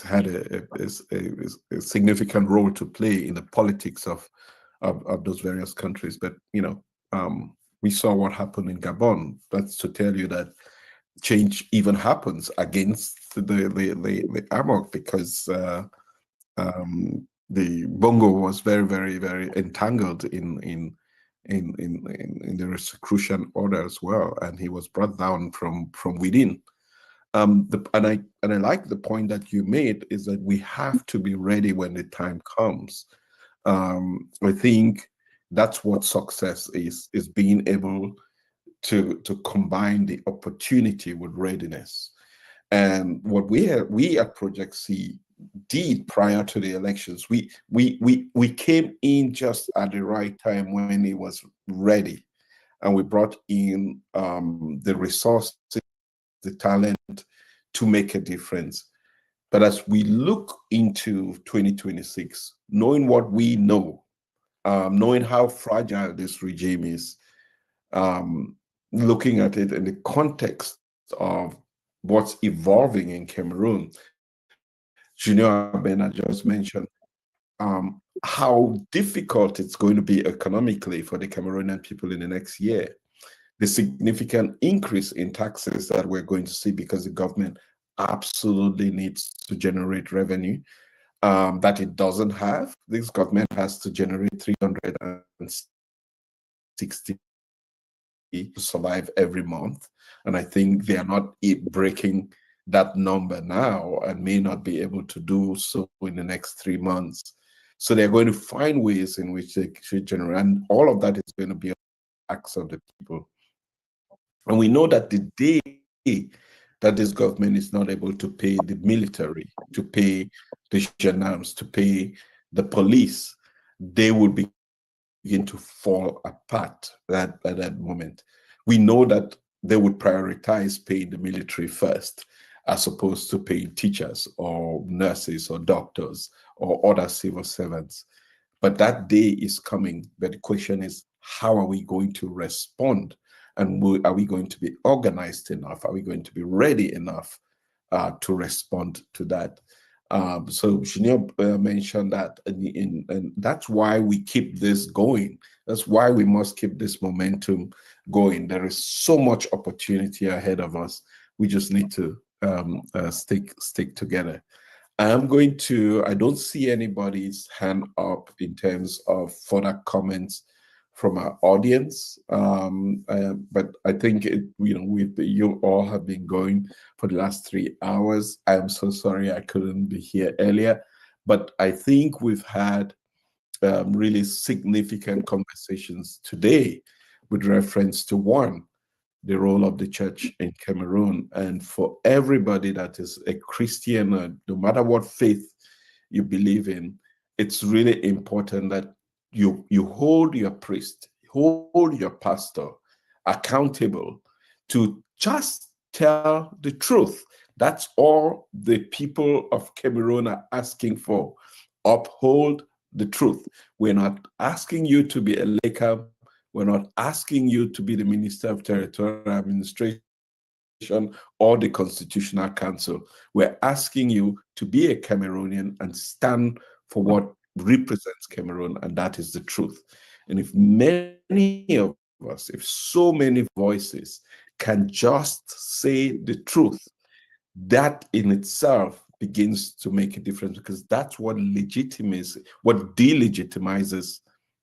S9: had a significant role to play in the politics of those various countries. But we saw what happened in Gabon. That's to tell you that change even happens against the AMOC, because the Bongo was very, very, very entangled in the Rosicrucian order as well, and he was brought down from within. And I like the point that you made, is that we have to be ready when the time comes. I think That's what success is being able to combine the opportunity with readiness. And what we at Project C did prior to the elections, we came in just at the right time when it was ready, and we brought in the resources, the talent to make a difference. But as we look into 2026, knowing what we know, knowing how fragile this regime is, looking at it in the context of what's evolving in Cameroon, Junior Abena just mentioned how difficult it's going to be economically for the Cameroonian people in the next year. The significant increase in taxes that we're going to see because the government absolutely needs to generate revenue that it doesn't have. This government has to generate 360 to survive every month. And I think they are not breaking that number now and may not be able to do so in the next 3 months. So they're going to find ways in which they should generate, and all of that is going to be on the backs of the people. And we know that the day that this government is not able to pay the military, to pay the gendarmes, to pay the police, they will begin to fall apart at that moment. We know that they would prioritize paying the military first, as opposed to paying teachers or nurses or doctors or other civil servants. But that day is coming. But the question is, how are we going to respond? And are we going to be organized enough? Are we going to be ready enough to respond to that? So Junior mentioned that, and that's why we keep this going. That's why we must keep this momentum going. There is so much opportunity ahead of us. We just need to stick together. I don't see anybody's hand up in terms of further comments from our audience, but I think you all have been going for the last 3 hours. I am so sorry I couldn't be here earlier, but I think we've had really significant conversations today with reference to the role of the church in Cameroon, and for everybody that is a Christian, no matter what faith you believe in, it's really important that you hold your priest, hold your pastor accountable to just tell the truth. That's all the people of Cameroon are asking for. Uphold the truth. We're not asking you to be a laker. We're not asking you to be the Minister of Territorial Administration or the Constitutional Council. We're asking you to be a Cameroonian and stand for what represents Cameroon, and that is the truth. And if many of us, if so many voices can just say the truth, that in itself begins to make a difference, because that's what delegitimizes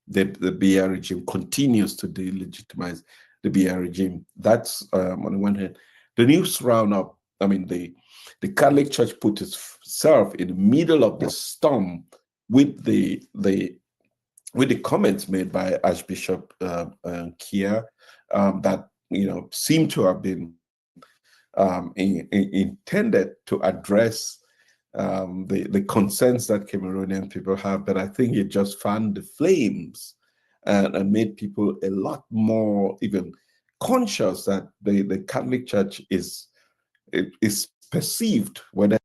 S9: the BR regime, continues to delegitimize the BR regime. That's on the one hand. The news roundup, the Catholic Church put itself in the middle of the storm with the comments made by Archbishop Kia that seem to have been intended to address the concerns that Cameroonian people have, but I think it just fanned the flames and made people a lot more even conscious that the Catholic Church is perceived, whether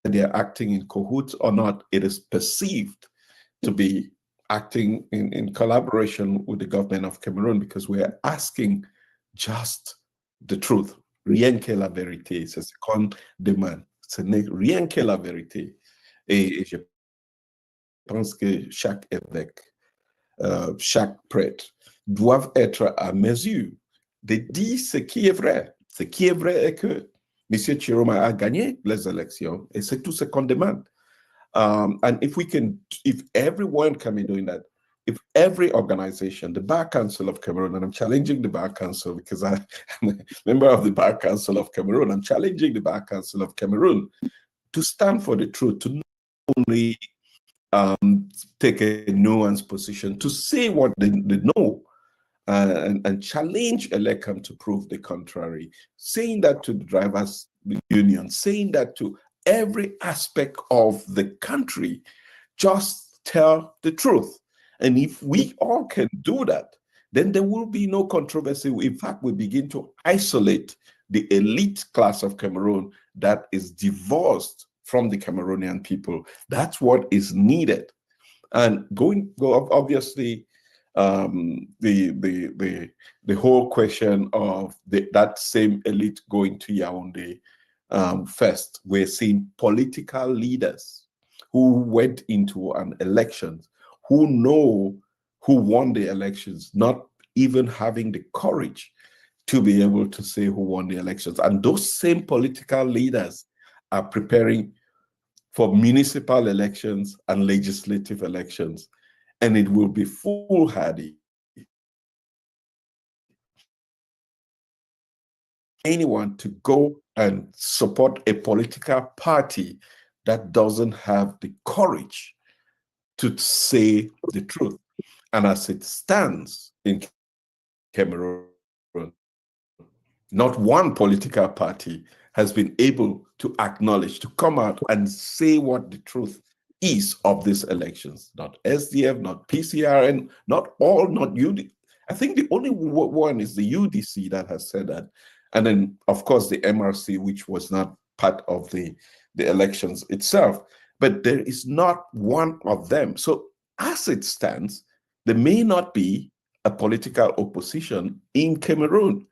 S9: they're acting in cahoots or not, it is perceived to be acting in collaboration with the government of Cameroon, because we're asking just the truth. Rien que la vérité, c'est ce qu'on demande. Ce n'est rien que la vérité. Et je pense que chaque évêque, chaque prêtre doivent être à mesure de dire ce qui est vrai. Ce qui est vrai est que M. Chiroma a gagné les élections, et c'est tout ce qu'on demande. And if everyone can be doing that, if every organization, the Bar Council of Cameroon, and I'm challenging the Bar Council because I'm a member of the Bar Council of Cameroon, I'm challenging the Bar Council of Cameroon to stand for the truth, to not only take a nuanced position to say what they know and challenge Elecam to prove the contrary, saying that to the drivers' union, saying that to every aspect of the country, just tell the truth. And if we all can do that, then there will be no controversy. In fact, we begin to isolate the elite class of Cameroon that is divorced from the Cameroonian people. That's what is needed. And obviously, the whole question of that same elite going to Yaoundé first, we're seeing political leaders who went into an election, who know who won the elections, not even having the courage to be able to say who won the elections. And those same political leaders are preparing for municipal elections and legislative elections. And it will be foolhardy anyone to go and support a political party that doesn't have the courage to say the truth. And as it stands in Cameroon, not one political party has been able to acknowledge, to come out and say what the truth is of these elections. Not SDF, not PCRN, not all, not UD. I think the only one is the UDC that has said that. And then, of course, the MRC, which was not part of the elections itself. But there is not one of them. So as it stands, there may not be a political opposition in Cameroon.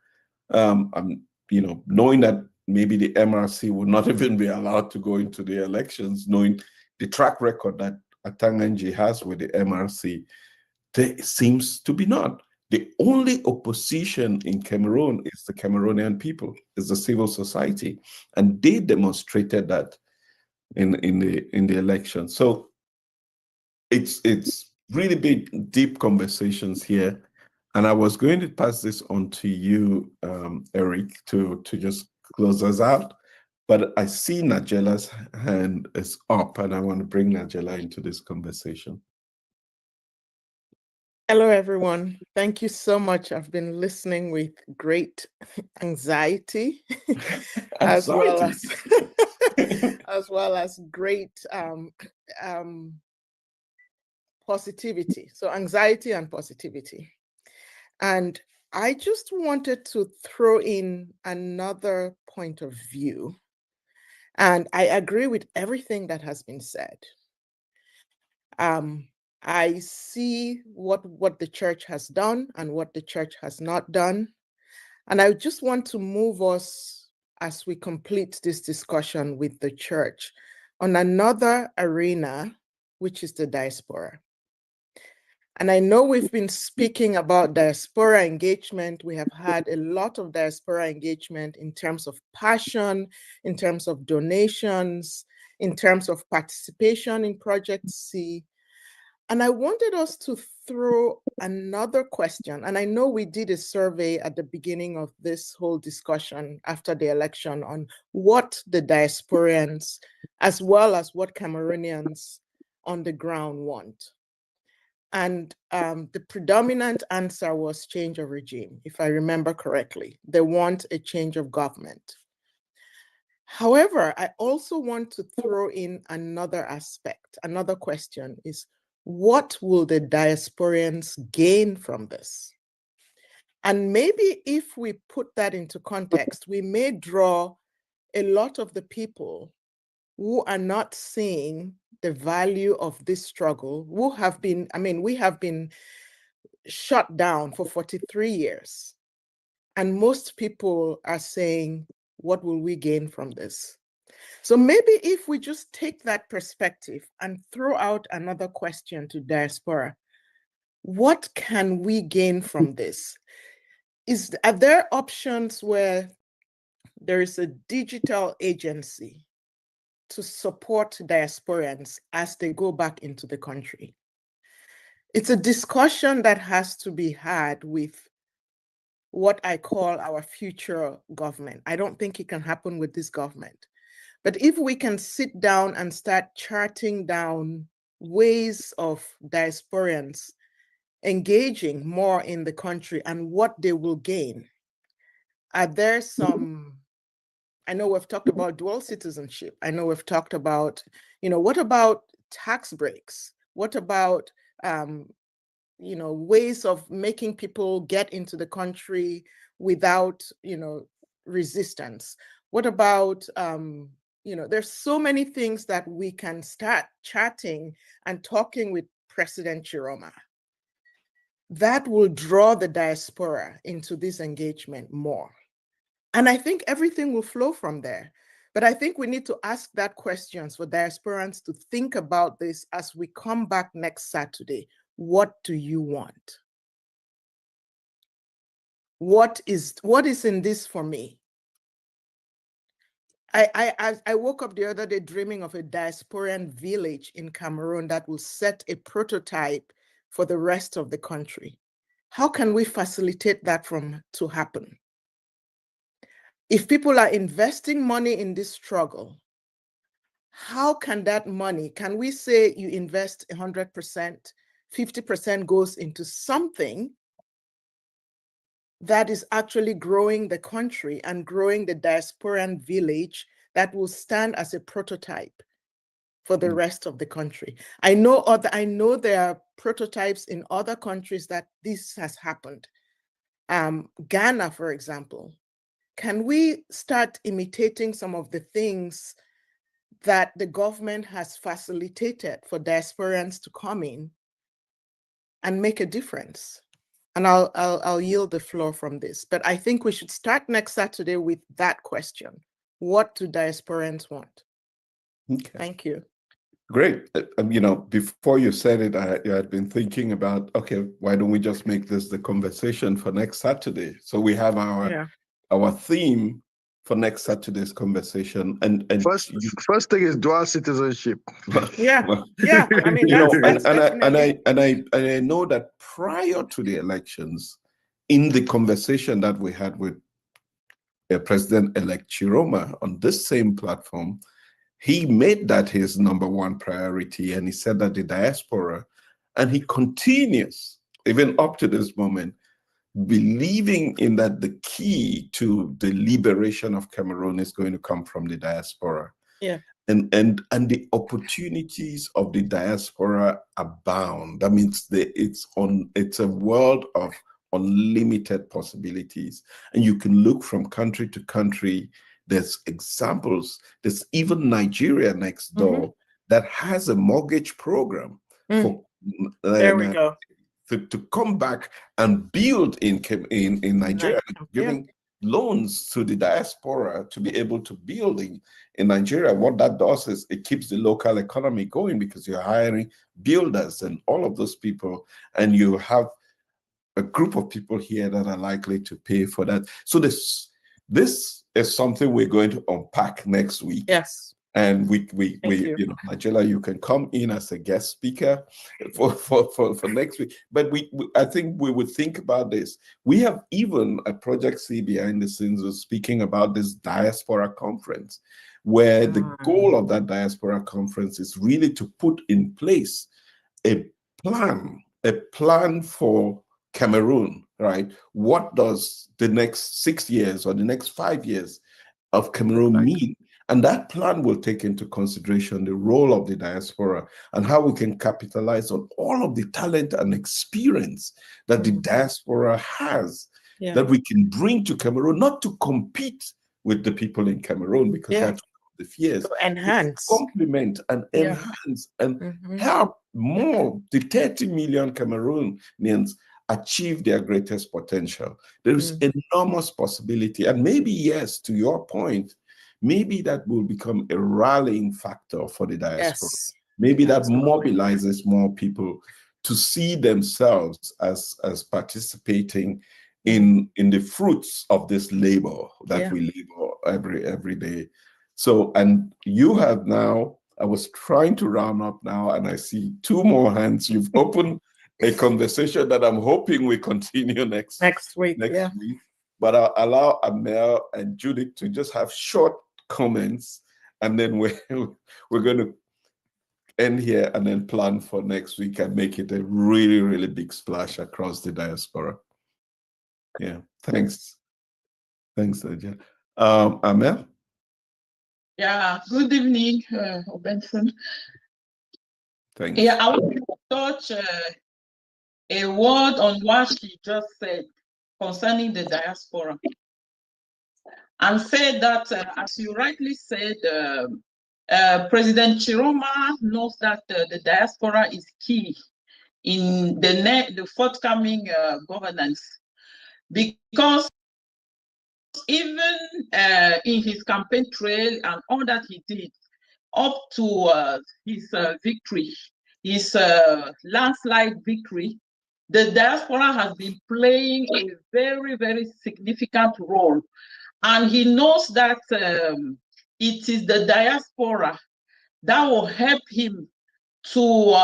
S9: I'm, knowing that maybe the MRC would not even be allowed to go into the elections, knowing the track record that Atanganji has with the MRC, there seems to be none. The only opposition in Cameroon is the Cameroonian people, is the civil society, and they demonstrated that in the election. So it's really big, deep conversations here. And I was going to pass this on to you, Eric, to just close us out. But I see Najela's hand is up, and I want to bring Najela into this conversation.
S8: Hello, everyone. Thank you so much. I've been listening with great anxiety, as well as great positivity. So anxiety and positivity. And I just wanted to throw in another point of view. And I agree with everything that has been said. I see what the church has done and what the church has not done. And I just want to move us, as we complete this discussion with the church, on another arena, which is the diaspora. And I know we've been speaking about diaspora engagement. We have had a lot of diaspora engagement in terms of passion, in terms of donations, in terms of participation in Project C. And I wanted us to throw another question. And I know we did a survey at the beginning of this whole discussion after the election on what the diasporians, as well as what Cameroonians on the ground want. And the predominant answer was change of regime, if I remember correctly. They want a change of government. However, I also want to throw in another aspect. Another question is, what will the diasporians gain from this? And maybe if we put that into context, we may draw a lot of the people who are not seeing the value of this struggle, who have been, we have been shut down for 43 years. And most people are saying, what will we gain from this? So maybe if we just take that perspective and throw out another question to diaspora, what can we gain from this? Are there options where there is a digital agency to support diasporians as they go back into the country? It's a discussion that has to be had with what I call our future government. I don't think it can happen with this government. But if we can sit down and start charting down ways of diasporans engaging more in the country and what they will gain? Are there some, I know we've talked about dual citizenship. I know we've talked about, what about tax breaks? What about, ways of making people get into the country without, resistance? What about, there's so many things that we can start chatting and talking with President Chiroma that will draw the diaspora into this engagement more. And I think everything will flow from there. But I think we need to ask that questions for diasporans to think about this as we come back next Saturday. What do you want? What is in this for me? I woke up the other day dreaming of a diasporan village in Cameroon that will set a prototype for the rest of the country. How can we facilitate that to happen? If people are investing money in this struggle, how can that money, can we say you invest 100%, 50% goes into something that is actually growing the country and growing the diasporan village that will stand as a prototype for the rest of the country? I know there are prototypes in other countries that this has happened. Ghana, for example. Can we start imitating some of the things that the government has facilitated for diasporans to come in and make a difference? And I'll yield the floor from this. But I think we should start next Saturday with that question. What do diasporans want?
S3: Okay.
S8: Thank you.
S3: Great. Before you said it, I had been thinking about, okay, why don't we just make this the conversation for next Saturday? So we have our theme for next Saturday's conversation. And
S14: first thing is dual citizenship.
S8: Yeah. I mean,
S3: I know that prior to the elections, in the conversation that we had with President-elect Chiroma on this same platform, he made that his number one priority, and he said that the diaspora, and he continues, even up to this moment, believing in that the key to the liberation of Cameroon is going to come from the diaspora.
S8: Yeah.
S3: And the opportunities of the diaspora abound. That means it's a world of unlimited possibilities. And you can look from country to country. There's examples. There's even Nigeria next door that has a mortgage program for
S8: there we go.
S3: To come back and build in Nigeria, giving loans to the diaspora to be able to build in Nigeria. What that does is it keeps the local economy going, because you're hiring builders and all of those people, and you have a group of people here that are likely to pay for that. So this is something we're going to unpack next week.
S8: Yes.
S3: And we Nigella, you can come in as a guest speaker for next week. But I think we would think about this. We have even a Project C behind the scenes was speaking about this diaspora conference, where the goal of that diaspora conference is really to put in place a plan for Cameroon, right? What does the next 6 years or the next 5 years of Cameroon mean? And that plan will take into consideration the role of the diaspora and how we can capitalize on all of the talent and experience that the diaspora has, that we can bring to Cameroon, not to compete with the people in Cameroon, because that's the fears.
S8: To enhance.
S3: Complement and enhance and help more, the 30 million Cameroonians achieve their greatest potential. There is enormous possibility. And maybe, yes, to your point, maybe that will become a rallying factor for the diaspora.
S8: Yes.
S3: Maybe that mobilizes more people to see themselves as participating in the fruits of this labor that we labor every day. So, and you have now, I was trying to round up now, and I see two more hands. You've opened a conversation that I'm hoping we continue next week. But I'll allow Amel and Judith to just have short comments, and then we're going to
S9: end here and then plan for next week and make it a really, really big splash across the diaspora. Yeah, thanks. Thanks, Nadia. Amel?
S12: Yeah, good evening, Benson.
S9: Thanks.
S12: Yeah, I want to touch a word on what she just said concerning the diaspora, and say that, as you rightly said, President Chiroma knows that the diaspora is key in the forthcoming governance, because even in his campaign trail and all that he did up to his victory, his landslide victory, the diaspora has been playing a very, very significant role. And he knows that it is the diaspora that will help him to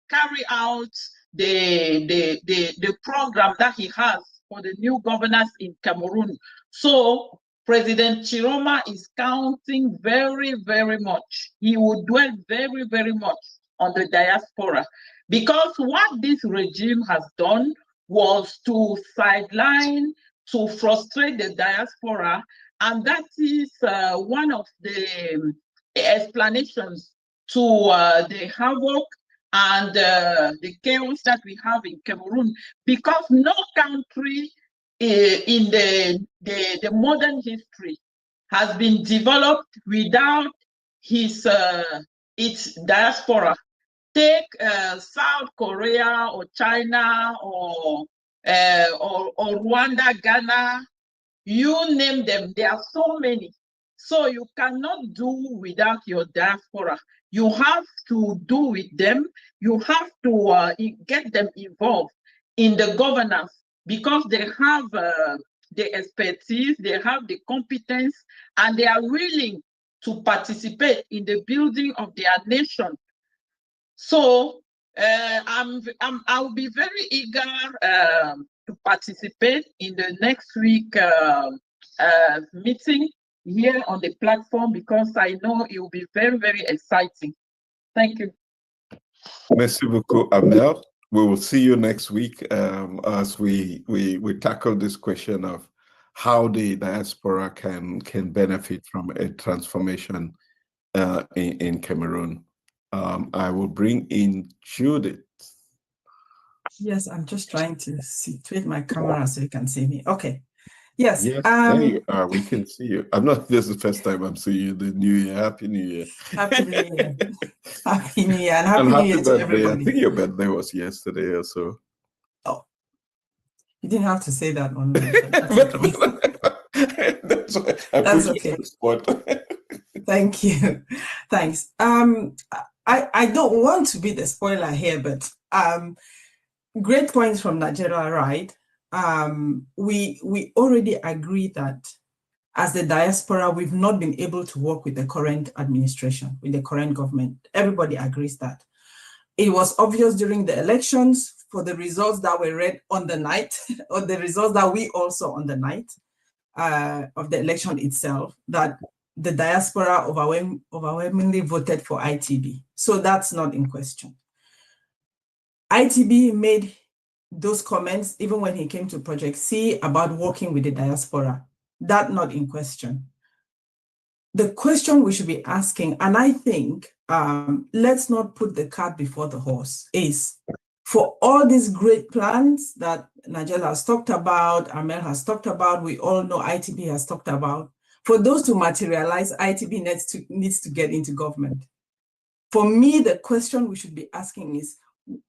S12: carry out the program that he has for the new governors in Cameroon. So President Chiroma is counting very, very much. He will dwell very, very much on the diaspora, because what this regime has done was to sideline, to frustrate the diaspora, and that is one of the explanations to the havoc and the chaos that we have in Cameroon, because no country in the modern history has been developed without its diaspora. Take South Korea or China or Rwanda, Ghana, you name them, there are so many. So you cannot do without your diaspora. You have to do with them. You have to get them involved in the governance, because they have the expertise, they have the competence, and they are willing to participate in the building of their nation. So I'll be very eager to participate in the next week meeting here on the platform, because I know it will be very, very exciting. Thank you.
S9: Merci beaucoup, Amel. We will see you next week as we tackle this question of how the diaspora can benefit from a transformation in Cameroon. I will bring in Judith.
S17: Yes, I'm just trying to situate my camera so you can see me. Okay. Yes.
S9: Yes, there you are. We can see you. I'm not. This is the first time I'm seeing you. The New Year. Happy New Year.
S17: Happy New Year. Happy New Year, and happy New Year to
S9: birthday.
S17: everybody.
S9: I think your birthday was yesterday or so.
S17: Oh, you didn't have to say that on.
S9: That's why I
S17: That's
S9: put you
S17: okay.
S9: on the spot.
S17: Thank you. Thanks. I don't want to be the spoiler here, but great points from Nigeria, right? We already agree that as the diaspora, we've not been able to work with the current administration, with the current government. Everybody agrees that. It was obvious during the elections for the results that were read on the night, or the results that we also on the night of the election itself, that the diaspora overwhelmingly voted for ITB. So that's not in question. ITB made those comments even when he came to Project C about working with the diaspora. That not in question. The question we should be asking, and I think let's not put the cart before the horse, is for all these great plans that Nigel has talked about, Amel has talked about, we all know ITB has talked about, for those to materialize, ITB needs to get into government. For me, the question we should be asking is,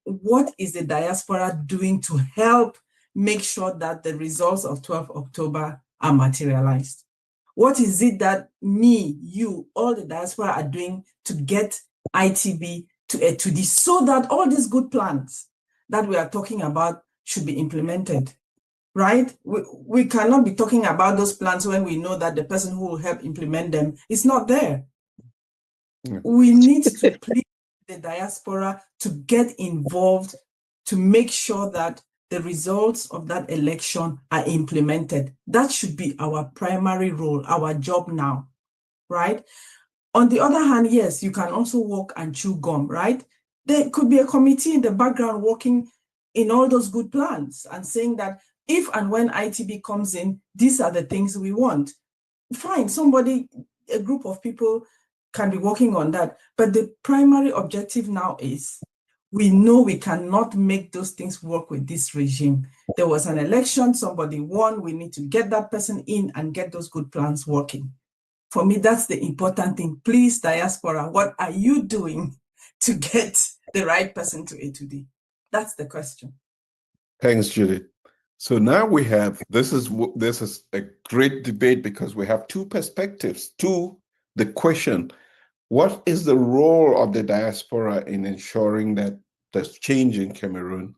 S17: what is the diaspora doing to help make sure that the results of 12 October are materialized? What is it that me, you, all the diaspora are doing to get ITB to this, so that all these good plans that we are talking about should be implemented, right? We cannot be talking about those plans when we know that the person who will help implement them is not there. Yeah. We need to plead the diaspora to get involved, to make sure that the results of that election are implemented. That should be our primary role, our job now, right? On the other hand, yes, you can also walk and chew gum, right? There could be a committee in the background working in all those good plans and saying that if and when ITB comes in, these are the things we want. Fine, a group of people can be working on that. But the primary objective now is we know we cannot make those things work with this regime. There was an election, somebody won, we need to get that person in and get those good plans working. For me, that's the important thing. Please, diaspora, what are you doing to get the right person to A2D? That's the question.
S9: Thanks, Judith. So now we have, this is a great debate because we have two perspectives to the question. What is the role of the diaspora in ensuring that there's change in Cameroon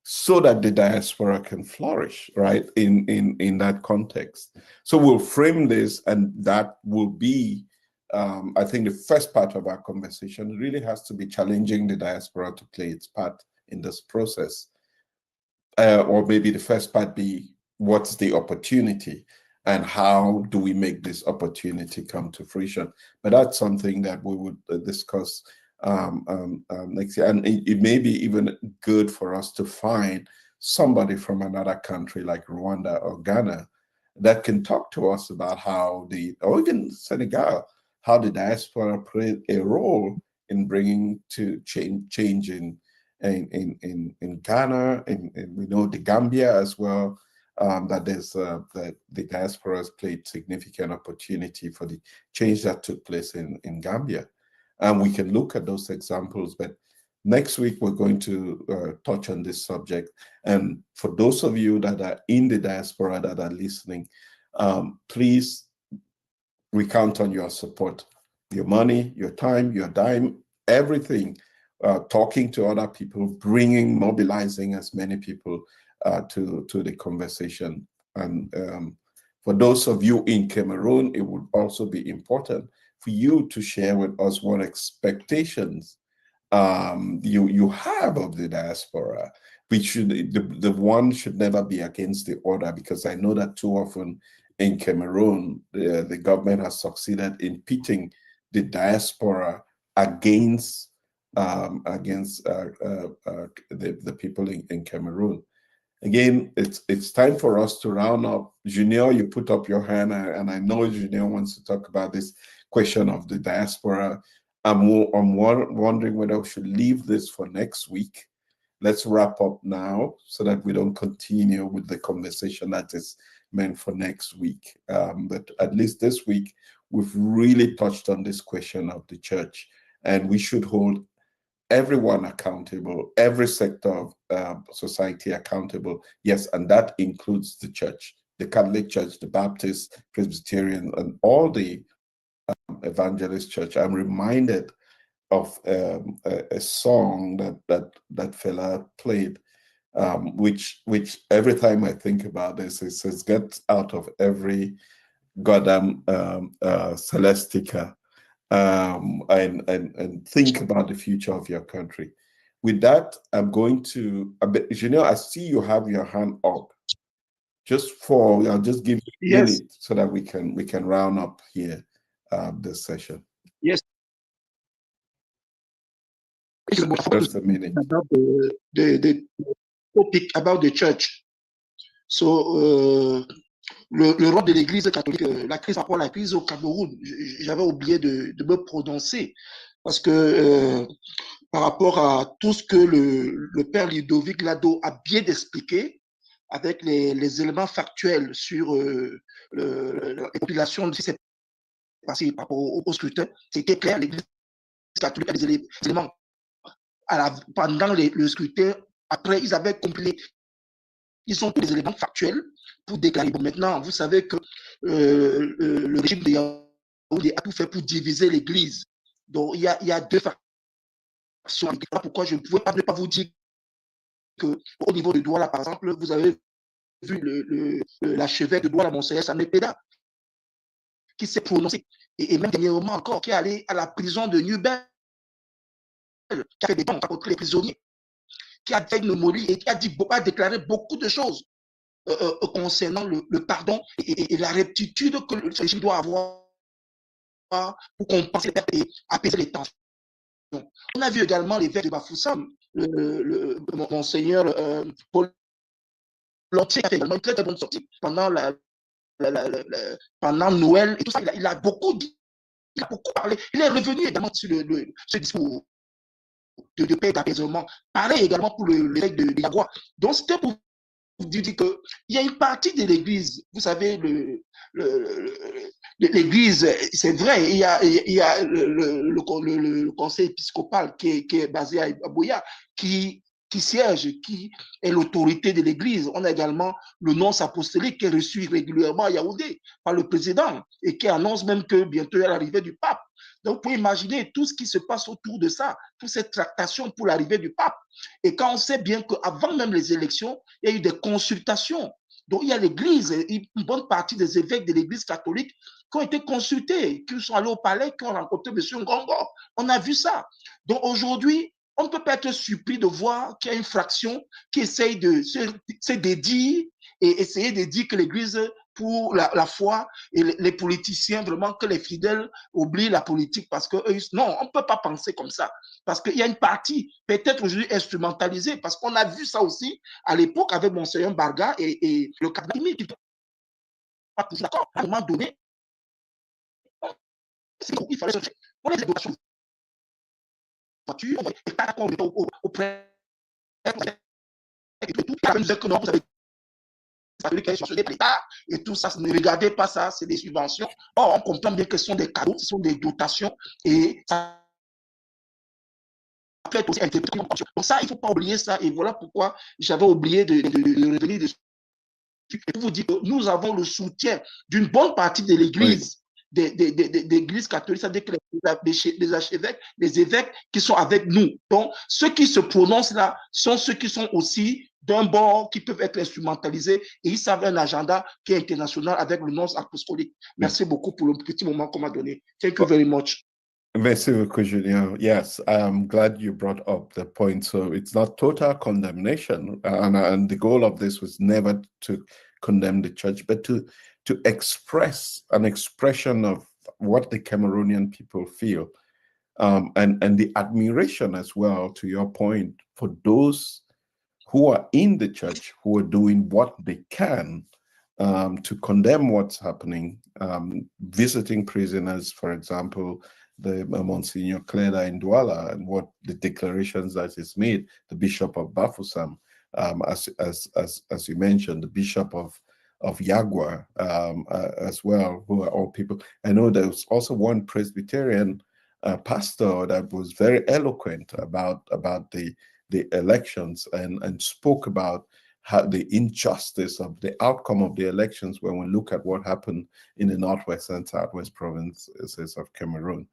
S9: so that the diaspora can flourish, right, in that context? So we'll frame this, and that will be, I think, the first part of our conversation really has to be challenging the diaspora to play its part in this process. Or maybe the first part be, what's the opportunity and how do we make this opportunity come to fruition? But that's something that we would discuss next year. And it may be even good for us to find somebody from another country like Rwanda or Ghana that can talk to us about how or even Senegal, how the diaspora played a role in bringing to change in Ghana, and we know the Gambia as well, that that the diaspora has played significant opportunity for the change that took place in Gambia. And we can look at those examples, but next week we're going to touch on this subject. And for those of you that are in the diaspora that are listening, please, we count on your support, your money, your time, your dime, everything. Talking to other people, mobilizing as many people to the conversation. And for those of you in Cameroon, it would also be important for you to share with us what expectations you have of the diaspora. The one should never be against the other, because I know that too often in Cameroon, the government has succeeded in pitting the diaspora against the people in Cameroon. Again, it's time for us to round up. Junior, you put up your hand, and I know Junior wants to talk about this question of the diaspora. I'm wondering whether we should leave this for next week. Let's wrap up now so that we don't continue with the conversation that is meant for next week. But at least this week, we've really touched on this question of the church, and we should hold everyone accountable, every sector of society accountable. Yes, and that includes the church, the Catholic Church, the Baptist, Presbyterian, and all the evangelist church. I'm reminded of a song that fella played, which every time I think about this, it says, "Get out of every goddamn celestica." And think about the future of your country. With that, I'm going to, Janelle, I see you have your hand up. I'll just give you a minute so that we can round up here this session.
S15: Yes.
S9: Just a minute.
S15: About the topic about the church. So, le rôle de l'Église catholique, la crise par rapport à la crise au Cameroun, j'avais oublié de me prononcer parce que par rapport à tout ce que le père Ludovic Lado a bien expliqué avec les éléments factuels sur la population de ce qui s'est passé par rapport au scrutin, c'était clair, l'Église catholique a des éléments pendant le scrutin. Après, ils avaient compilé. Ils ont tous les éléments factuels pour déclarer. Bon, maintenant, vous savez que le régime de Yaoundé a tout fait pour diviser l'Église. Donc, il y a deux factions. Pourquoi je ne pouvais pas ne pas vous dire qu'au niveau de Douala, par exemple, vous avez vu l'archevêque de Douala, Monseigneur Sanepeda, qui s'est prononcé, et même dernièrement encore, qui est allé à la prison de Nubel, qui a fait des dons contre les prisonniers, qui a fait une homélie et qui a déclaré beaucoup de choses concernant le pardon et la rectitude que le régime doit avoir pour compenser et apaiser les tensions. On a vu également l'évêque de Bafoussam, monseigneur Paul Lantier, qui a fait également une très bonne sortie pendant pendant Noël et tout ça. Il a beaucoup dit, il a beaucoup parlé. Il est revenu également sur ce discours de paix et d'apaisement. Pareil également pour l'évêque de Yagua. Donc, c'était pour vous dire qu'il y a une partie de l'Église, vous savez, l'Église, c'est vrai, il y a le conseil épiscopal qui est basé à Boya, qui siège, qui est l'autorité de l'Église. On a également le nonce apostolique qui est reçu régulièrement à Yaoundé par le président et qui annonce même que bientôt il y a l'arrivée du pape. Donc, vous pouvez imaginer tout ce qui se passe autour de ça, toutes ces tractations pour l'arrivée du pape. Et quand on sait bien qu'avant même les élections, il y a eu des consultations. Donc, il y a l'Église, une bonne partie des évêques de l'Église catholique qui ont été consultés, qui sont allés au palais, qui ont rencontré M. Ngongo. On a vu ça. Donc, aujourd'hui, on ne peut pas être surpris de voir qu'il y a une fraction qui essaye de se dédier et essayer de dire que l'Église, pour la foi et les politiciens, vraiment que les fidèles oublient la politique parce que non, on ne peut pas penser comme ça. Parce qu'il y a une partie peut-être aujourd'hui instrumentalisée, parce qu'on a vu ça aussi à l'époque avec Monseigneur Barga et le cardinal qui pas toujours d'accord. À un moment donné, il fallait se faire. On les éducations. On n'est pas d'accord au prêtre. Et tout, nous dit que non, vous avez et tout ça, ne regardez pas ça, c'est des subventions. Or, on comprend bien que ce sont des cadeaux, ce sont des dotations et ça peut être aussi interprété comme option. Donc ça, il ne faut pas oublier ça et voilà pourquoi j'avais oublié de revenir dessus. Et pour vous dire que nous avons le soutien d'une bonne partie de l'Église, des églises catholiques, c'est-à-dire que les archevêques, les évêques qui sont avec nous. Donc, ceux qui se prononcent là sont ceux qui sont aussi d'un bord, qui peuvent être instrumentalisés et ils savent un agenda qui est international avec le nonce apostolique. Merci beaucoup pour le petit moment qu'on m'a donné. Thank you very much.
S9: Merci beaucoup, Julien. Yes, I'm glad you brought up the point. So it's not total condemnation, and the goal of this was never to condemn the church, but to express an expression of what the Cameroonian people feel, and the admiration as well, to your point, for those who are in the church, who are doing what they can to condemn what's happening, visiting prisoners, for example, the Monsignor Cleda in Douala, and what the declarations that is made, the Bishop of Bafoussam, as you mentioned, the Bishop of Yagua as well, who are all people. I know there was also one Presbyterian pastor that was very eloquent about the elections and spoke about how the injustice of the outcome of the elections when we look at what happened in the northwest and southwest provinces of Cameroon.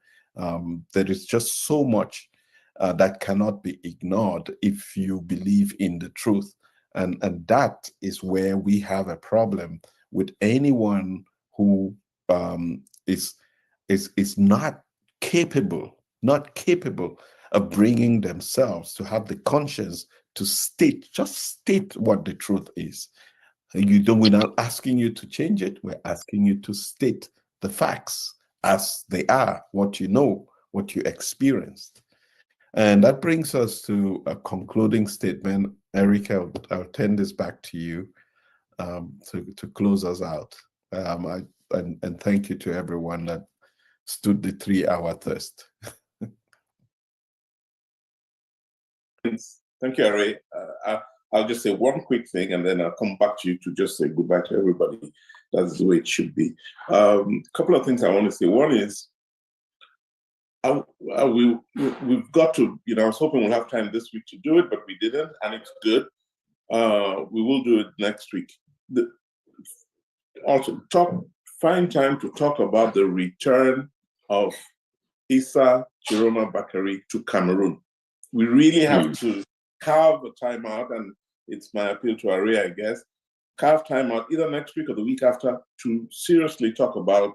S9: There is just so much that cannot be ignored if you believe in the truth. And that is where we have a problem with anyone who is not capable of bringing themselves to have the conscience to just state what the truth is. We're not asking you to change it. We're asking you to state the facts as they are, what you know, what you experienced. And that brings us to a concluding statement. Eric, I'll turn this back to you to close us out. And thank you to everyone that stood the 3-hour test.
S1: Thank you, Ari. I'll just say one quick thing, and then I'll come back to you to just say goodbye to everybody. That's the way it should be. A couple of things I want to say. One is, we've got to, I was hoping we'll have time this week to do it, but we didn't, and it's good. We will do it next week. Also, find time to talk about the return of Issa Jerome Bakari to Cameroon. We really have to carve a time out, and it's my appeal to Ari, I guess, carve time out either next week or the week after to seriously talk about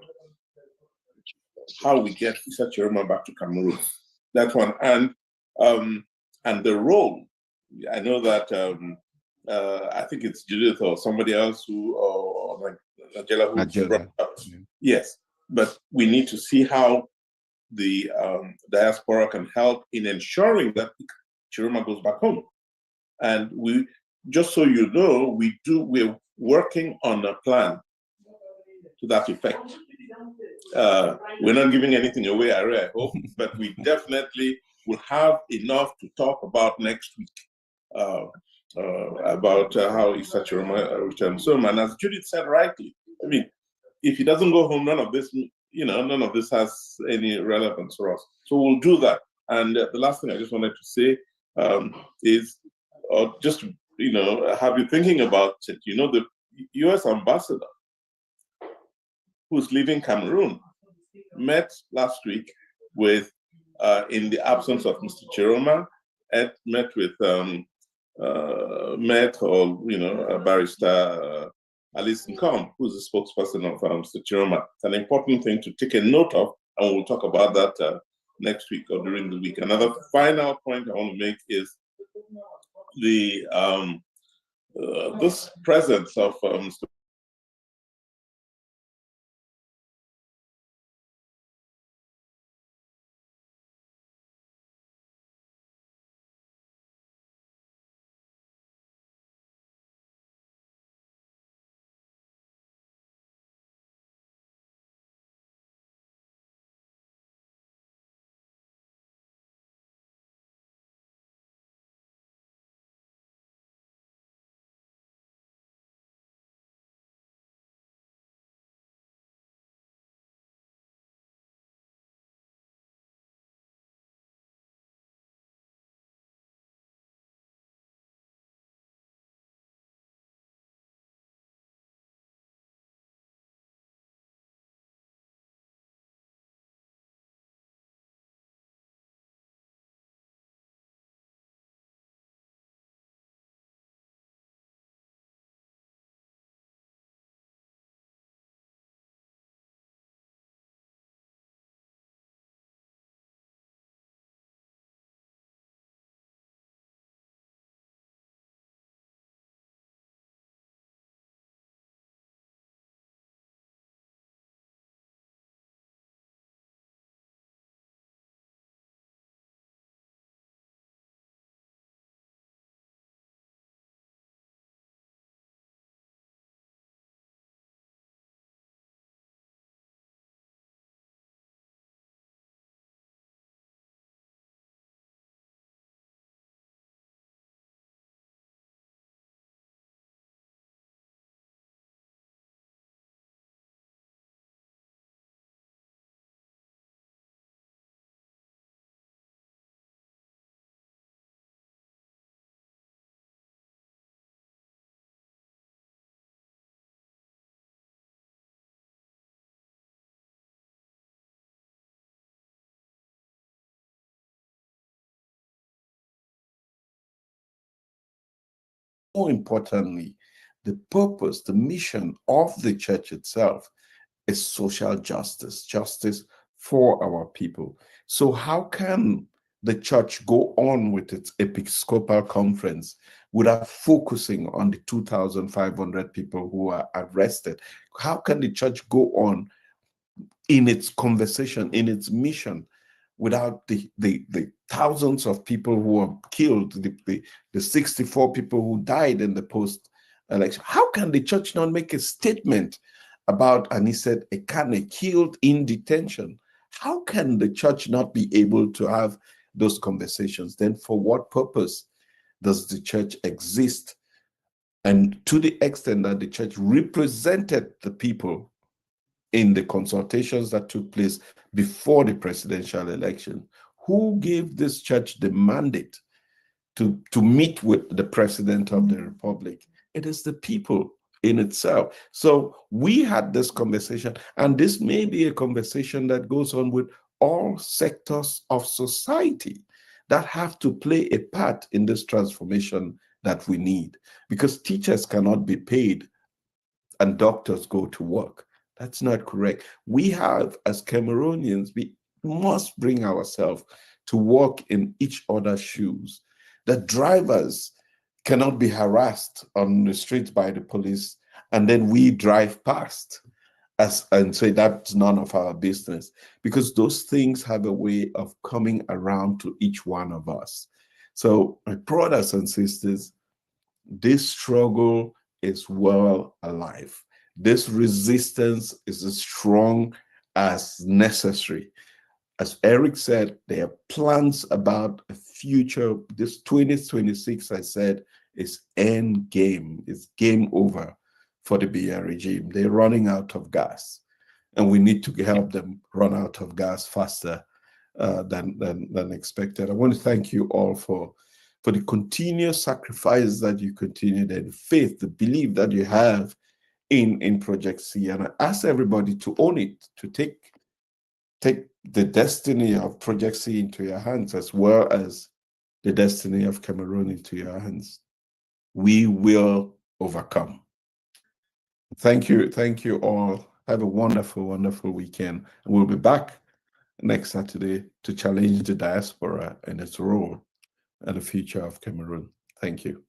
S1: how we get Issa Jerome back to Cameroon. That one. And the role, I know that I think it's Judith or somebody else or like Angela who brought up. Yes. but we need to see how the diaspora can help in ensuring that Chiroma goes back home. And we, just so you know, we're working on a plan to that effect. We're not giving anything away, I hope, but we definitely will have enough to talk about next week about how Issa Chiroma returns home. And as Judith said rightly, I mean, if he doesn't go home, none of this has any relevance for us. So we'll do that. And the last thing I just wanted to say is, just have you thinking about it. The U.S. ambassador who's leaving Cameroon met last week with, in the absence of Mr. Chiroma, met with Barrister Alice Nkom, who's the spokesperson of Mr. Chiroma. It's an important thing to take a note of, and we'll talk about that next week or during the week. Another final point I want to make is the this presence of Mr.
S9: More importantly, the purpose, the mission of the church itself is social justice, justice for our people. So how can the church go on with its Episcopal Conference without focusing on the 2,500 people who are arrested? How can the church go on in its conversation, in its mission, without the thousands of people who were killed, the 64 people who died in the post-election? How can the church not make a statement about, and he said, Ekane killed in detention? How can the church not be able to have those conversations? Then for what purpose does the church exist? And to the extent that the church represented the people in the consultations that took place before the presidential election, who gave this church the mandate to meet with the president of the republic? It is the people in itself. So we had this conversation, and this may be a conversation that goes on with all sectors of society that have to play a part in this transformation that we need, because teachers cannot be paid and doctors go to work. That's not correct. We have, as Cameroonians, we must bring ourselves to walk in each other's shoes. The drivers cannot be harassed on the streets by the police and then we drive past.
S3: and say that's none of our business, because those things have a way of coming around to each one of us. So my brothers and sisters, this struggle is well alive. This resistance is as strong as necessary. As Eric said, there are plans about a future. This 2026, I said, is end game. It's game over for the Biya regime. They're running out of gas, and we need to help them run out of gas faster than expected. I want to thank you all for the continuous sacrifice that you continue, the faith, the belief that you have in Project C. And I ask everybody to own it, to take the destiny of Project C into your hands, as well as the destiny of Cameroon into your hands. We will overcome. Thank you all. Have a wonderful, wonderful weekend. And we'll be back next Saturday to challenge the diaspora and its role and the future of Cameroon. Thank you.